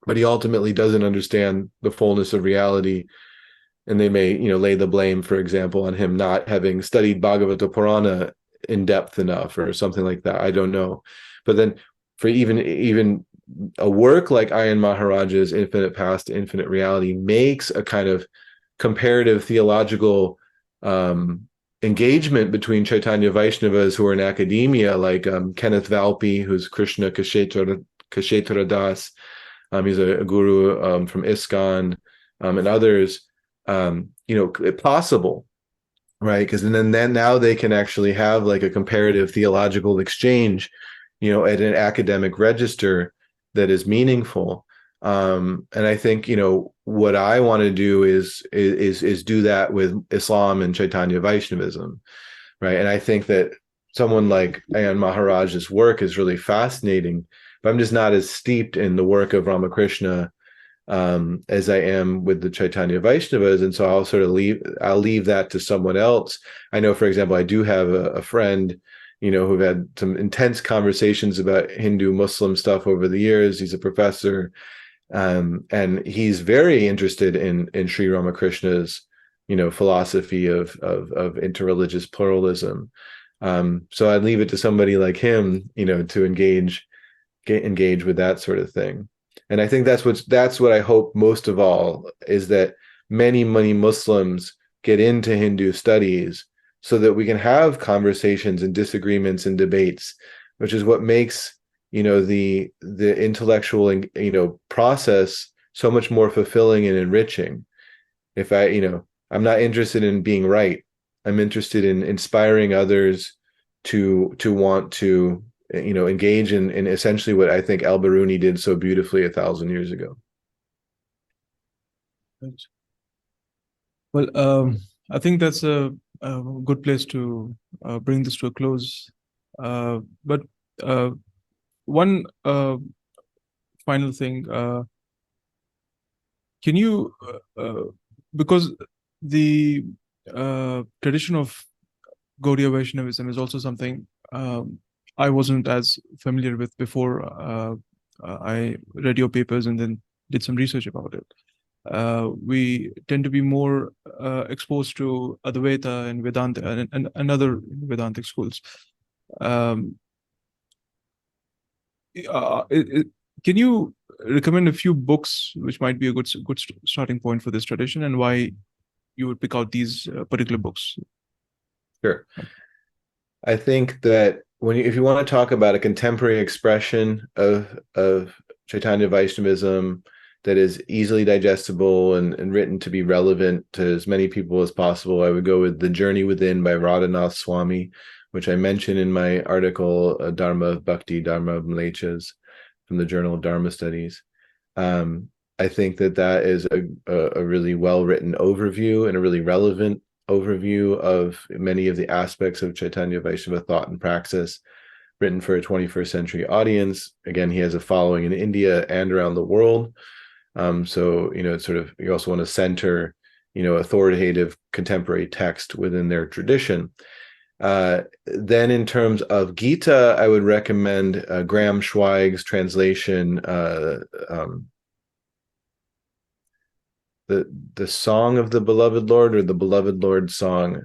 but he ultimately doesn't understand the fullness of reality. And they may, lay the blame, for example, on him not having studied Bhagavata Purana in depth enough or something like that. I don't know. But then for even a work like Ayan Maharaj's Infinite Past, Infinite Reality makes a kind of comparative theological engagement between Chaitanya Vaishnavas who are in academia, like Kenneth Valpi, who's Krishna Kshetra Das. He's a guru from ISKCON, and others, possible, right? Because then now they can actually have like a comparative theological exchange, at an academic register that is meaningful. And I think, what I want to do is do that with Islam and Chaitanya Vaishnavism, right? And I think that someone like Ayan Maharaj's work is really fascinating, but I'm just not as steeped in the work of Ramakrishna as I am with the Chaitanya Vaishnavas, and so I'll leave that to someone else. I know, for example, I do have a friend, who've had some intense conversations about Hindu-Muslim stuff over the years. He's a professor, and he's very interested in Sri Ramakrishna's, philosophy of interreligious pluralism. So I'd leave it to somebody like him, to engage with that sort of thing. And I think that's what I hope most of all, is that many Muslims get into Hindu studies so that we can have conversations and disagreements and debates, which is what makes, the intellectual, process so much more fulfilling and enriching. If I'm not interested in being right. I'm interested in inspiring others to want to, engage in essentially what I think al-Biruni did so beautifully 1,000 years ago. Well, I think that's a good place to bring this to a close. But one final thing, can you, because the tradition of Gaudiya Vaishnavism is also something I wasn't as familiar with before. I read your papers and then did some research about it. We tend to be more exposed to Advaita and Vedanta and other Vedantic schools. Can you recommend a few books which might be a good starting point for this tradition, and why you would pick out these particular books? Sure. I think that if you want to talk about a contemporary expression of Chaitanya Vaishnavism that is easily digestible and written to be relevant to as many people as possible, I would go with The Journey Within by Radhanath Swami, which I mentioned in my article, Dharma of Bhakti, Dharma of Mlechas, from the Journal of Dharma Studies. I think that is a really well-written overview and a really relevant overview of many of the aspects of Chaitanya Vaishnava thought and praxis, written for a 21st century audience. Again, he has a following in India and around the world. So, it's sort of, you also want to center, authoritative contemporary text within their tradition. Then in terms of Gita, I would recommend Graham Schweig's translation, the Song of the Beloved Lord, or the Beloved Lord Song,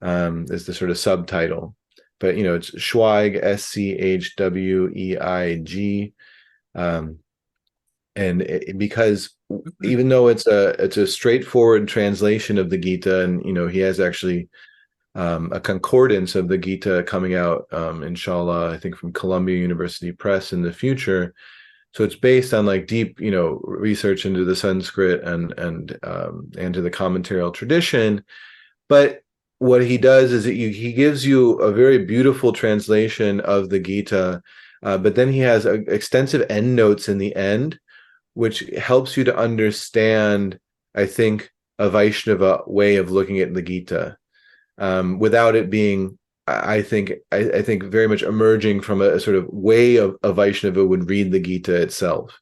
is the sort of subtitle. But it's Schweig, Schweig, and because even though it's a straightforward translation of the Gita, and he has actually a concordance of the Gita coming out, inshallah, I think from Columbia University Press in the future. So it's based on like deep, research into the Sanskrit and to the commentarial tradition. But what he does is he gives you a very beautiful translation of the Gita, but then he has extensive endnotes in the end, which helps you to understand, I think, a Vaishnava way of looking at the Gita, without it being, I think very much emerging from a sort of way of a Vaishnava would read the Gita itself.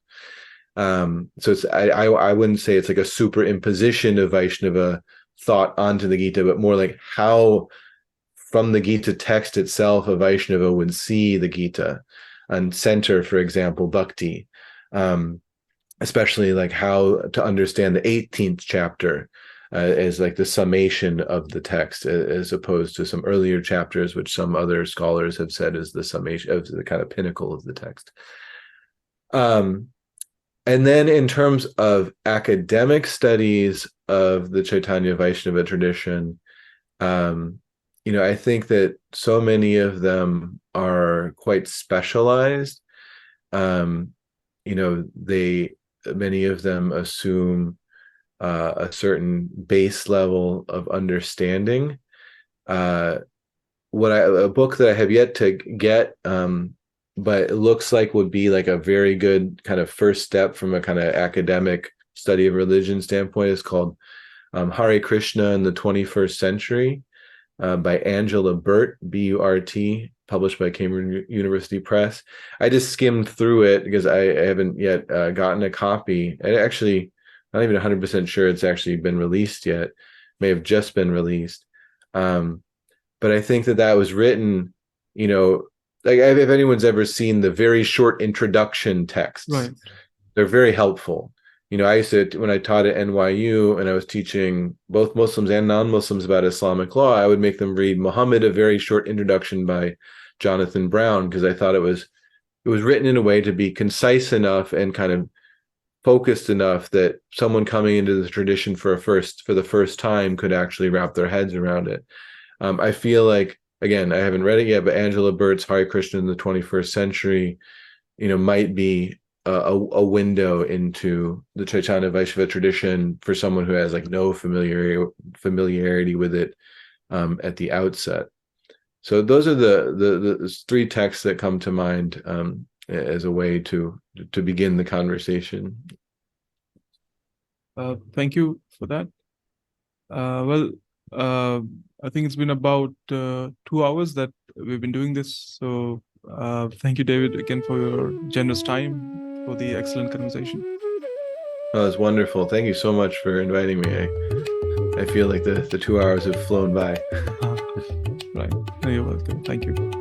So it's I wouldn't say it's like a superimposition of Vaishnava thought onto the Gita, but more like how from the Gita text itself a Vaishnava would see the Gita and center, for example, Bhakti, especially like how to understand the 18th chapter as like the summation of the text, as opposed to some earlier chapters, which some other scholars have said is the summation of the kind of pinnacle of the text. And then in terms of academic studies of the Chaitanya Vaishnava tradition, I think that so many of them are quite specialized. Many of them assume a certain base level of understanding. A book that I have yet to get, but it looks like would be like a very good kind of first step from a kind of academic study of religion standpoint is called Hare Krishna in the 21st Century by Angela Burt, B-U-R-T, published by Cambridge University Press. I just skimmed through it because I haven't yet gotten a copy. I actually, not even 100% sure it's actually been released yet. May have just been released. But I think that was written, like if anyone's ever seen the very short introduction texts, right, they're very helpful. I used to, when I taught at NYU and I was teaching both Muslims and non-Muslims about Islamic law, I would make them read Muhammad, a very short introduction by Jonathan Brown, because I thought it was written in a way to be concise enough and kind of focused enough that someone coming into the tradition for the first time could actually wrap their heads around it. I feel like, again, I haven't read it yet, but Angela Burt's Hare Krishna in the 21st Century, might be a window into the Chaitanya Vaishnava tradition for someone who has like no familiarity with it at the outset. So those are the three texts that come to mind as a way to begin the conversation. Thank you for that. I think it's been about 2 hours that we've been doing this. So thank you, David, again for your generous time, for the excellent conversation. Oh, it's wonderful. Thank you so much for inviting me. I feel like the 2 hours have flown by. Right. You're welcome. Thank you.